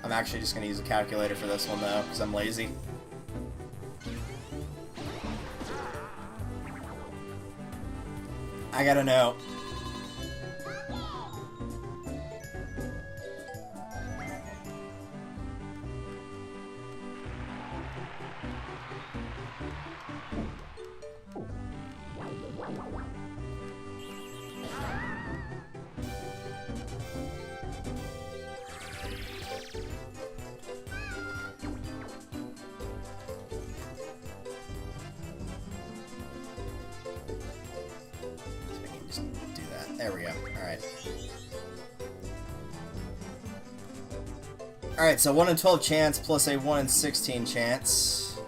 I'm actually just gonna use a calculator for this one, though, because I'm lazy. I gotta know. There we go. Alright. Alright, so 1 in 12 chance plus a 1 in 16 chance.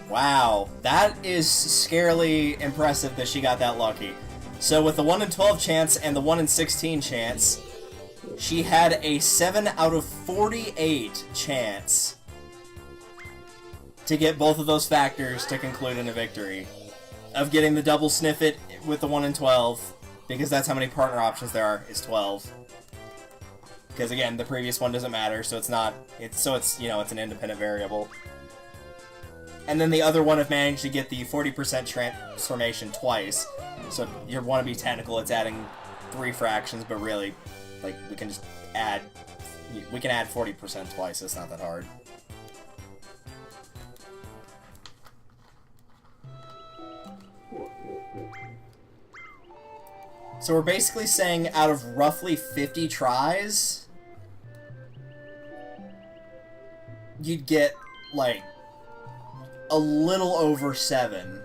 Wow, that is scarily impressive that she got that lucky. So with the 1 in 12 chance and the 1 in 16 chance, she had a 7 out of 48 chance to get both of those factors to conclude in a victory. Of getting the double sniff it with the 1 in 12, because that's how many partner options there are, is 12. Because again, the previous one doesn't matter, so it's not, it's an independent variable. And then the other one of managed to get the 40% transformation twice. So if you want to be technical, it's adding 3 fractions, but really, like, we can add 40% twice, it's not that hard. So we're basically saying out of roughly 50 tries, you'd get, like, a little over 7.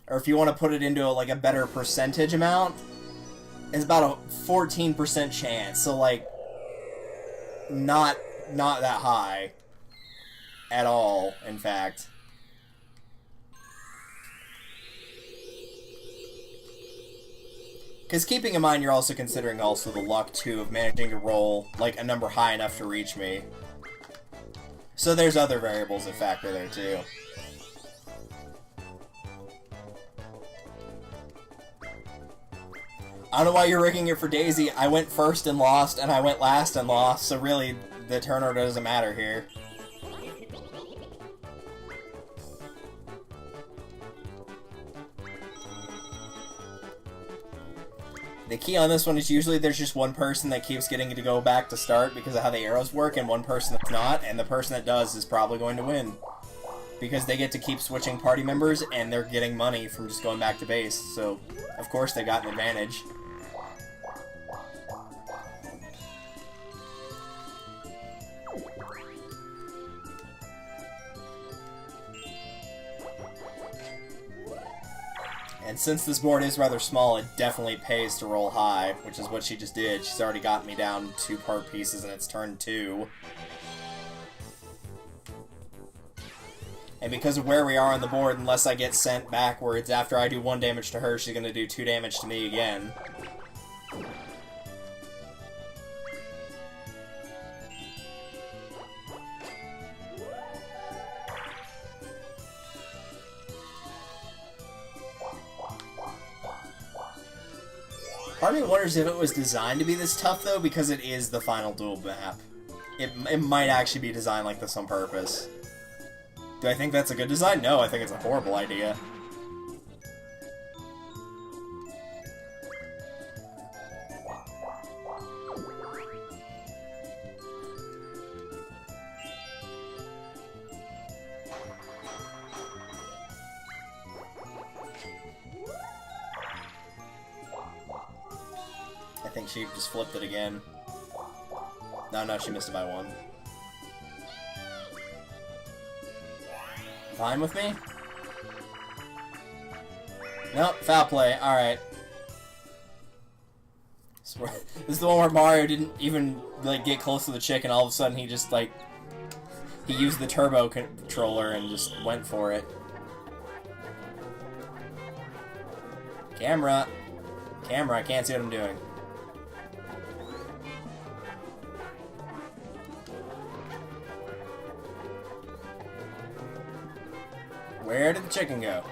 Or if you want to put it into a better percentage amount, it's about a 14% chance. So, like, not that high at all, in fact. Because keeping in mind, you're also considering also the luck, too, of managing to roll, like, a number high enough to reach me. So there's other variables that factor there, too. I don't know why you're rigging it for Daisy. I went first and lost, and I went last and lost, so really, the turn order doesn't matter here. The key on this one is usually there's just one person that keeps getting to go back to start because of how the arrows work, and one person that's not, and the person that does is probably going to win. Because they get to keep switching party members, and they're getting money from just going back to base, so of course they got an advantage. And since this board is rather small, it definitely pays to roll high, which is what she just did. She's already got me down 2 part pieces, and it's turn 2. And because of where we are on the board, unless I get sent backwards, after I do 1 damage to her, she's going to do 2 damage to me again. Part of me wonders if it was designed to be this tough, though, because it is the final Duel map. It might actually be designed like this on purpose. Do I think that's a good design? No, I think it's a horrible idea. I think she just flipped it again. No, she missed it by 1. Fine with me? Nope, foul play. Alright. This is the one where Mario didn't even, like, get close to the chick, and all of a sudden he just, like, he used the turbo controller and just went for it. Camera, I can't see what I'm doing. Where did the chicken go?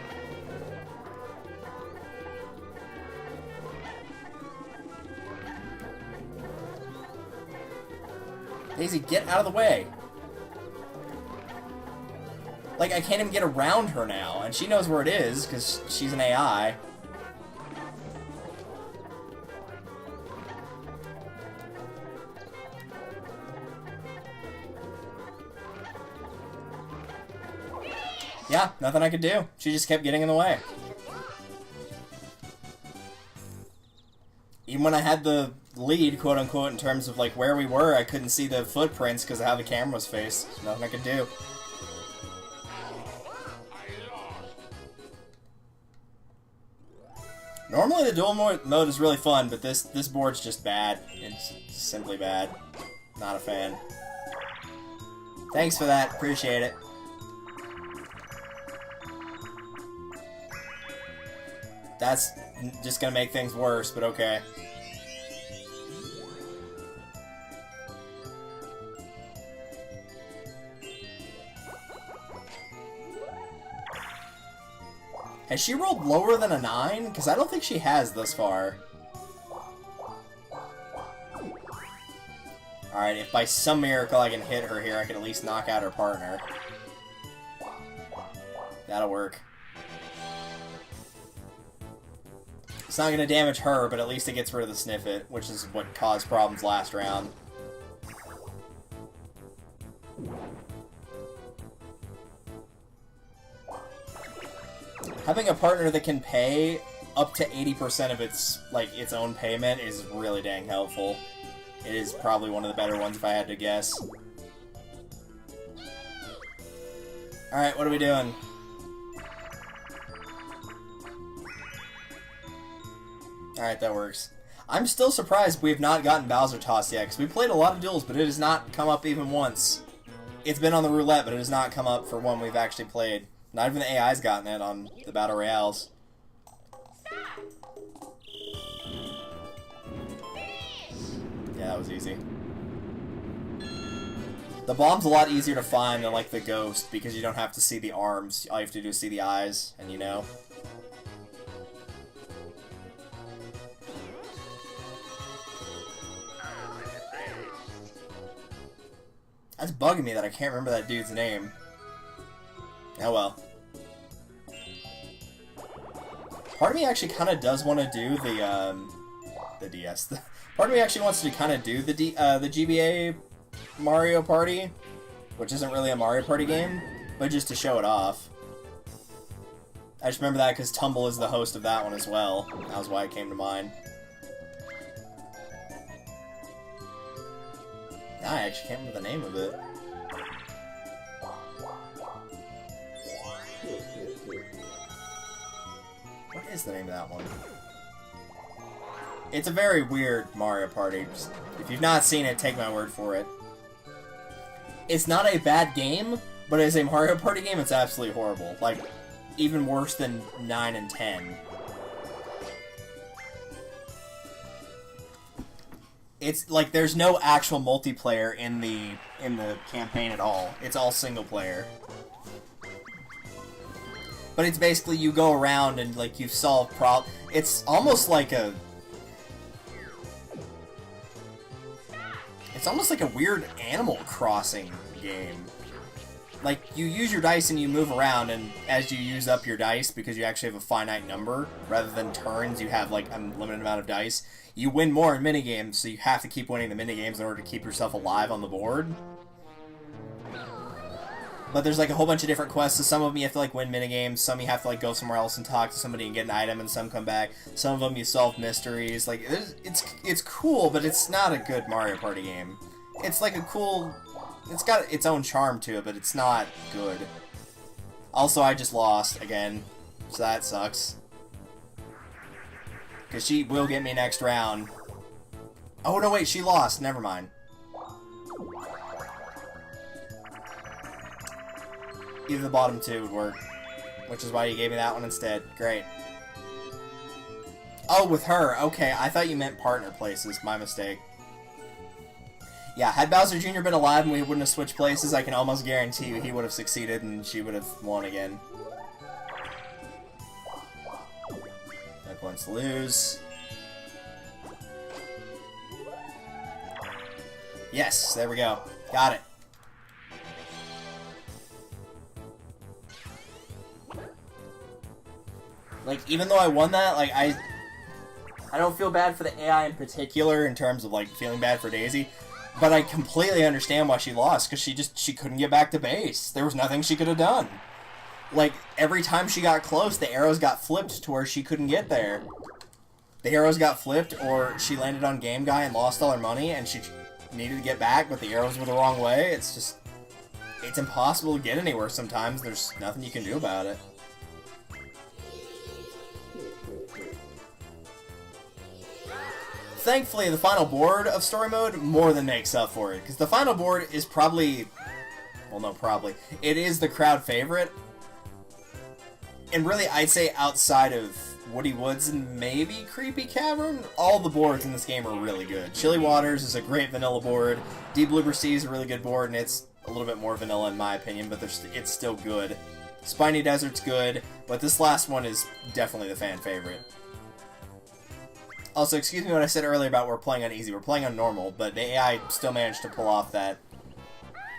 Daisy, get out of the way! Like, I can't even get around her now, and she knows where it is, because she's an AI. Yeah, nothing I could do. She just kept getting in the way. Even when I had the lead, quote-unquote, in terms of, like, where we were. I couldn't see the footprints because of how the camera was faced. There's nothing I could do. Normally the duel mode is really fun, but this board's just bad. It's simply bad. Not a fan. Thanks for that. Appreciate it. That's just gonna make things worse, but okay. Has she rolled lower than a 9? Because I don't think she has thus far. Alright, if by some miracle I can hit her here, I can at least knock out her partner. That'll work. It's not going to damage her, but at least it gets rid of the Sniffit, which is what caused problems last round. Having a partner that can pay up to 80% of its own payment is really dang helpful. It is probably one of the better ones if I had to guess. Alright, what are we doing? Alright, that works. I'm still surprised we've not gotten Bowser Toss yet, because we played a lot of duels, but it has not come up even once. It's been on the roulette, but it has not come up for one we've actually played. Not even the AI's gotten it on the Battle Royales. Yeah, that was easy. The bomb's a lot easier to find than, like, the ghost, because you don't have to see the arms. All you have to do is see the eyes, and you know. That's bugging me that I can't remember that dude's name. Oh well. Part of me actually kind of does want to do the DS. Part of me actually wants to kind of do the GBA Mario Party, which isn't really a Mario Party game, but just to show it off. I just remember that because Tumble is the host of that one as well. That was why it came to mind. I actually can't remember the name of it. What is the name of that one? It's a very weird Mario Party. Just, if you've not seen it, take my word for it. It's not a bad game, but as a Mario Party game, it's absolutely horrible. Like, even worse than 9 and 10. It's like there's no actual multiplayer in the campaign at all. It's all single player. But it's basically you go around and like you solve problems. It's almost like a weird Animal Crossing game. Like you use your dice and you move around, and as you use up your dice, because you actually have a finite number rather than turns, you have like a limited amount of dice. You win more in minigames, so you have to keep winning the minigames in order to keep yourself alive on the board. But there's like a whole bunch of different quests, so some of them you have to like win minigames, some you have to like go somewhere else and talk to somebody and get an item, and some come back. Some of them you solve mysteries. Like it's cool, but it's not a good Mario Party game. It's like a cool, it's got its own charm to it, but it's not good. Also, I just lost again, so that sucks. Because she will get me next round. Oh, no, wait, she lost. Never mind. Either the bottom two would work. Which is why you gave me that one instead. Great. Oh, with her. Okay, I thought you meant partner places. My mistake. Yeah, had Bowser Jr. been alive and we wouldn't have switched places, I can almost guarantee you he would have succeeded and she would have won again. No points to lose. Yes, there we go. Got it. Like, even though I won that, like, I don't feel bad for the AI in particular in terms of, like, feeling bad for Daisy. But I completely understand why she lost, because she couldn't get back to base. There was nothing she could have done. Like, every time she got close, the arrows got flipped to where she couldn't get there. the arrows got flipped, or she landed on Game Guy and lost all her money, and she needed to get back, but the arrows were the wrong way. It's just, it's impossible to get anywhere sometimes. There's nothing you can do about it. Thankfully, the final board of story mode more than makes up for it, because the final board is probably, well, no, probably, it is the crowd favorite. And really, I'd say outside of Woody Woods and maybe Creepy Cavern, all the boards in this game are really good. Chilly Waters is a great vanilla board. Deep Bloober Sea is a really good board, and it's a little bit more vanilla in my opinion, but it's still good. Spiny Desert's good, but this last one is definitely the fan favorite. Also, excuse me what I said earlier about we're playing on easy. We're playing on normal, but the AI still managed to pull off that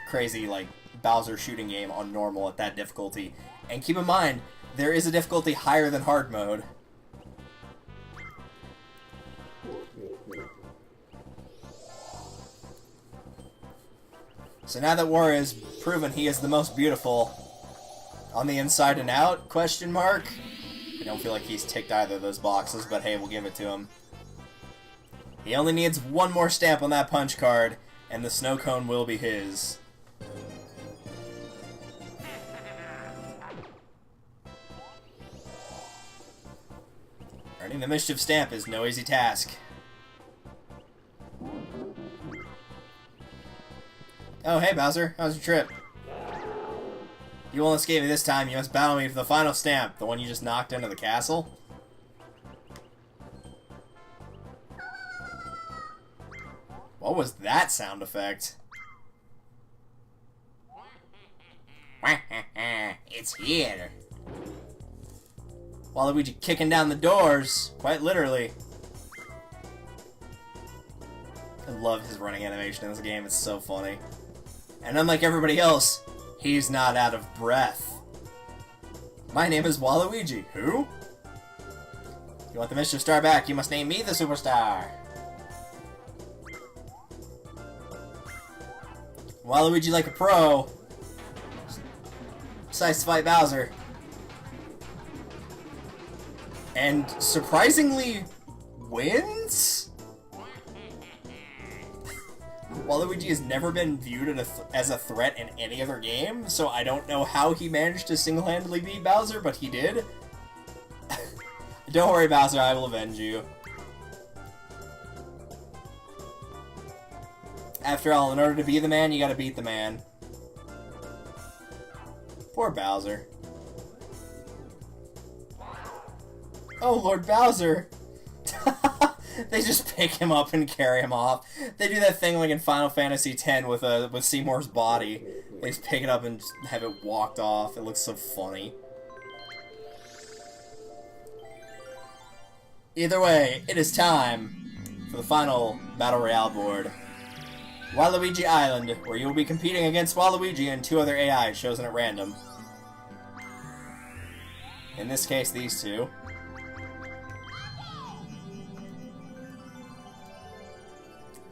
crazy, like, Bowser shooting game on normal at that difficulty. And keep in mind, there is a difficulty higher than hard mode. So now that War has proven he is the most beautiful on the inside and out, question mark? I don't feel like he's ticked either of those boxes, but hey, we'll give it to him. He only needs one more stamp on that punch card, and the snow cone will be his. Earning the Mischief stamp is no easy task. Oh, hey Bowser, how's your trip? You won't escape me this time. You must battle me for the final stamp, the one you just knocked into the castle. What was that sound effect? It's here. Waluigi kicking down the doors, quite literally. I love his running animation in this game, it's so funny. And unlike everybody else, he's not out of breath. My name is Waluigi. Who? If you want the Mischief Star back, you must name me the Superstar. Waluigi like a pro decides to fight Bowser. And surprisingly wins? Waluigi has never been viewed as a threat in any other game, so I don't know how he managed to single-handedly beat Bowser, but he did. Don't worry, Bowser, I will avenge you. After all, in order to be the man, you gotta beat the man. Poor Bowser. Oh, Lord Bowser! They just pick him up and carry him off. They do that thing like in Final Fantasy X with Seymour's body. They just pick it up and just have it walked off. It looks so funny. Either way, it is time for the final Battle Royale board. Waluigi Island, where you will be competing against Waluigi and two other AIs chosen at random. In this case, these two.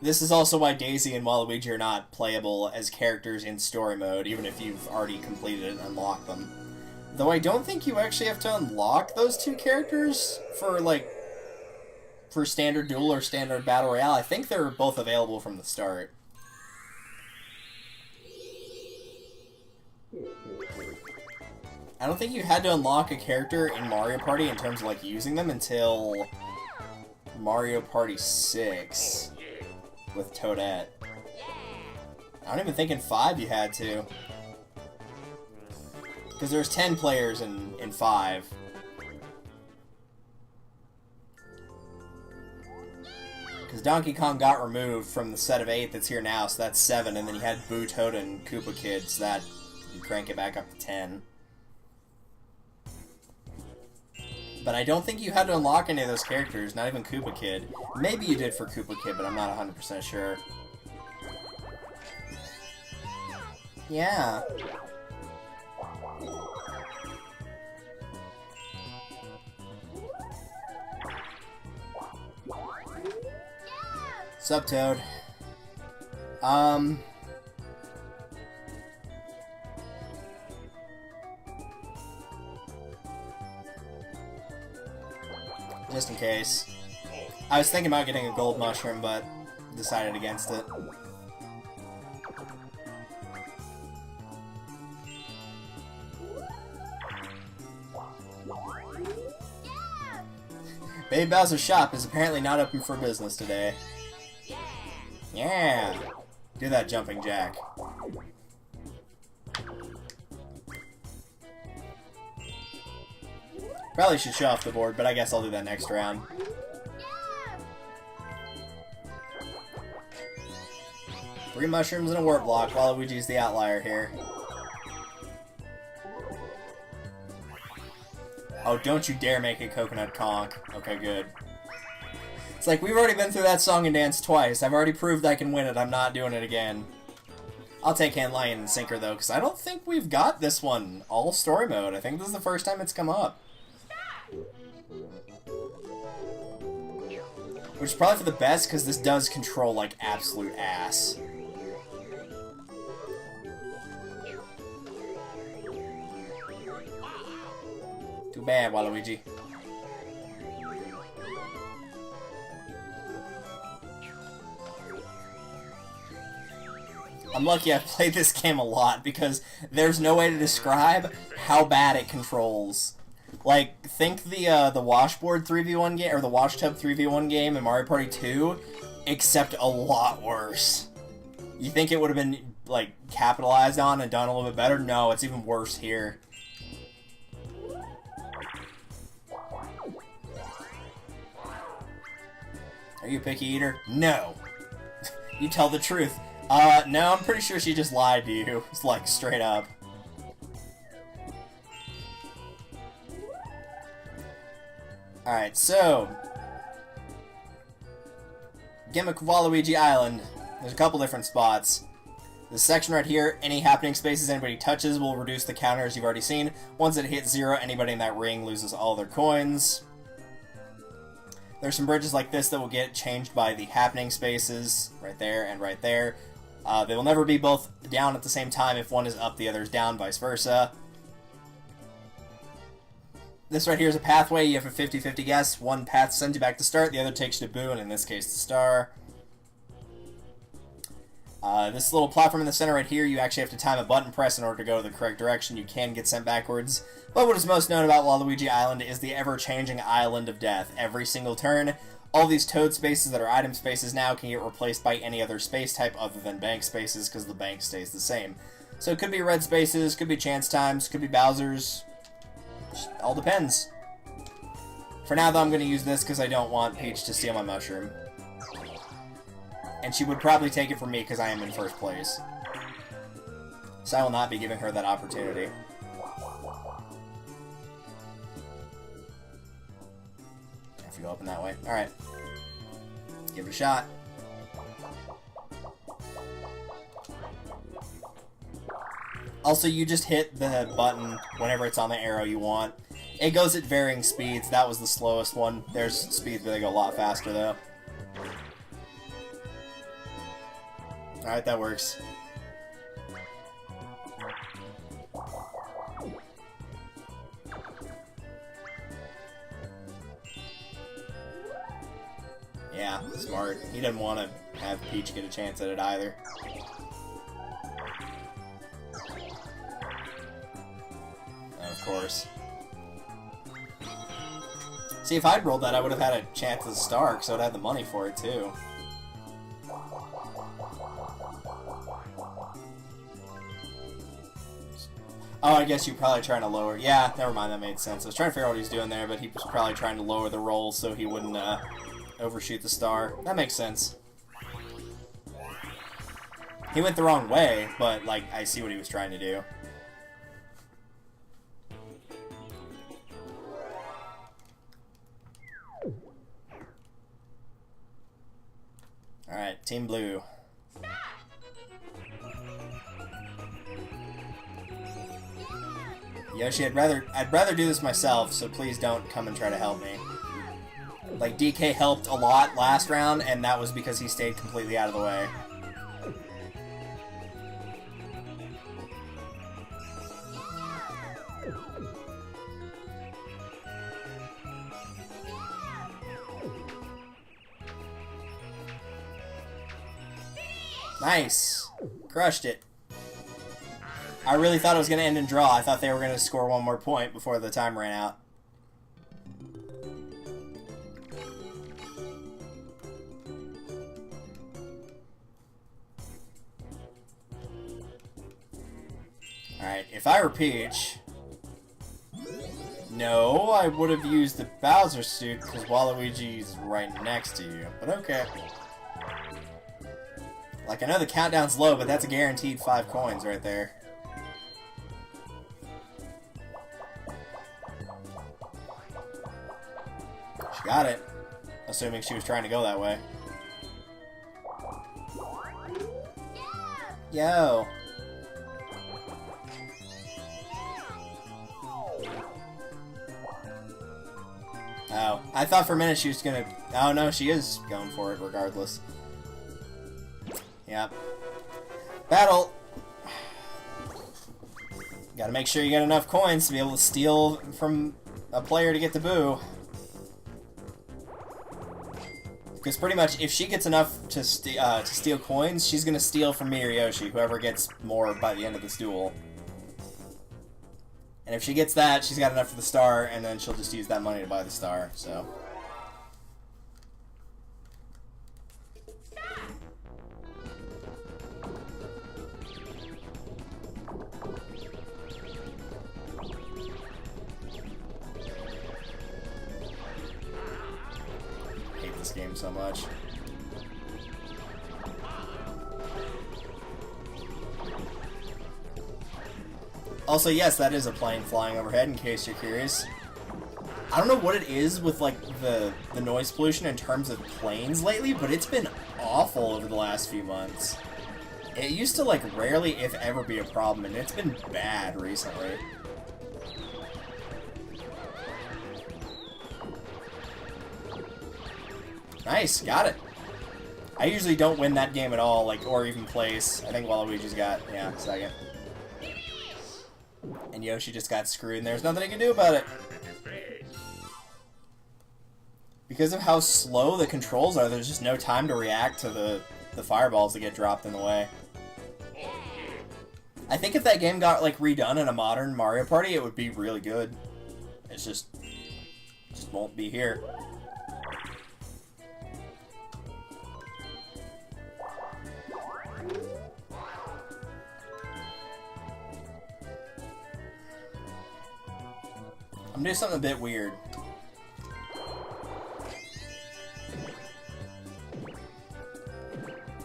This is also why Daisy and Waluigi are not playable as characters in story mode, even if you've already completed and unlocked them. Though I don't think you actually have to unlock those two characters for, like, for standard duel or standard battle royale. I think they're both available from the start. I don't think you had to unlock a character in Mario Party in terms of, like, using them until Mario Party 6 with Toadette. I don't even think in 5 you had to. Because there's 10 players in 5. Because Donkey Kong got removed from the set of 8 that's here now, so that's 7, and then you had Boo, Toad, and Koopa Kid, so that you crank it back up to 10. But I don't think you had to unlock any of those characters, not even Koopa Kid. Maybe you did for Koopa Kid, but I'm not 100% sure. Yeah. Sup, Toad? Just in case. I was thinking about getting a gold mushroom, but decided against it. Baby Bowser's shop is apparently not open for business today. Yeah! Do that jumping jack. Probably should show off the board, but I guess I'll do that next round. Three mushrooms and a warp block. Waluigi's the outlier here. Oh, don't you dare make a coconut conch. Okay, good. It's like, we've already been through that song and dance twice. I've already proved I can win it. I'm not doing it again. I'll take Hand Lion and Sinker, though, because I don't think we've got this one all story mode. I think this is the first time it's come up. Which is probably for the best, because this does control like absolute ass. Too bad, Waluigi. I'm lucky I've played this game a lot, because there's no way to describe how bad it controls. Like, think the washboard 3v1 game, or the washtub 3v1 game in Mario Party 2, except a lot worse. You think it would have been, like, capitalized on and done a little bit better? No, it's even worse here. Are you a picky eater? No. You tell the truth. No, I'm pretty sure she just lied to you. It's like, straight up. Alright, so... Gimmick of Waluigi Island. There's a couple different spots. This section right here, any happening spaces anybody touches will reduce the counter, as you've already seen. Once it hits 0, anybody in that ring loses all their coins. There's some bridges like this that will get changed by the happening spaces, right there and right there. They will never be both down at the same time. If one is up, the other is down, vice versa. This right here is a pathway. You have a 50-50 guess. One path sends you back to start, the other takes you to Boo, and in this case, the star. This little platform in the center right here, you actually have to time a button press in order to go the correct direction. You can get sent backwards. But what is most known about Waluigi Island is the ever-changing Island of Death. Every single turn, all these toad spaces that are item spaces now can get replaced by any other space type other than bank spaces, because the bank stays the same. So it could be red spaces, could be chance times, could be Bowser's. Just all depends. For now, though, I'm going to use this because I don't want Peach to steal my mushroom. And she would probably take it from me because I am in first place. So I will not be giving her that opportunity. If you go up in that way. Alright. Give it a shot. Also, you just hit the button whenever it's on the arrow you want. It goes at varying speeds. That was the slowest one. There's speeds where they go a lot faster, though. Alright, that works. Yeah, smart. He doesn't want to have Peach get a chance at it either. Of course. See, if I'd rolled that, I would have had a chance at the star, because I would have the money for it, too. Oh, I guess you're probably trying to lower... Yeah, never mind, that made sense. I was trying to figure out what he's doing there, but he was probably trying to lower the roll so he wouldn't overshoot the star. That makes sense. He went the wrong way, but, like, I see what he was trying to do. Alright, Team Blue. Yoshi, I'd rather do this myself, so please don't come and try to help me. Like, DK helped a lot last round, and that was because he stayed completely out of the way. Nice. Crushed it. I really thought it was going to end in draw. I thought they were going to score one more point before the time ran out. Alright, if I were Peach... No, I would have used the Bowser suit because Waluigi's right next to you. But okay. Like, I know the countdown's low, but that's a guaranteed 5 coins right there. She got it. Assuming she was trying to go that way. Yo! Oh, I thought for a minute she was gonna... Oh no, she is going for it regardless. Yep. Battle! Gotta make sure you get enough coins to be able to steal from a player to get the boo. Because pretty much, if she gets enough to steal coins, she's gonna steal from me or Yoshi, whoever gets more by the end of this duel. And if she gets that, she's got enough for the star, and then she'll just use that money to buy the star, so... I hate this game so much. Also, yes, that is a plane flying overhead, in case you're curious. I don't know what it is with, like, the noise pollution in terms of planes lately, but it's been awful over the last few months. It used to, like, rarely, if ever, be a problem, and it's been bad recently. Nice, got it. I usually don't win that game at all, like, or even place. I think Waluigi's got, yeah, second. And Yoshi just got screwed, and there's nothing he can do about it. Because of how slow the controls are, there's just no time to react to the fireballs that get dropped in the way. I think if that game got, like, redone in a modern Mario Party, it would be really good. It's just won't be here. I'm doing something a bit weird.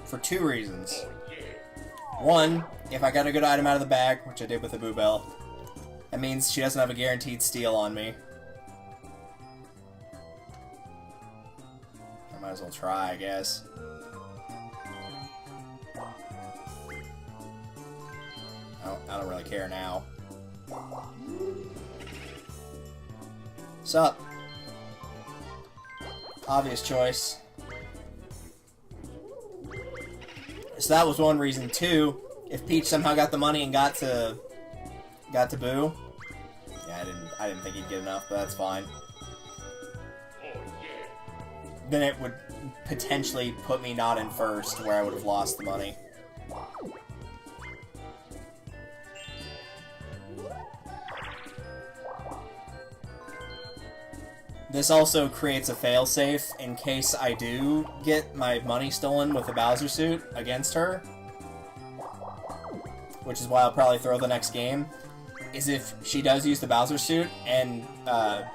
For 2 reasons. One, if I got a good item out of the bag, which I did with the Boo Bell, that means she doesn't have a guaranteed steal on me. I might as well try, I guess. I don't really care now. Sup? Obvious choice. So that was one reason. 2, if Peach somehow got the money and got to Boo. Yeah, I didn't think he'd get enough, but that's fine. Then it would potentially put me not in first, where I would have lost the money. This also creates a failsafe in case I do get my money stolen with the Bowser suit against her. Which is why I'll probably throw the next game. Is if she does use the Bowser suit and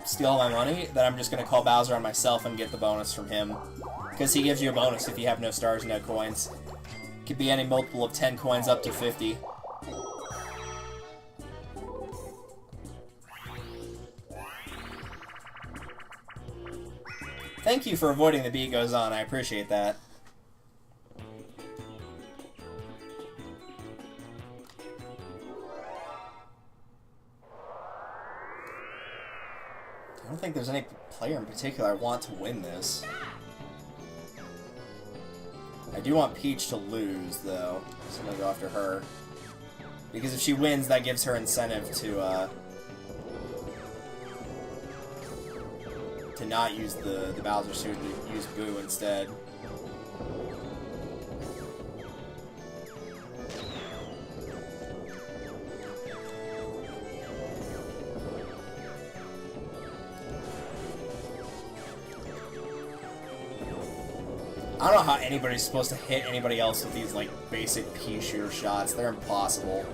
steal all my money, then I'm just going to call Bowser on myself and get the bonus from him. Because he gives you a bonus if you have no stars and no coins. It could be any multiple of 10 coins up to 50. Thank you for avoiding the beat goes on, I appreciate that. I don't think there's any player in particular I want to win this. I do want Peach to lose, though, so I'm gonna go after her. Because if she wins, that gives her incentive to not use the Bowser suit, to use Boo instead. I don't know how anybody's supposed to hit anybody else with these, like, basic pea shooter shots. They're impossible.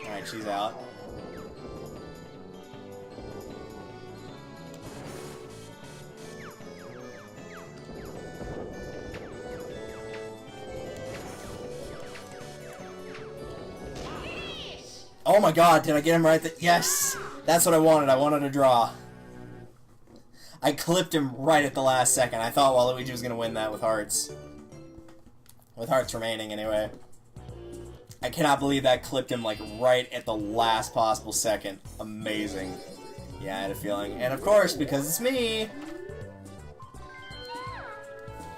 Alright, she's out. Oh my god, did I get him right? Yes! That's what I wanted. I wanted a draw. I clipped him right at the last second. I thought Waluigi was going to win that with hearts. With hearts remaining, anyway. I cannot believe that clipped him, like, right at the last possible second. Amazing. Yeah, I had a feeling. And, of course, because it's me...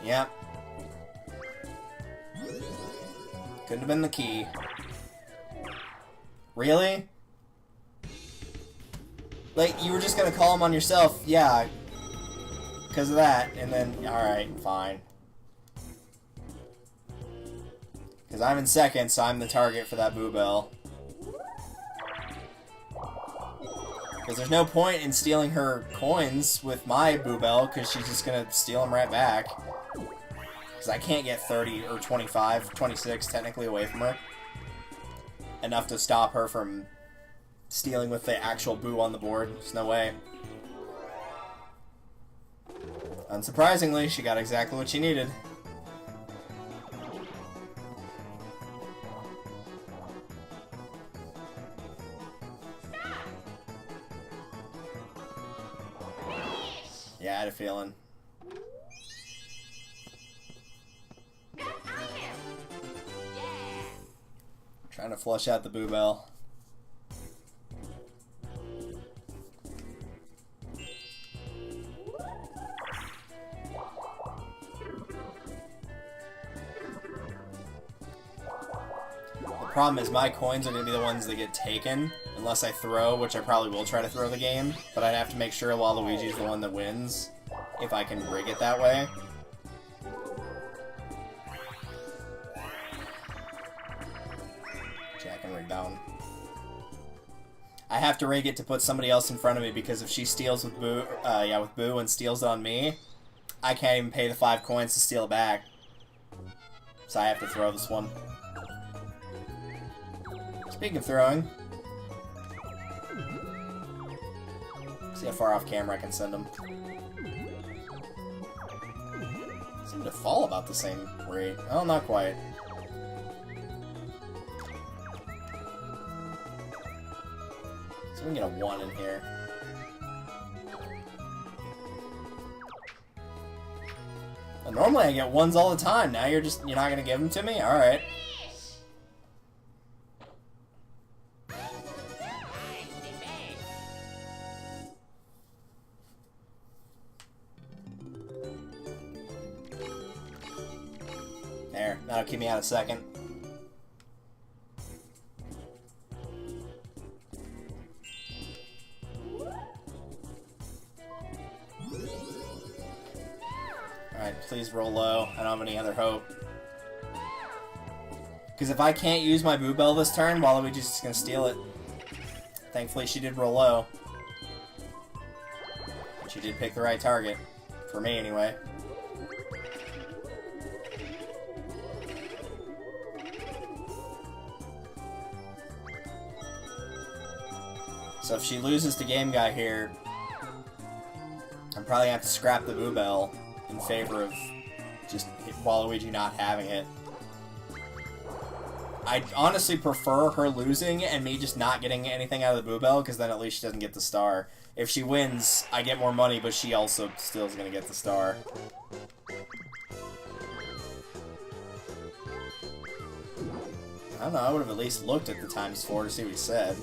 Yep. Couldn't have been the key. Really? Like, you were just gonna call him on yourself, yeah. Because of that, and then, alright, fine. Because I'm in second, so I'm the target for that Boo Bell. Because there's no point in stealing her coins with my Boo Bell, because she's just gonna steal them right back. Because I can't get 30 or 25, 26 technically away from her. Enough to stop her from stealing with the actual Boo on the board. There's no way. Unsurprisingly, she got exactly what she needed. Yeah, I had a feeling. Trying to flush out the Boo Bell. The problem is my coins are going to be the ones that get taken, unless I throw, which I probably will try to throw the game, but I'd have to make sure Waluigi's the one that wins, if I can rig it that way. Jack and rig down. I have to rig it to put somebody else in front of me, because if she steals with Boo, with Boo and steals it on me, I can't even pay the 5 coins to steal it back. So I have to throw this one. Speaking of throwing, see how far off camera I can send them. Seem to fall about the same rate. Oh, not quite. So we can get a 1 in here. Well, normally I get 1s all the time. Now you're not gonna give them to me? Alright. There, that'll keep me out a second. Alright, please roll low. I don't have any other hope. Because if I can't use my Boo Bell this turn, Waluigi's just gonna steal it. Thankfully she did roll low. And she did pick the right target. For me, anyway. So if she loses to Game Guy here, I'm probably gonna have to scrap the Boo Bell in favor of just Waluigi not having it. I honestly prefer her losing and me just not getting anything out of the Boo Bell, because then at least she doesn't get the star. If she wins, I get more money, but she also still is gonna get the star. I don't know, I would have at least looked at the ×4 to see what he said.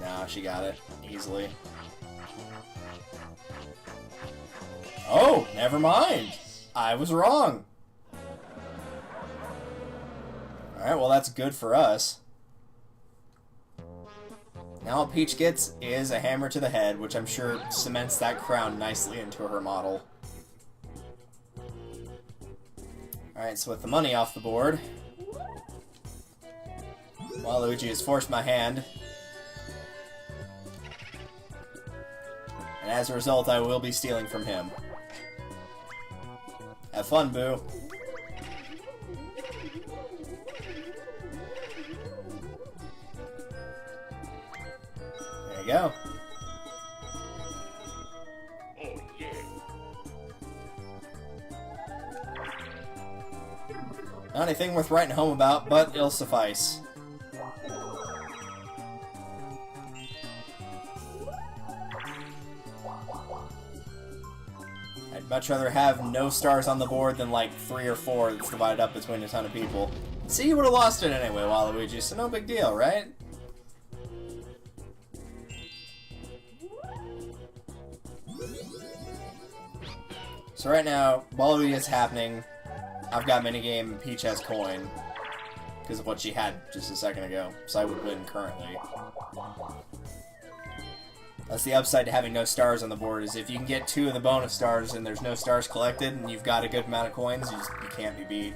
No, she got it easily. Oh, never mind. I was wrong. Alright, well that's good for us. Now what Peach gets is a hammer to the head, which I'm sure cements that crown nicely into her model. Alright, so with the money off the board, Waluigi has forced my hand. And as a result, I will be stealing from him. Have fun, Boo. There you go. Oh, yeah. Not anything worth writing home about, but it'll suffice. I'd much rather have no stars on the board than like 3 or 4 that's divided up between a ton of people. See, you would have lost it anyway, Waluigi, so no big deal, right? So right now, Waluigi is happening. I've got minigame, and Peach has coin. Because of what she had just a second ago. So I would win currently. That's the upside to having no stars on the board, is if you can get 2 of the bonus stars and there's no stars collected and you've got a good amount of coins, you can't be beat.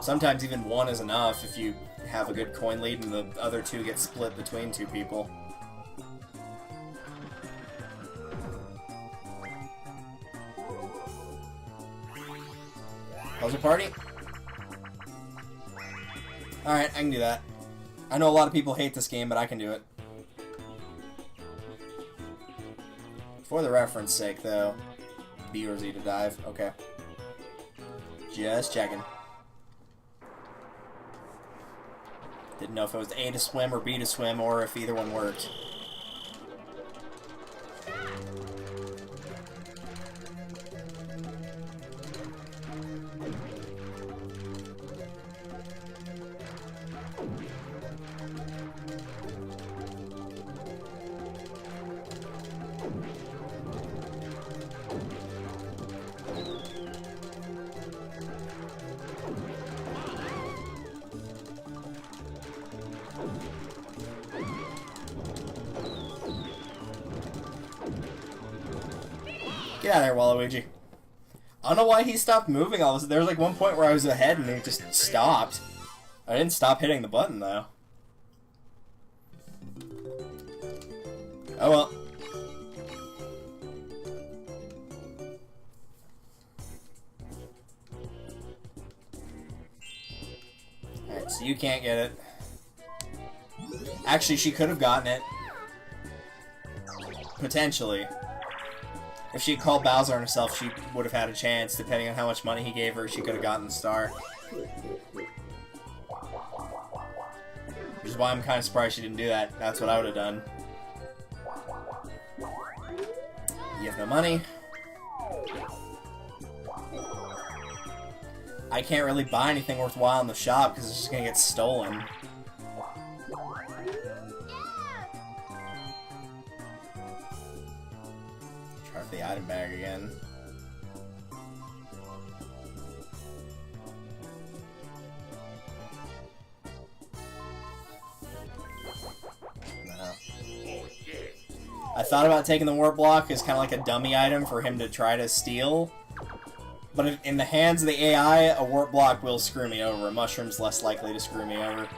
Sometimes even 1 is enough if you have a good coin lead and the other 2 get split between 2 people. Puzzle party? Alright, I can do that. I know a lot of people hate this game, but I can do it. For the reference sake, though. B or Z to dive. Okay. Just checking. Didn't know if it was A to swim or B to swim, or if either one worked. Get out of there, Waluigi. I don't know why he stopped moving all this. There was like one point where I was ahead and he just stopped. I didn't stop hitting the button, though. Oh well. Alright, so you can't get it. Actually, she could have gotten it. Potentially. If she had called Bowser on herself, she would have had a chance. Depending on how much money he gave her, she could have gotten the star. Which is why I'm kind of surprised she didn't do that. That's what I would have done. You have no money. I can't really buy anything worthwhile in the shop because it's just going to get stolen. Try for the item bag again. No. I thought about taking the warp block as kind of like a dummy item for him to try to steal. But if in the hands of the AI, a warp block will screw me over. A mushroom's less likely to screw me over.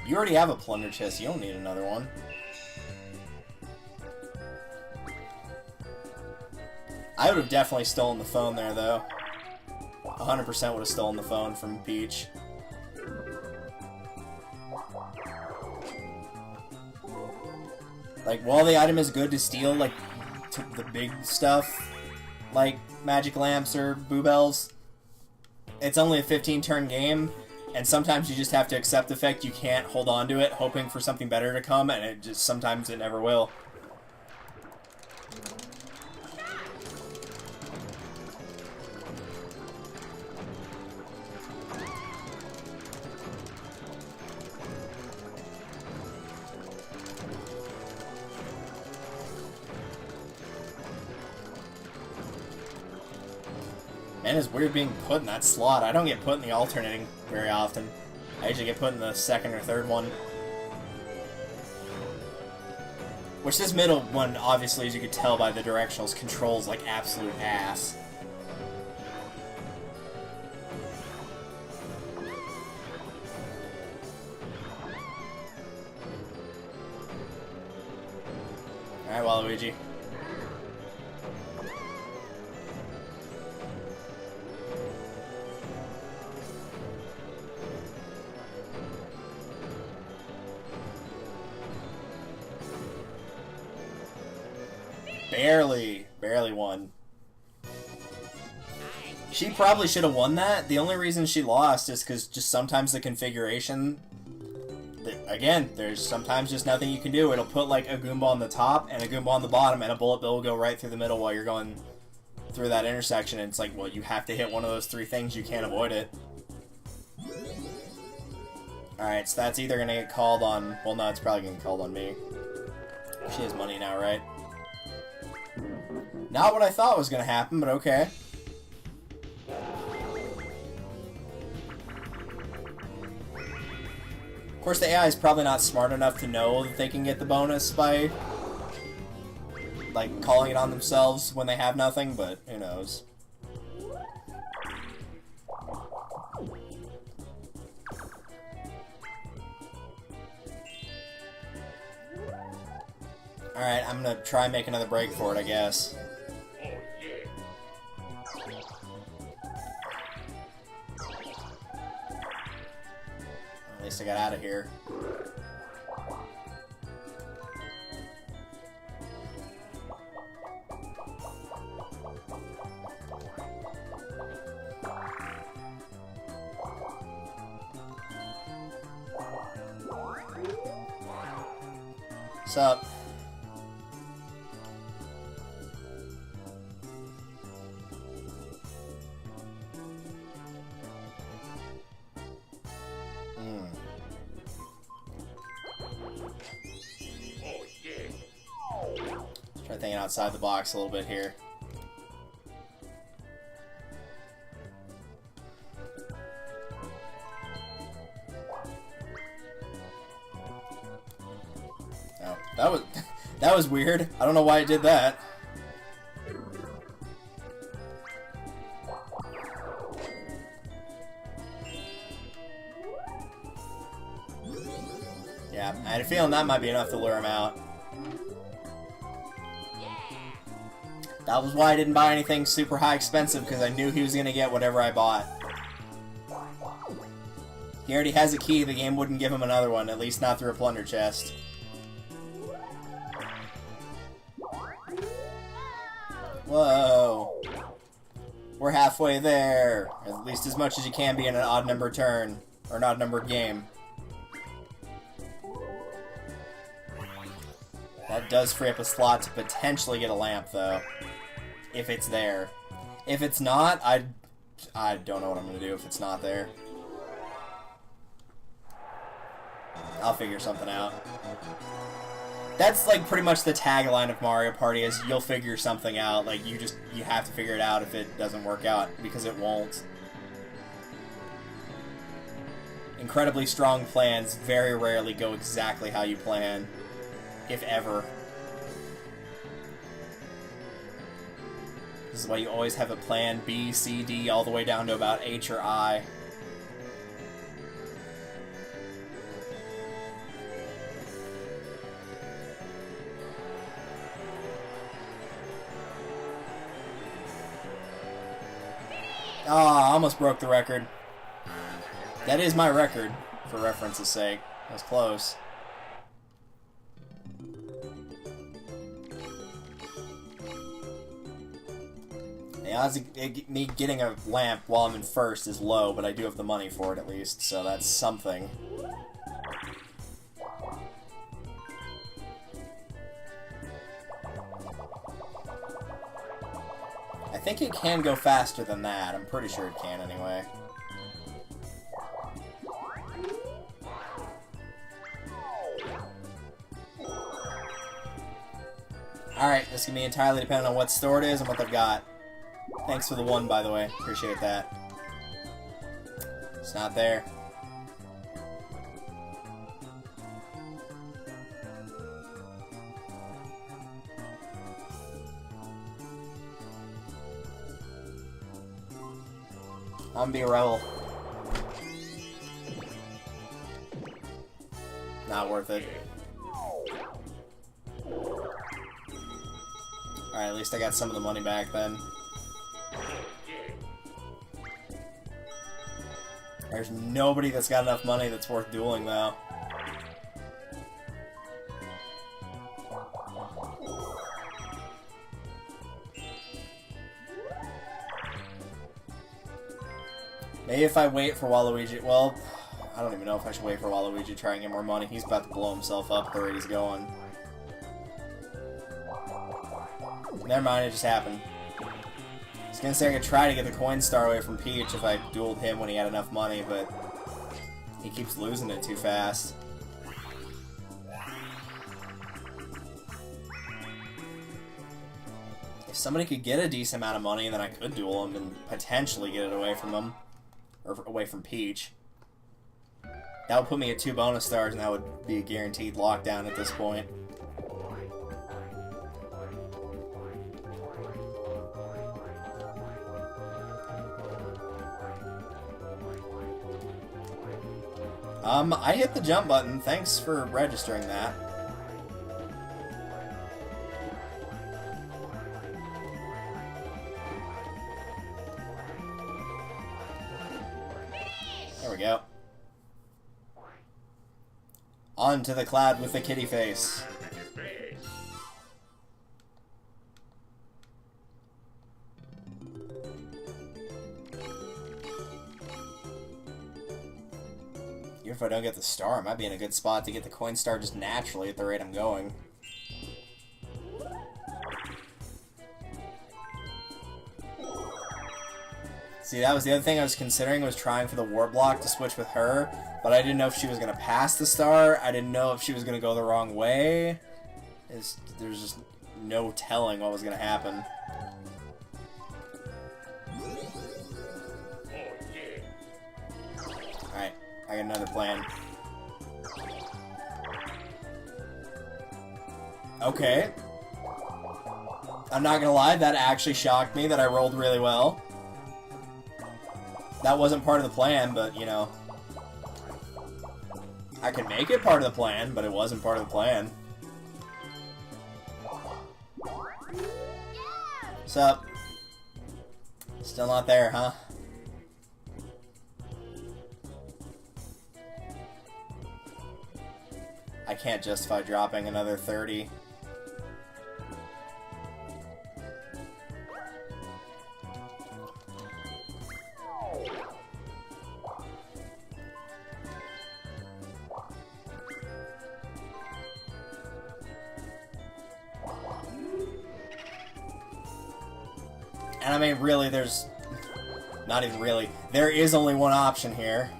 You already have a plunder chest, you don't need another one. I would have definitely stolen the phone there, though. 100% would have stolen the phone from Peach. Like, while the item is good to steal, like, the big stuff, like magic lamps or boo bells, it's only a 15-turn game, and sometimes you just have to accept the fact you can't hold on to it, hoping for something better to come, and it just, sometimes it never will. Man, it's weird being put in that slot. I don't get put in the alternating very often. I usually get put in the second or third one. Which this middle one, obviously, as you could tell by the directionals, controls like absolute ass. Alright, Waluigi. Barely won. She probably should have won that. The only reason she lost is because just sometimes the configuration... Again, there's sometimes just nothing you can do. It'll put like a Goomba on the top and a Goomba on the bottom, and a bullet bill will go right through the middle while you're going through that intersection. And it's like, well, you have to hit one of those three things. You can't avoid it. Alright, so that's either going to get called on... Well, no, it's probably going to get called on me. She has money now, right? Not what I thought was going to happen, but okay. Of course, the AI is probably not smart enough to know that they can get the bonus by, like, calling it on themselves when they have nothing, but who knows. Alright, I'm gonna try and make another break for it, I guess. At least I got out of here. What's up? Try thinking outside the box a little bit here. Oh, that was weird. I don't know why it did that. Yeah, I had a feeling that might be enough to lure him out. That was why I didn't buy anything super high expensive, because I knew he was going to get whatever I bought. He already has a key, the game wouldn't give him another one, at least not through a plunder chest. Whoa. We're halfway there. At least as much as you can be in an odd number turn, or an odd numbered game. That does free up a slot to potentially get a lamp, though. If it's there. If it's not, I don't know what I'm going to do if it's not there. I'll figure something out. That's like pretty much the tagline of Mario Party is you'll figure something out. Like you have to figure it out if it doesn't work out, because it won't. Incredibly strong plans very rarely go exactly how you plan. If ever. This is why you always have a plan B, C, D, all the way down to about H or I. Ah, I almost broke the record. That is my record, for reference's sake. That was close. The odds of me getting a lamp while I'm in first is low, but I do have the money for it at least, so that's something. I think it can go faster than that. I'm pretty sure it can anyway. Alright, this can be entirely dependent on what store it is and what they've got. Thanks for the 1, by the way. Appreciate that. It's not there. I'm gonna be a rebel. Not worth it. Alright, at least I got some of the money back then. There's nobody that's got enough money that's worth dueling, though. Maybe if I wait for Waluigi... Well, I don't even know if I should wait for Waluigi to try and get more money. He's about to blow himself up the rate he's going. Never mind, it just happened. I was gonna say I could try to get the coin star away from Peach if I dueled him when he had enough money, but he keeps losing it too fast. If somebody could get a decent amount of money, then I could duel him and potentially get it away from him. Or away from Peach. That would put me at 2 bonus stars, and that would be a guaranteed lockdown at this point. I hit the jump button. Thanks for registering that. There we go. Onto the cloud with the kitty face. Even if I don't get the star, I might be in a good spot to get the coin star just naturally at the rate I'm going. See, that was the other thing I was considering, was trying for the warp block to switch with her, but I didn't know if she was going to pass the star. I didn't know if she was going to go the wrong way. There's just no telling what was going to happen. Alright, I got another plan. Okay. I'm not going to lie, that actually shocked me that I rolled really well. That wasn't part of the plan, but, you know, I could make it part of the plan, but it wasn't part of the plan. What's up? Still not there, huh? I can't justify dropping another 30. And I mean, really, there's... Not even really. There is only one option here.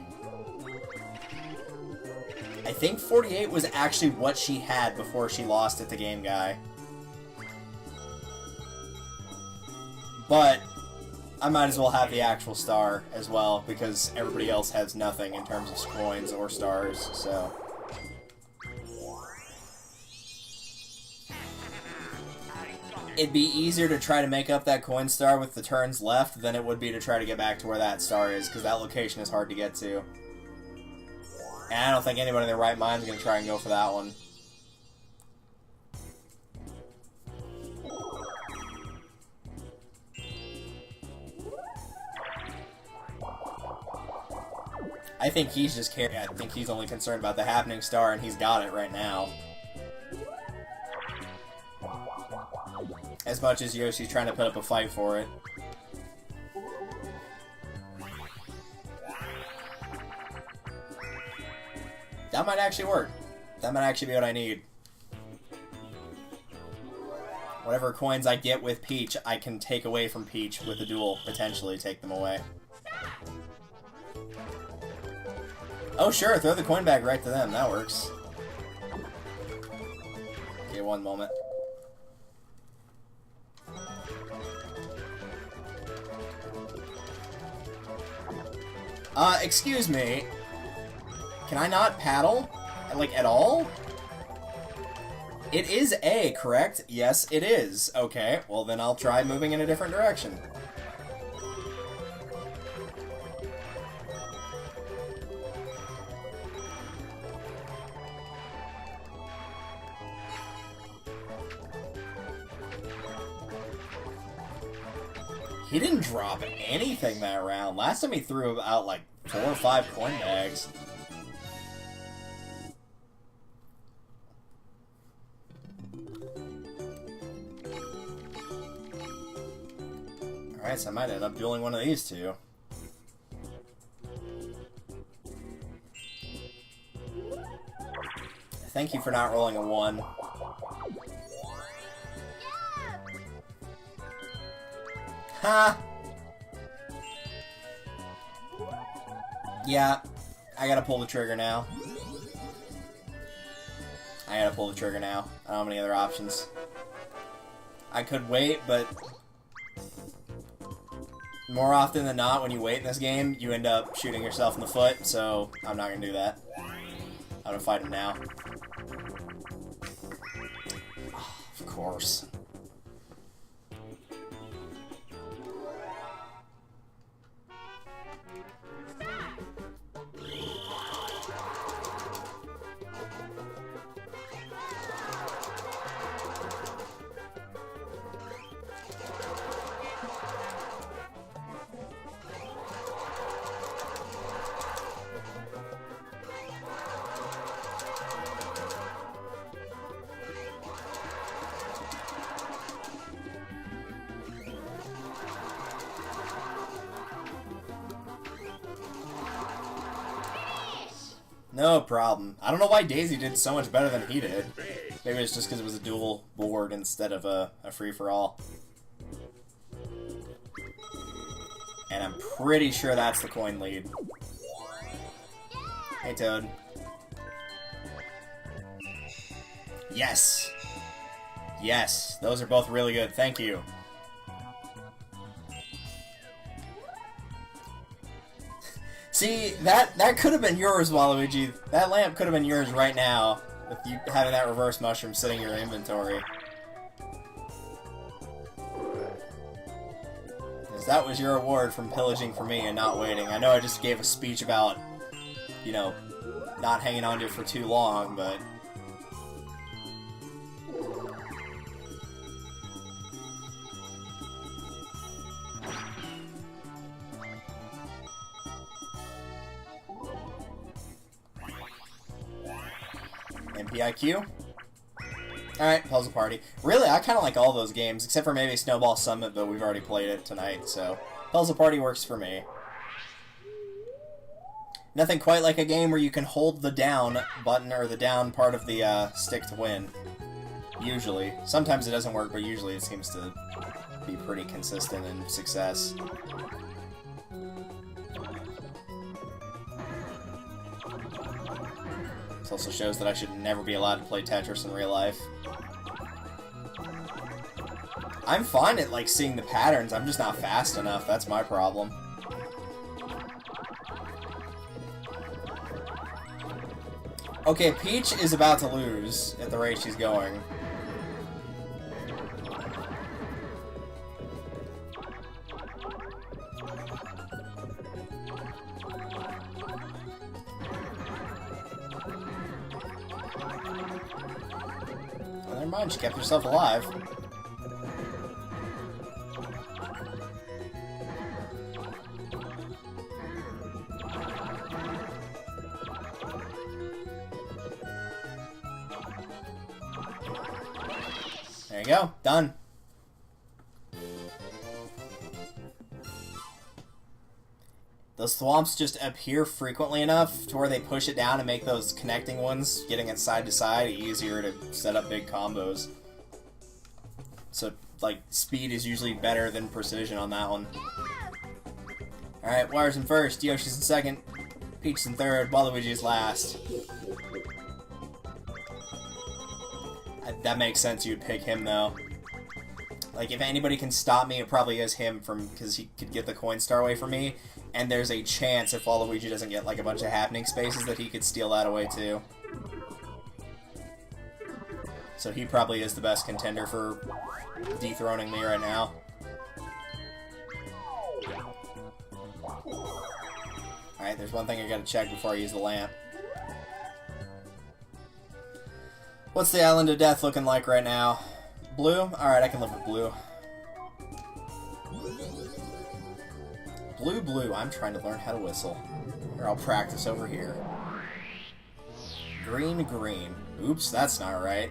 I think 48 was actually what she had before she lost it to Game Guy. But I might as well have the actual star as well, because everybody else has nothing in terms of coins or stars, so... It'd be easier to try to make up that coin star with the turns left than it would be to try to get back to where that star is, because that location is hard to get to. And I don't think anybody in their right mind is going to try and go for that one. I think he's just carrying. I think he's only concerned about the happening star, and he's got it right now. As much as Yoshi's trying to put up a fight for it. That might actually work. That might actually be what I need. Whatever coins I get with Peach, I can take away from Peach with the duel. Potentially take them away. Oh sure, throw the coin bag right to them. That works. Okay, one moment. Excuse me. Can I not paddle? Like, at all? It is A, correct? Yes, it is. Okay, well then I'll try moving in a different direction. He didn't drop anything that round. Last time he threw out like 4 or 5 coin bags. Alright, so I might end up dueling one of these two. Thank you for not rolling a 1. Ha! Yeah, I gotta pull the trigger now. I don't have any other options. I could wait, but more often than not, when you wait in this game, you end up shooting yourself in the foot, so I'm not gonna do that. I'm gonna fight him now. Oh, of course. No problem. I don't know why Daisy did so much better than he did. Maybe it's just because it was a dual board instead of a free-for-all. And I'm pretty sure that's the coin lead. Hey, Toad. Yes! Yes, those are both really good. Thank you. See, that could have been yours, Waluigi. That lamp could have been yours right now, with you having that reverse mushroom sitting in your inventory. Because that was your reward from pillaging for me and not waiting. I know I just gave a speech about, you know, not hanging on to it for too long, but... MPIQ. Alright, Puzzle Party. Really, I kind of like all those games, except for maybe Snowball Summit, but we've already played it tonight, so... Puzzle Party works for me. Nothing quite like a game where you can hold the down button, or the down part of the stick to win. Usually. Sometimes it doesn't work, but usually it seems to be pretty consistent in success. This also shows that I should never be allowed to play Tetris in real life. I'm fine at, like, seeing the patterns, I'm just not fast enough, that's my problem. Okay, Peach is about to lose at the rate she's going. Never mind, she kept herself alive. There you go, done. Those thwomps just appear frequently enough to where they push it down and make those connecting ones, getting it side to side, easier to set up big combos. So, like, speed is usually better than precision on that one. Alright, Wire's in first, Yoshi's in second, Peach's in third, Waluigi's last. That makes sense you'd pick him, though. Like, if anybody can stop me, it probably is him, because he could get the coin star away from me. And there's a chance if Waluigi doesn't get like a bunch of happening spaces that he could steal that away too. So he probably is the best contender for dethroning me right now. Alright, there's one thing I gotta check before I use the lamp. What's the Island of Death looking like right now? Blue? Alright, I can live with blue. Blue, blue. I'm trying to learn how to whistle. Or I'll practice over here. Green, green. Oops, that's not right.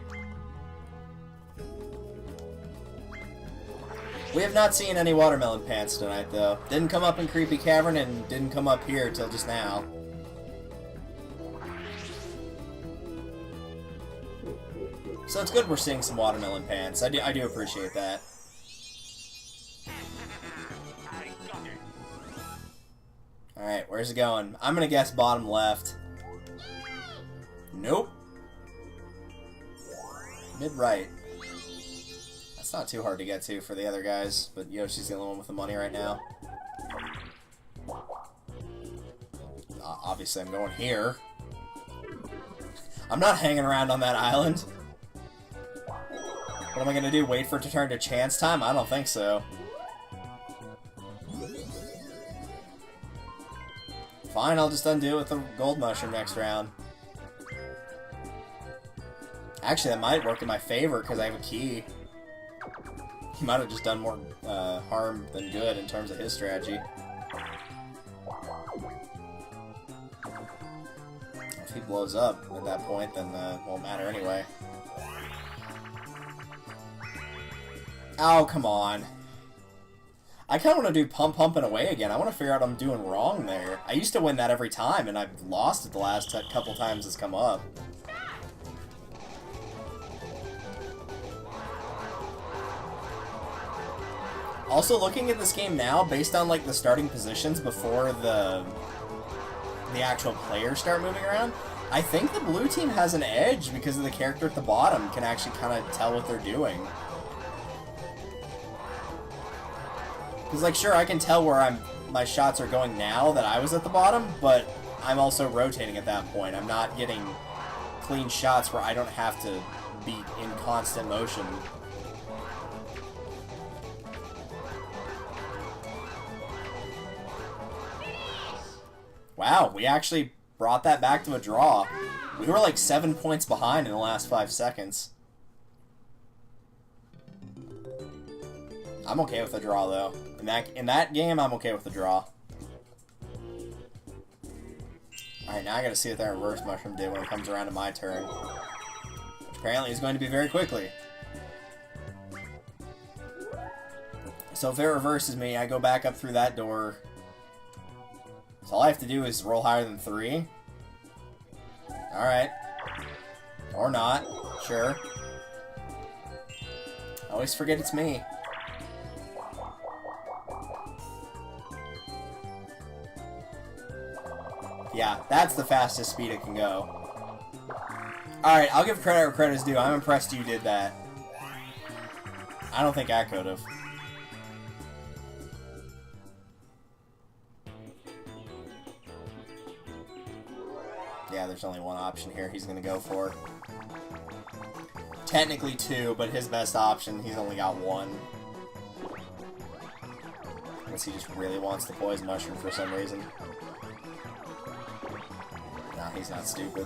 We have not seen any watermelon pants tonight, though. Didn't come up in Creepy Cavern and didn't come up here till just now. So it's good we're seeing some watermelon pants. I do appreciate that. Alright, where's it going? I'm gonna guess bottom left. Nope. Mid-right. That's not too hard to get to for the other guys, but Yoshi's the only one with the money right now. Obviously I'm going here. I'm not hanging around on that island. What am I gonna do? Wait for it to turn to chance time? I don't think so. Fine, I'll just undo it with the gold mushroom next round. Actually, that might work in my favor because I have a key. He might have just done more harm than good in terms of his strategy. If he blows up at that point, then it won't matter anyway. Oh, come on. I kind of want to do pump and away again. I want to figure out what I'm doing wrong there. I used to win that every time, and I've lost it the last couple times it's come up. Also, looking at this game now, based on like the starting positions before the actual players start moving around, I think the blue team has an edge because of the character at the bottom can actually kind of tell what they're doing. Because, like, sure, I can tell where my shots are going now that I was at the bottom, but I'm also rotating at that point. I'm not getting clean shots where I don't have to be in constant motion. Wow, we actually brought that back to a draw. We were like 7 points behind in the last 5 seconds. I'm okay with a draw, though. In that game, I'm okay with the draw. Alright, now I gotta see what that reverse mushroom did when it comes around to my turn. Which apparently is going to be very quickly. So if it reverses me, I go back up through that door. So all I have to do is roll higher than 3. Alright. Or not. Sure. I always forget it's me. Yeah, that's the fastest speed it can go. Alright, I'll give credit where credit is due. I'm impressed you did that. I don't think I could have. Yeah, there's only one option here he's gonna go for. Technically 2, but his best option, he's only got 1. Unless he just really wants the poison mushroom for some reason. Nah, he's not stupid.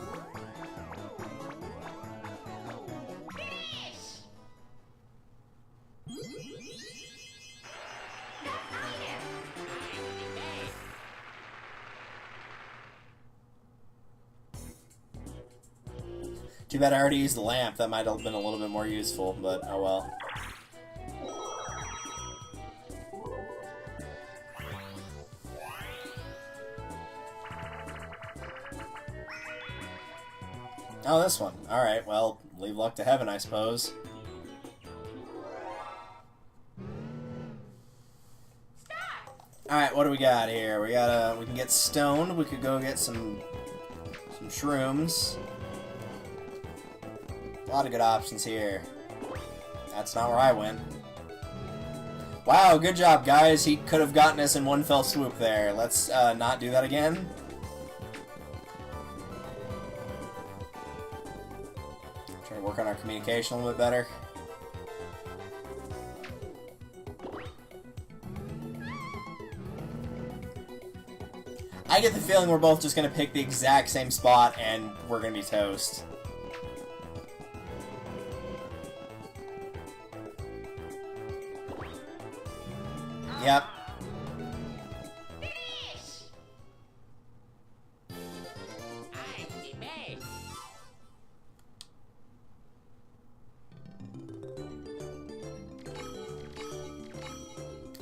Too bad I already used the lamp. That might have been a little bit more useful, but oh well. Oh, this one. Alright, well, leave luck to heaven, I suppose. Alright, what do we got here? We can get stoned. We could go get some shrooms. A lot of good options here. That's not where I went. Wow, good job, guys. He could have gotten us in one fell swoop there. Let's not do that again. Try to work on our communication a little bit better. I get the feeling we're both just going to pick the exact same spot and we're going to be toast. Yep.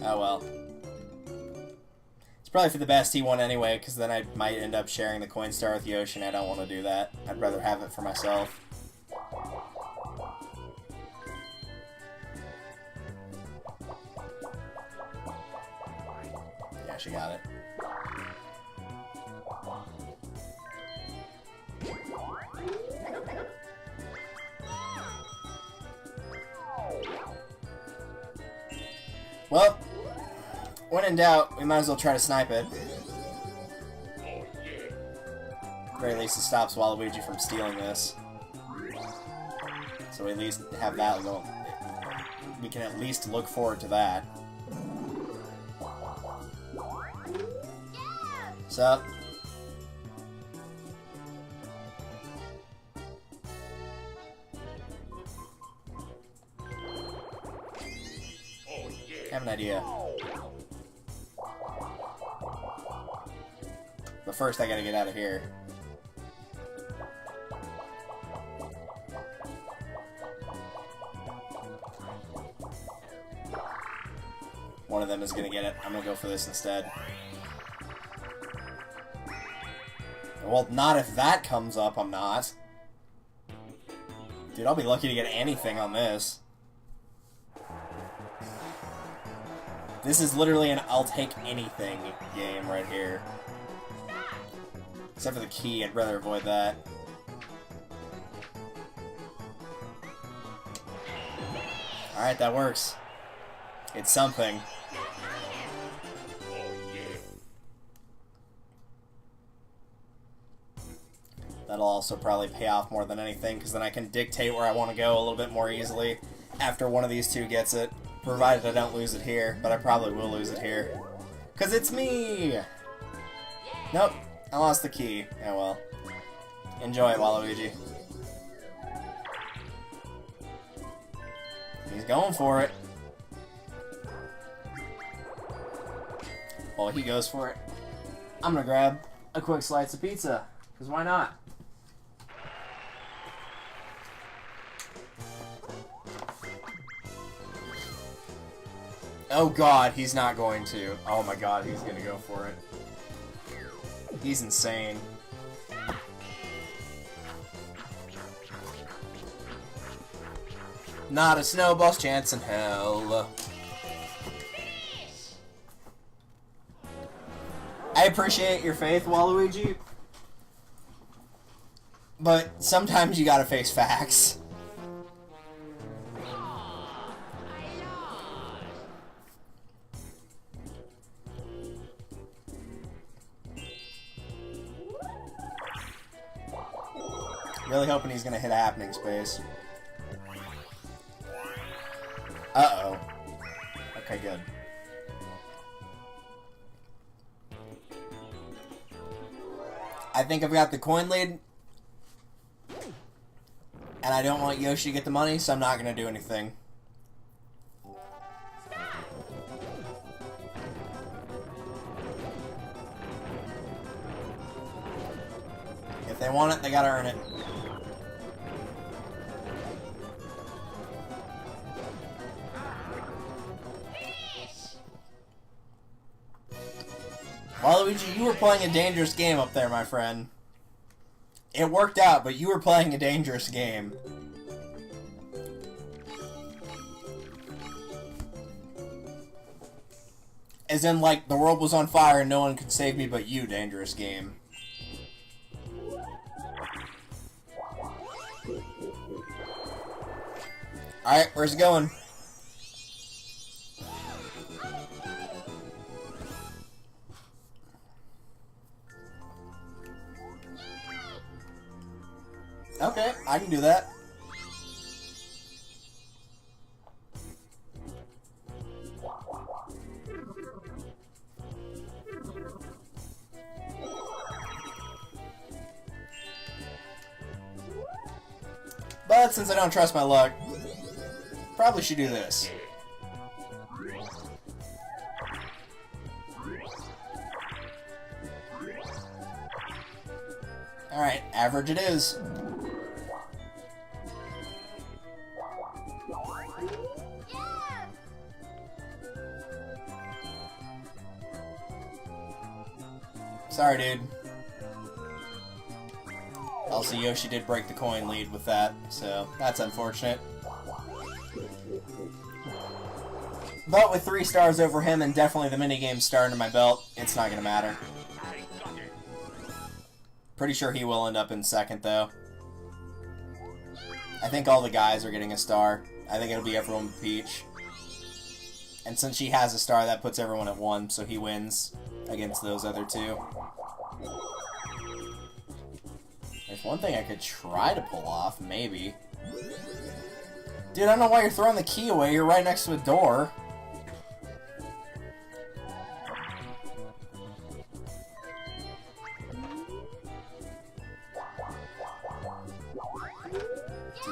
Oh well. It's probably for the best he won anyway, because then I might end up sharing the coin star with Yoshi, and I don't want to do that. I'd rather have it for myself. Yeah, she got it. Well, when in doubt, we might as well try to snipe it. At the very least, it stops Waluigi from stealing this. So we at least have that go. We can at least look forward to that. What's up? I have an idea. But first I gotta get out of here. One of them is gonna get it. I'm gonna go for this instead. Well, not if that comes up, I'm not. Dude, I'll be lucky to get anything on this. This is literally an I'll take anything game right here. Except for the key, I'd rather avoid that. Alright, that works. It's something. That'll also probably pay off more than anything, because then I can dictate where I want to go a little bit more easily after one of these two gets it. Provided I don't lose it here, but I probably will lose it here. Because it's me! Nope, I lost the key. Oh well. Enjoy it, Waluigi. He's going for it. While he goes for it, I'm gonna grab a quick slice of pizza. Because why not? Oh god, he's not going to. Oh my god, he's gonna go for it. He's insane. Not a snowball's chance in hell. I appreciate your faith, Waluigi. But sometimes you gotta face facts. Really hoping he's gonna hit a happening space. Uh-oh. Okay, good. I think I've got the coin lead. And I don't want Yoshi to get the money, so I'm not gonna do anything. If they want it, they gotta earn it. Waluigi, you were playing a dangerous game up there, my friend. It worked out, but you were playing a dangerous game. As in, like, the world was on fire and no one could save me but you, dangerous game. Alright, where's it going? Okay, I can do that. But since I don't trust my luck, probably should do this. Alright, average it is. Sorry, dude. Also, Yoshi did break the coin lead with that, so that's unfortunate. But with 3 stars over him and definitely the minigame star under my belt, it's not going to matter. Pretty sure he will end up in second, though. I think all the guys are getting a star. I think it'll be everyone but Peach. And since she has a star, that puts everyone at 1, so he wins against those other 2. There's one thing I could try to pull off, maybe. Dude, I don't know why you're throwing the key away. You're right next to a door.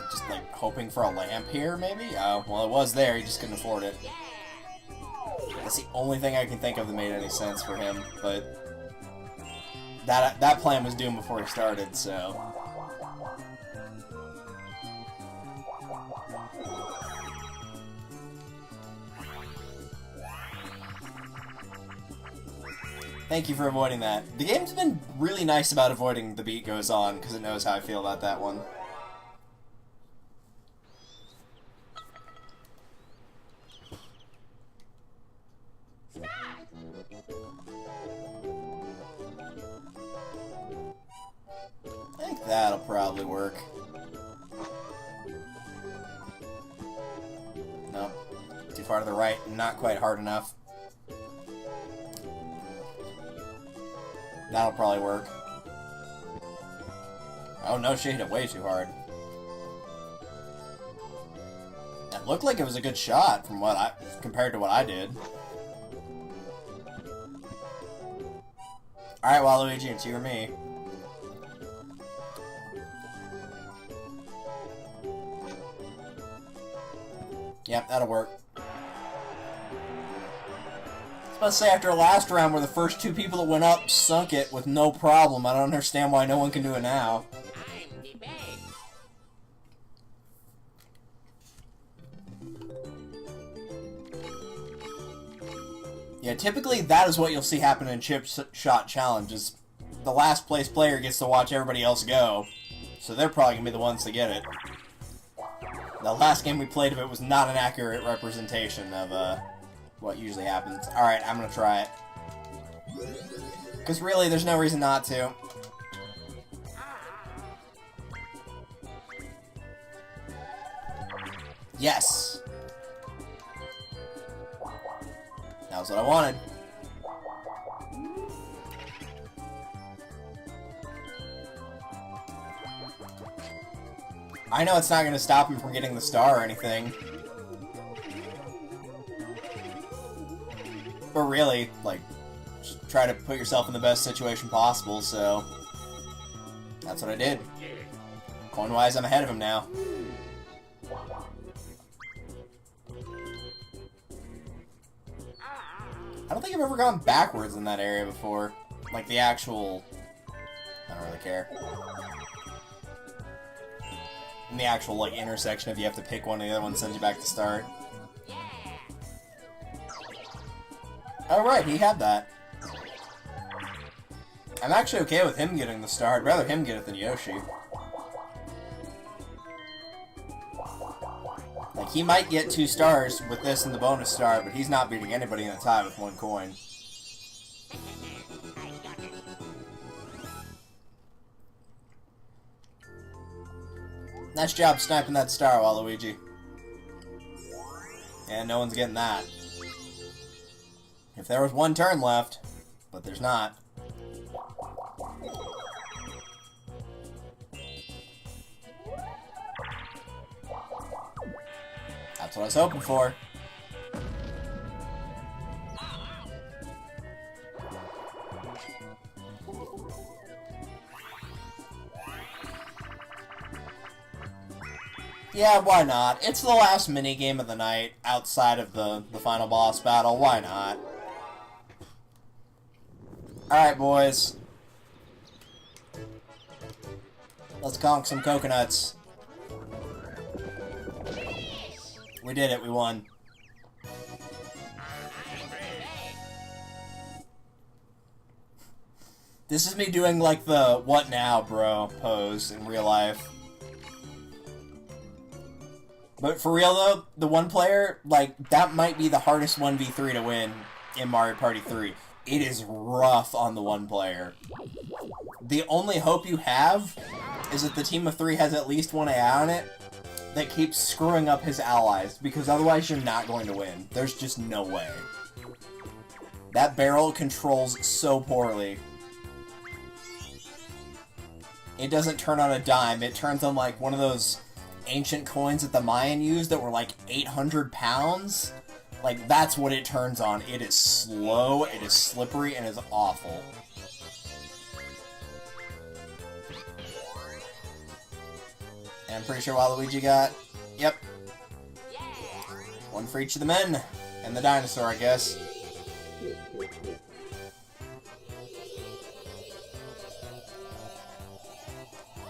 Just like hoping for a lamp here, maybe? Oh, well, it was there. He just couldn't afford it. That's the only thing I can think of that made any sense for him, but that plan was doomed before he started, so. Thank you for avoiding that. The game's been really nice about avoiding the beat goes on, because it knows how I feel about that one. I think that'll probably work. Nope. Too far to the right, not quite hard enough. That'll probably work. Oh no, she hit it way too hard. It looked like it was a good shot from compared to what I did. Alright, Waluigi, it's you or me. Yep, that'll work. I was about to say, after last round where the first 2 people that went up sunk it with no problem, I don't understand why no one can do it now. Yeah, typically that is what you'll see happen in chip shot challenges. The last place player gets to watch everybody else go, so they're probably going to be the ones to get it. The last game we played of it was not an accurate representation of what usually happens. Alright, I'm going to try it. Because really, there's no reason not to. Yes! That was what I wanted. I know it's not going to stop him from getting the star or anything. But really, like, just try to put yourself in the best situation possible, so that's what I did. Coin-wise, I'm ahead of him now. I don't think I've ever gone backwards in that area before. Like, the actual... I don't really care. In the actual, like, intersection, if you have to pick one, the other one sends you back to start. Oh, right, he had that. I'm actually okay with him getting the star. I'd rather him get it than Yoshi. Like, he might get 2 stars with this and the bonus star, but he's not beating anybody in a tie with 1 coin. Nice job sniping that star, Waluigi. And no one's getting that. If there was 1 turn left, but there's not. That's what I was hoping for. Yeah, why not? It's the last minigame of the night, outside of the final boss battle. Why not? Alright, boys. Let's conk some coconuts. We did it, we won. This is me doing, like, the what now, bro pose in real life. But for real, though, the one player, like, that might be the hardest 1v3 to win in Mario Party 3. It is rough on the one player. The only hope you have is that the team of 3 has at least one AI on it that keeps screwing up his allies, because otherwise you're not going to win. There's just no way. That barrel controls so poorly. It doesn't turn on a dime, it turns on, like, one of those ancient coins that the Mayan used that were like 800 pounds. Like, that's what it turns on. It is slow, it is slippery, and it is awful. And I'm pretty sure Waluigi got... Yep. One for each of the men. And the dinosaur, I guess.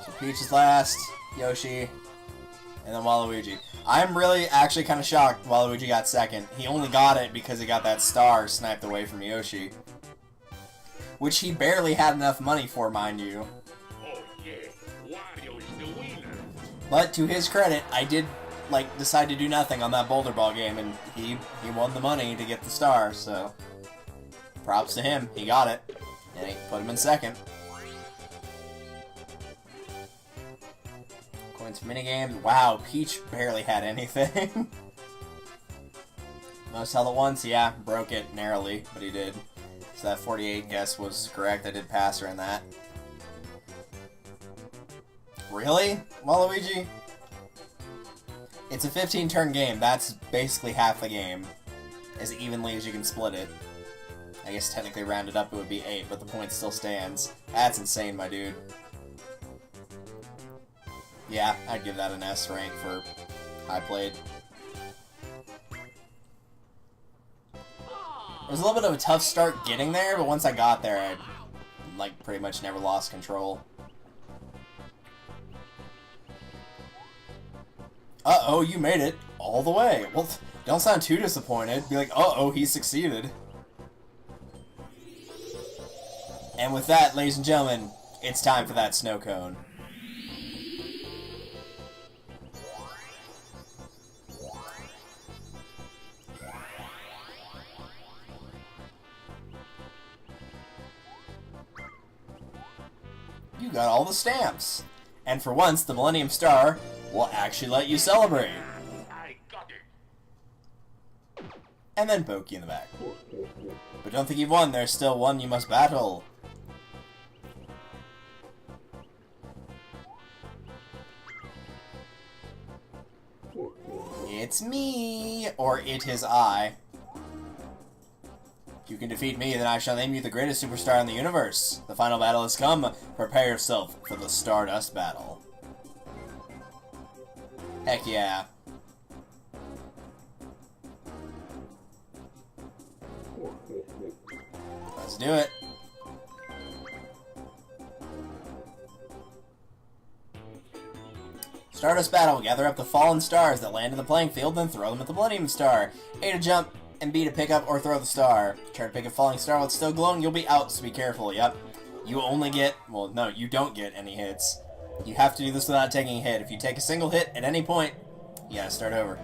So Peach is last. Yoshi. And then Waluigi. I'm really actually kind of shocked Waluigi got second. He only got it because he got that star sniped away from Yoshi. Which he barely had enough money for, mind you. Oh yeah, Wario is the winner. But to his credit, I did, like, decide to do nothing on that boulder ball game, and he won the money to get the star, so... Props to him, he got it. And he put him in second. Coins for minigame. Wow, Peach barely had anything. Most held at once, yeah, broke it narrowly, but he did. So that 48 guess was correct. I did pass her in that. Really? Waluigi? It's a 15-turn game. That's basically half the game. As evenly as you can split it. I guess technically rounded up it would be 8, but the point still stands. That's insane, my dude. Yeah, I'd give that an S rank for high played. It was a little bit of a tough start getting there, but once I got there, I, like, pretty much never lost control. Uh-oh, you made it all the way. Well, don't sound too disappointed. Be like, uh-oh, he succeeded. And with that, ladies and gentlemen, it's time for that snow cone. You got all the stamps. And for once, the Millennium Star will actually let you celebrate. I got it. And then poke you in the back. But don't think you've won, there's still one you must battle. It's me! Or it is I. If you can defeat me, then I shall name you the greatest superstar in the universe. The final battle has come. Prepare yourself for the Stardust battle. Heck yeah. Let's do it. Stardust battle. Gather up the fallen stars that land in the playing field, then throw them at the Millennium Star. A to jump, and B to pick up or throw the star. Try to pick a falling star while it's still glowing, you'll be out, so be careful. Yep. You only get... Well, no, you don't get any hits. You have to do this without taking a hit. If you take a single hit at any point, you gotta start over.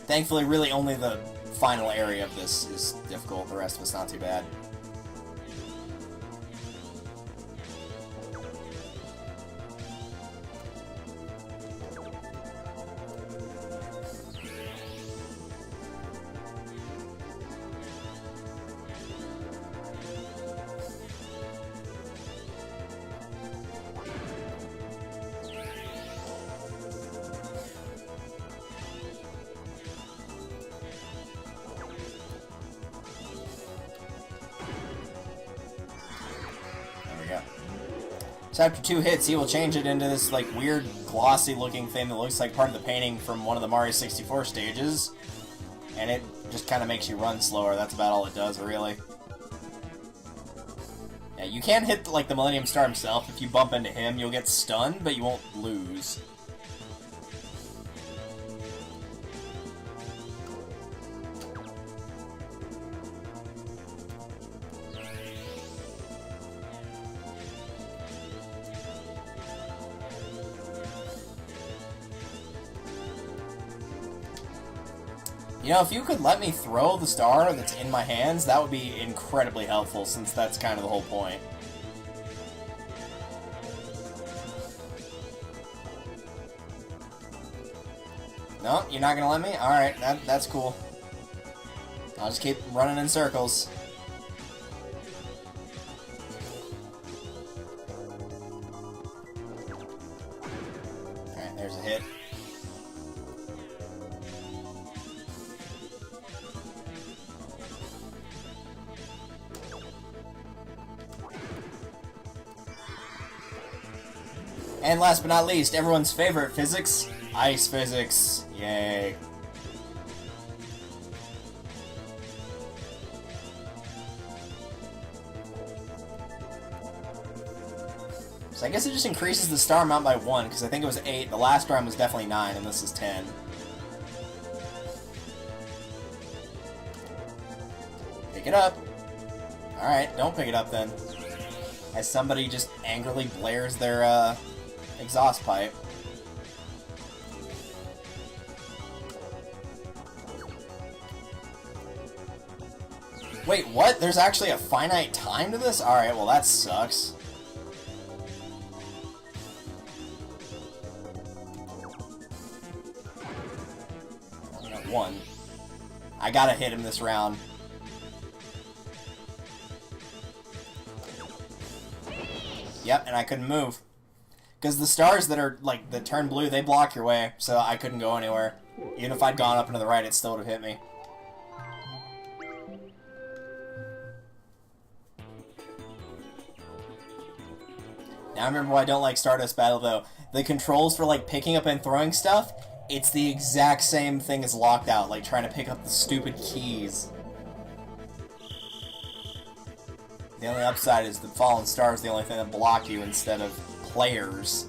Thankfully, really only the final area of this is difficult. The rest of it's not too bad. So after 2 hits, he will change it into this like weird glossy looking thing that looks like part of the painting from one of the Mario 64 stages. And it just kind of makes you run slower. That's about all it does, really. Yeah, you can hit like the Millennium Star himself. If you bump into him, you'll get stunned, but you won't lose. You know, if you could let me throw the star that's in my hands, that would be incredibly helpful, since that's kind of the whole point. No, you're not gonna let me? Alright, that's cool. I'll just keep running in circles. Alright, there's a hit. And last but not least, everyone's favorite physics, ice physics. Yay. So I guess it just increases the star amount by 1, because I think it was 8. The last round was definitely 9, and this is 10. Pick it up. Alright, don't pick it up then. As somebody just angrily blares their, exhaust pipe. Wait, what? There's actually a finite time to this? Alright, well that sucks. I got 1. I gotta hit him this round. Yep, and I couldn't move. Because the stars that are, like, that turn blue, they block your way, so I couldn't go anywhere. Even if I'd gone up and to the right, it still would have hit me. Now I remember why I don't like Stardust Battle, though. The controls for, like, picking up and throwing stuff, it's the exact same thing as Locked Out, like trying to pick up the stupid keys. The only upside is the fallen star is the only thing that block you instead of players.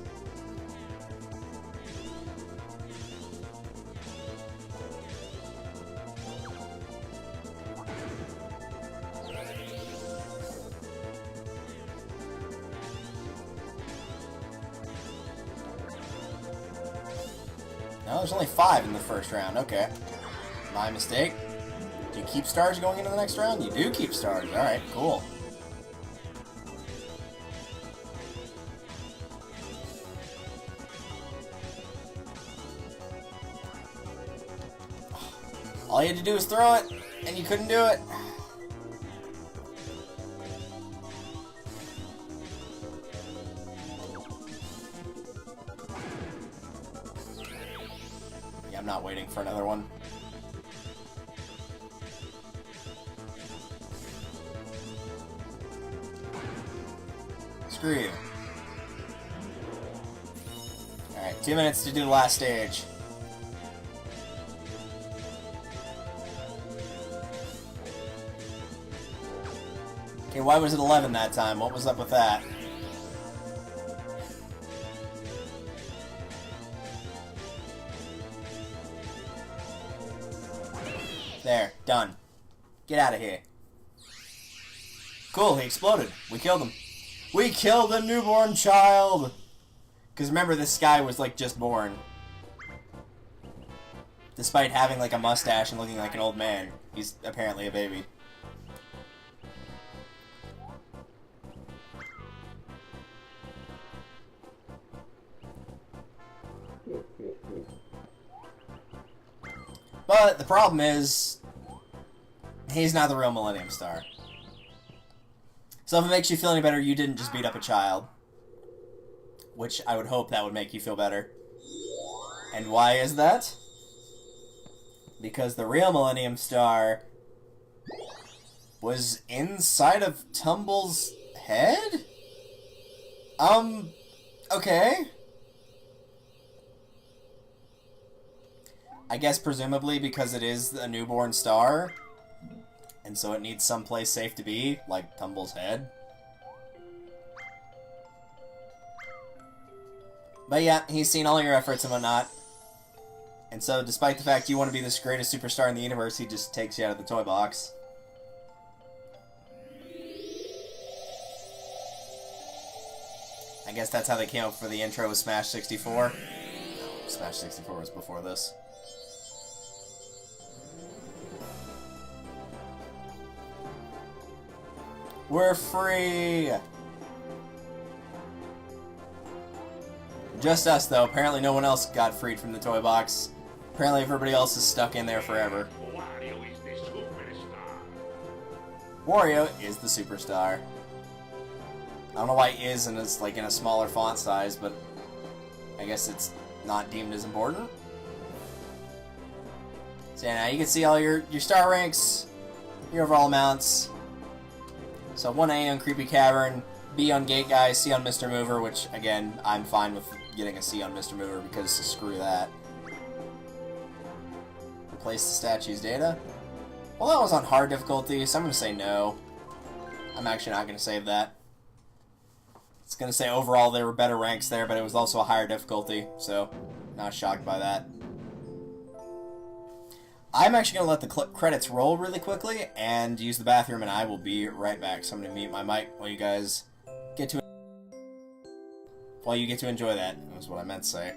No, there's only 5 in the first round. Okay. My mistake. Do you keep stars going into the next round? You do keep stars. Alright, cool. All you had to do was throw it, and you couldn't do it. Yeah, I'm not waiting for another one. Screw you. Alright, 2 minutes to do the last stage. Okay, why was it 11 that time? What was up with that? There, done. Get out of here. Cool, he exploded. We killed him. We killed a newborn child! Because remember, this guy was, like, just born. Despite having, like, a mustache and looking like an old man, he's apparently a baby. But the problem is, he's not the real Millennium Star. So if it makes you feel any better, you didn't just beat up a child. Which I would hope that would make you feel better. And why is that? Because the real Millennium Star was inside of Tumble's head? Okay. I guess presumably because it is a newborn star, and so it needs someplace safe to be, like Tumble's head. But yeah, he's seen all your efforts and whatnot. And so, despite the fact you want to be this greatest superstar in the universe, he just takes you out of the toy box. I guess that's how they came up for the intro with Smash 64. No, Smash 64 was before this. We're free! Just us, though. Apparently no one else got freed from the toy box. Apparently everybody else is stuck in there forever. Wario is the superstar. Wario is the superstar. I don't know why is and it's like in a smaller font size, but I guess it's not deemed as important. So yeah, now you can see all your star ranks, your overall amounts. So 1A on Creepy Cavern, B on Gate Guy, C on Mr. Mover, which again, I'm fine with getting a C on Mr. Mover because screw that. Replace the statue's data. Well, that was on hard difficulty, so I'm going to say no. I'm actually not going to save that. It's going to say overall there were better ranks there, but it was also a higher difficulty, so not shocked by that. I'm actually going to let the credits roll really quickly and use the bathroom, and I will be right back. So I'm going to mute my mic while you guys get to enjoy that. That's what I meant to say.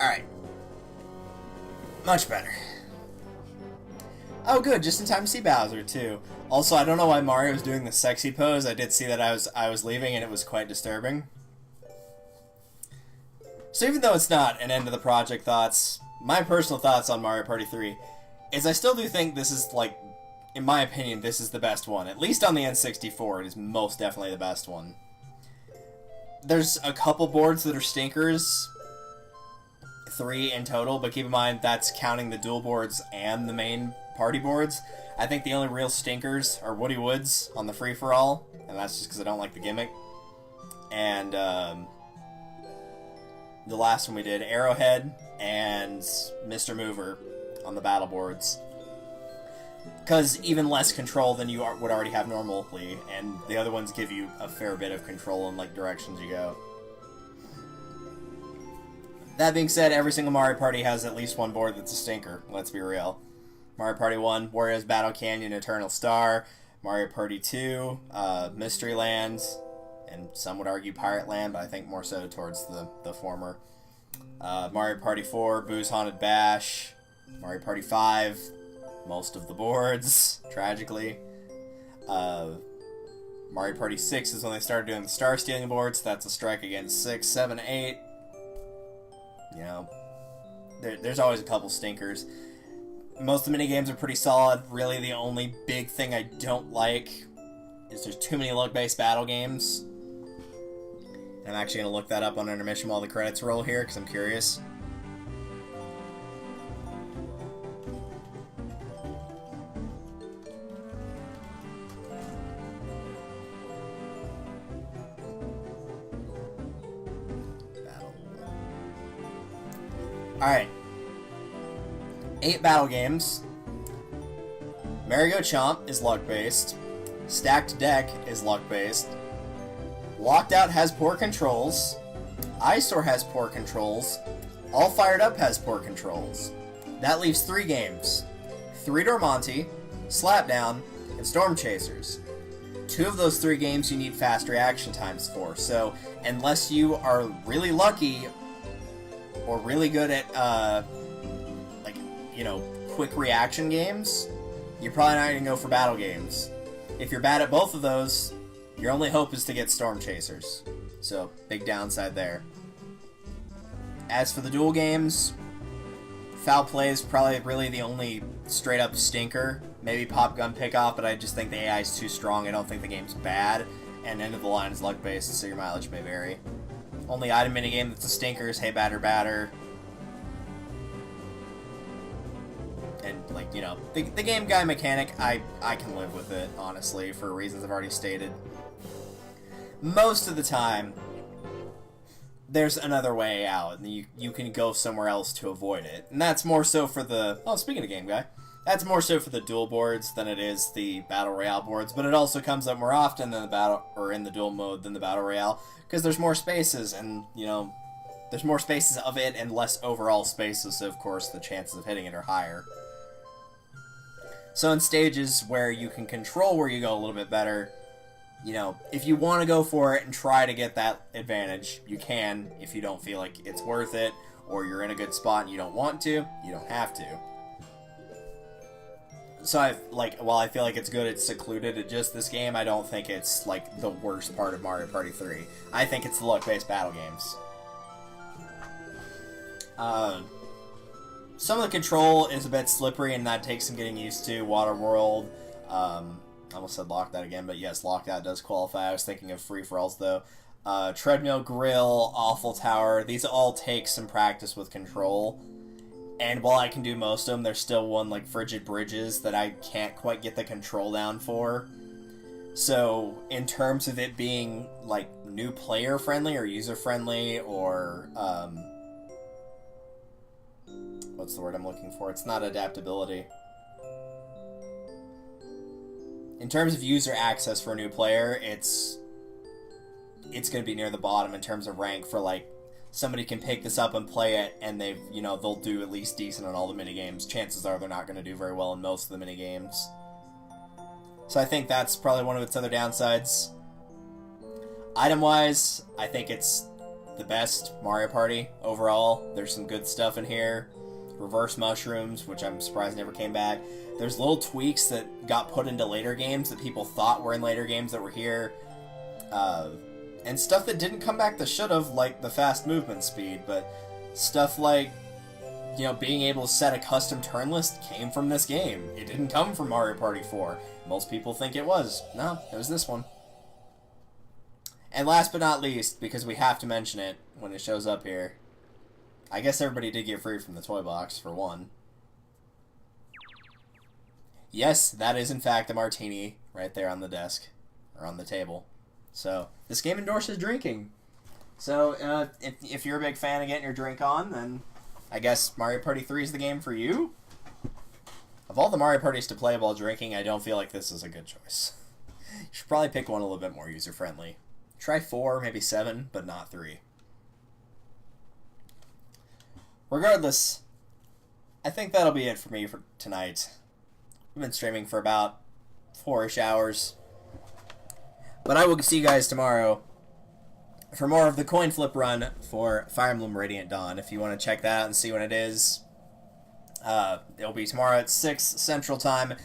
Alright. Much better. Oh good, just in time to see Bowser too. Also, I don't know why Mario was doing the sexy pose. I did see that I was leaving and it was quite disturbing. So even though it's not an end of the project thoughts, my personal thoughts on Mario Party 3 is I still do think this is, like, in my opinion, this is the best one. At least on the N64, it is most definitely the best one. There's a couple boards that are stinkers. 3 in total, but keep in mind that's counting the dual boards and the main party boards. I think the only real stinkers are Woody Woods on the free-for-all, and that's just because I don't like the gimmick. And the last one we did, Arrowhead and Mr. Mover on the battle boards. Because even less control than you would already have normally, and the other ones give you a fair bit of control in like directions you go. That being said, every single Mario Party has at least one board that's a stinker, let's be real. Mario Party 1, Wario's Battle Canyon, Eternal Star. Mario Party 2, Mystery Land, and some would argue Pirate Land, but I think more so towards the former. Mario Party 4, Boo's Haunted Bash. Mario Party 5, most of the boards, tragically. Mario Party 6 is when they started doing the star stealing boards. That's a strike against 6, 7, 8. You know, there's always a couple stinkers. Most of the minigames are pretty solid. Really, the only big thing I don't like is there's too many luck-based battle games. I'm actually going to look that up on intermission while the credits roll here, because I'm curious. Alright. 8 battle games. Merry-Go Chomp is luck-based. Stacked Deck is luck-based. Locked Out has poor controls. Eyesore has poor controls. All Fired Up has poor controls. That leaves 3 games. 3 Door Monty, Slapdown, and Storm Chasers. 2 of those 3 games you need fast reaction times for, so unless you are really lucky or really good at, quick reaction games, you're probably not going to go for battle games. If you're bad at both of those, your only hope is to get Storm Chasers. So, big downside there. As for the duel games, Foul Play is probably really the only straight-up stinker. Maybe Pop Gun Pickoff, but I just think the AI is too strong. I don't think the game's bad. And End of the Line is luck-based, so your mileage may vary. Only item minigame that's a stinker is Hey Batter Batter. And, the Game Guy mechanic, I can live with it, honestly, for reasons I've already stated. Most of the time, there's another way out, and you can go somewhere else to avoid it. And that's more so for the... Oh, speaking of Game Guy, that's more so for the duel boards than it is the Battle Royale boards, but it also comes up more often than in the duel mode than the Battle Royale, because there's more spaces, and, there's more spaces of it and less overall spaces, so of course the chances of hitting it are higher. So in stages where you can control where you go a little bit better, if you want to go for it and try to get that advantage, you can. If you don't feel like it's worth it, or you're in a good spot and you don't want to, you don't have to. So while I feel like it's good, it's secluded at just this game, I don't think it's, the worst part of Mario Party 3. I think it's the luck-based battle games. Some of the control is a bit slippery, and that takes some getting used to. Water World, I almost said Locked Out again, but yes, Locked Out does qualify. I was thinking of free-for-alls, though. Treadmill Grill, Awful Tower, these all take some practice with control. And while I can do most of them, there's still one, Frigid Bridges, that I can't quite get the control down for. So, in terms of it being, new player-friendly or user-friendly or, what's the word I'm looking for? It's not adaptability. In terms of user access for a new player, it's going to be near the bottom in terms of rank for, somebody can pick this up and play it, and they'll do at least decent on all the minigames. Chances are they're not going to do very well in most of the minigames. So I think that's probably one of its other downsides. Item-wise, I think it's the best Mario Party overall. There's some good stuff in here. Reverse mushrooms, which I'm surprised never came back. There's little tweaks that got put into later games that people thought were in later games that were here. And stuff that didn't come back that should have, like the fast movement speed, but stuff like, being able to set a custom turn list came from this game. It didn't come from Mario Party 4. Most people think it was. No, it was this one. And last but not least, because we have to mention it when it shows up here, I guess everybody did get free from the toy box, for one. Yes, that is in fact a martini right there on the desk, or on the table. So, this game endorses drinking. So, if you're a big fan of getting your drink on, then I guess Mario Party 3 is the game for you. Of all the Mario Parties to play while drinking, I don't feel like this is a good choice. You should probably pick one a little bit more user-friendly. Try 4, maybe 7, but not 3. Regardless, I think that'll be it for me for tonight. I've been streaming for about 4-ish hours. But I will see you guys tomorrow for more of the coin flip run for Fire Emblem Radiant Dawn. If you want to check that out and see when it is, it'll be tomorrow at 6 Central Time.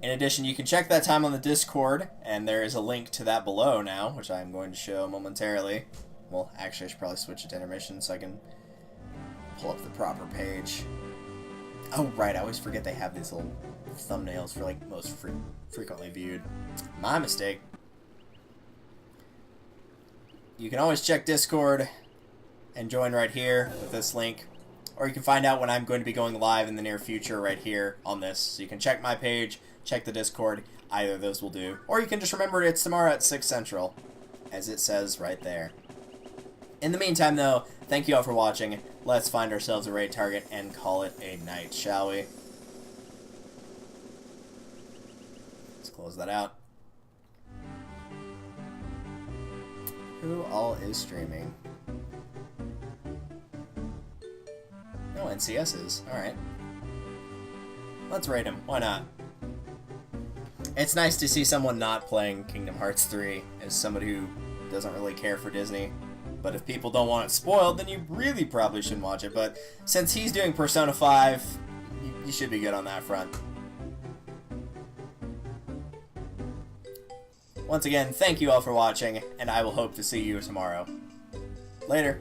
In addition, you can check that time on the Discord, and there is a link to that below now, which I'm going to show momentarily. Well, actually, I should probably switch it to intermission so I can pull up the proper page. Oh, right, I always forget they have these little thumbnails for, like, most frequently viewed. My mistake. You can always check Discord and join right here with this link. Or you can find out when I'm going to be going live in the near future right here on this. So you can check my page, check the Discord. Either of those will do. Or you can just remember it's tomorrow at 6 Central, as it says right there. In the meantime, though, thank you all for watching. Let's find ourselves a raid target and call it a night, shall we? Let's close that out. Who all is streaming? No NCSs. Alright. Let's raid him. Why not? It's nice to see someone not playing Kingdom Hearts 3 as somebody who doesn't really care for Disney. But if people don't want it spoiled, then you really probably shouldn't watch it. But since he's doing Persona 5, you should be good on that front. Once again, thank you all for watching, and I will hope to see you tomorrow. Later.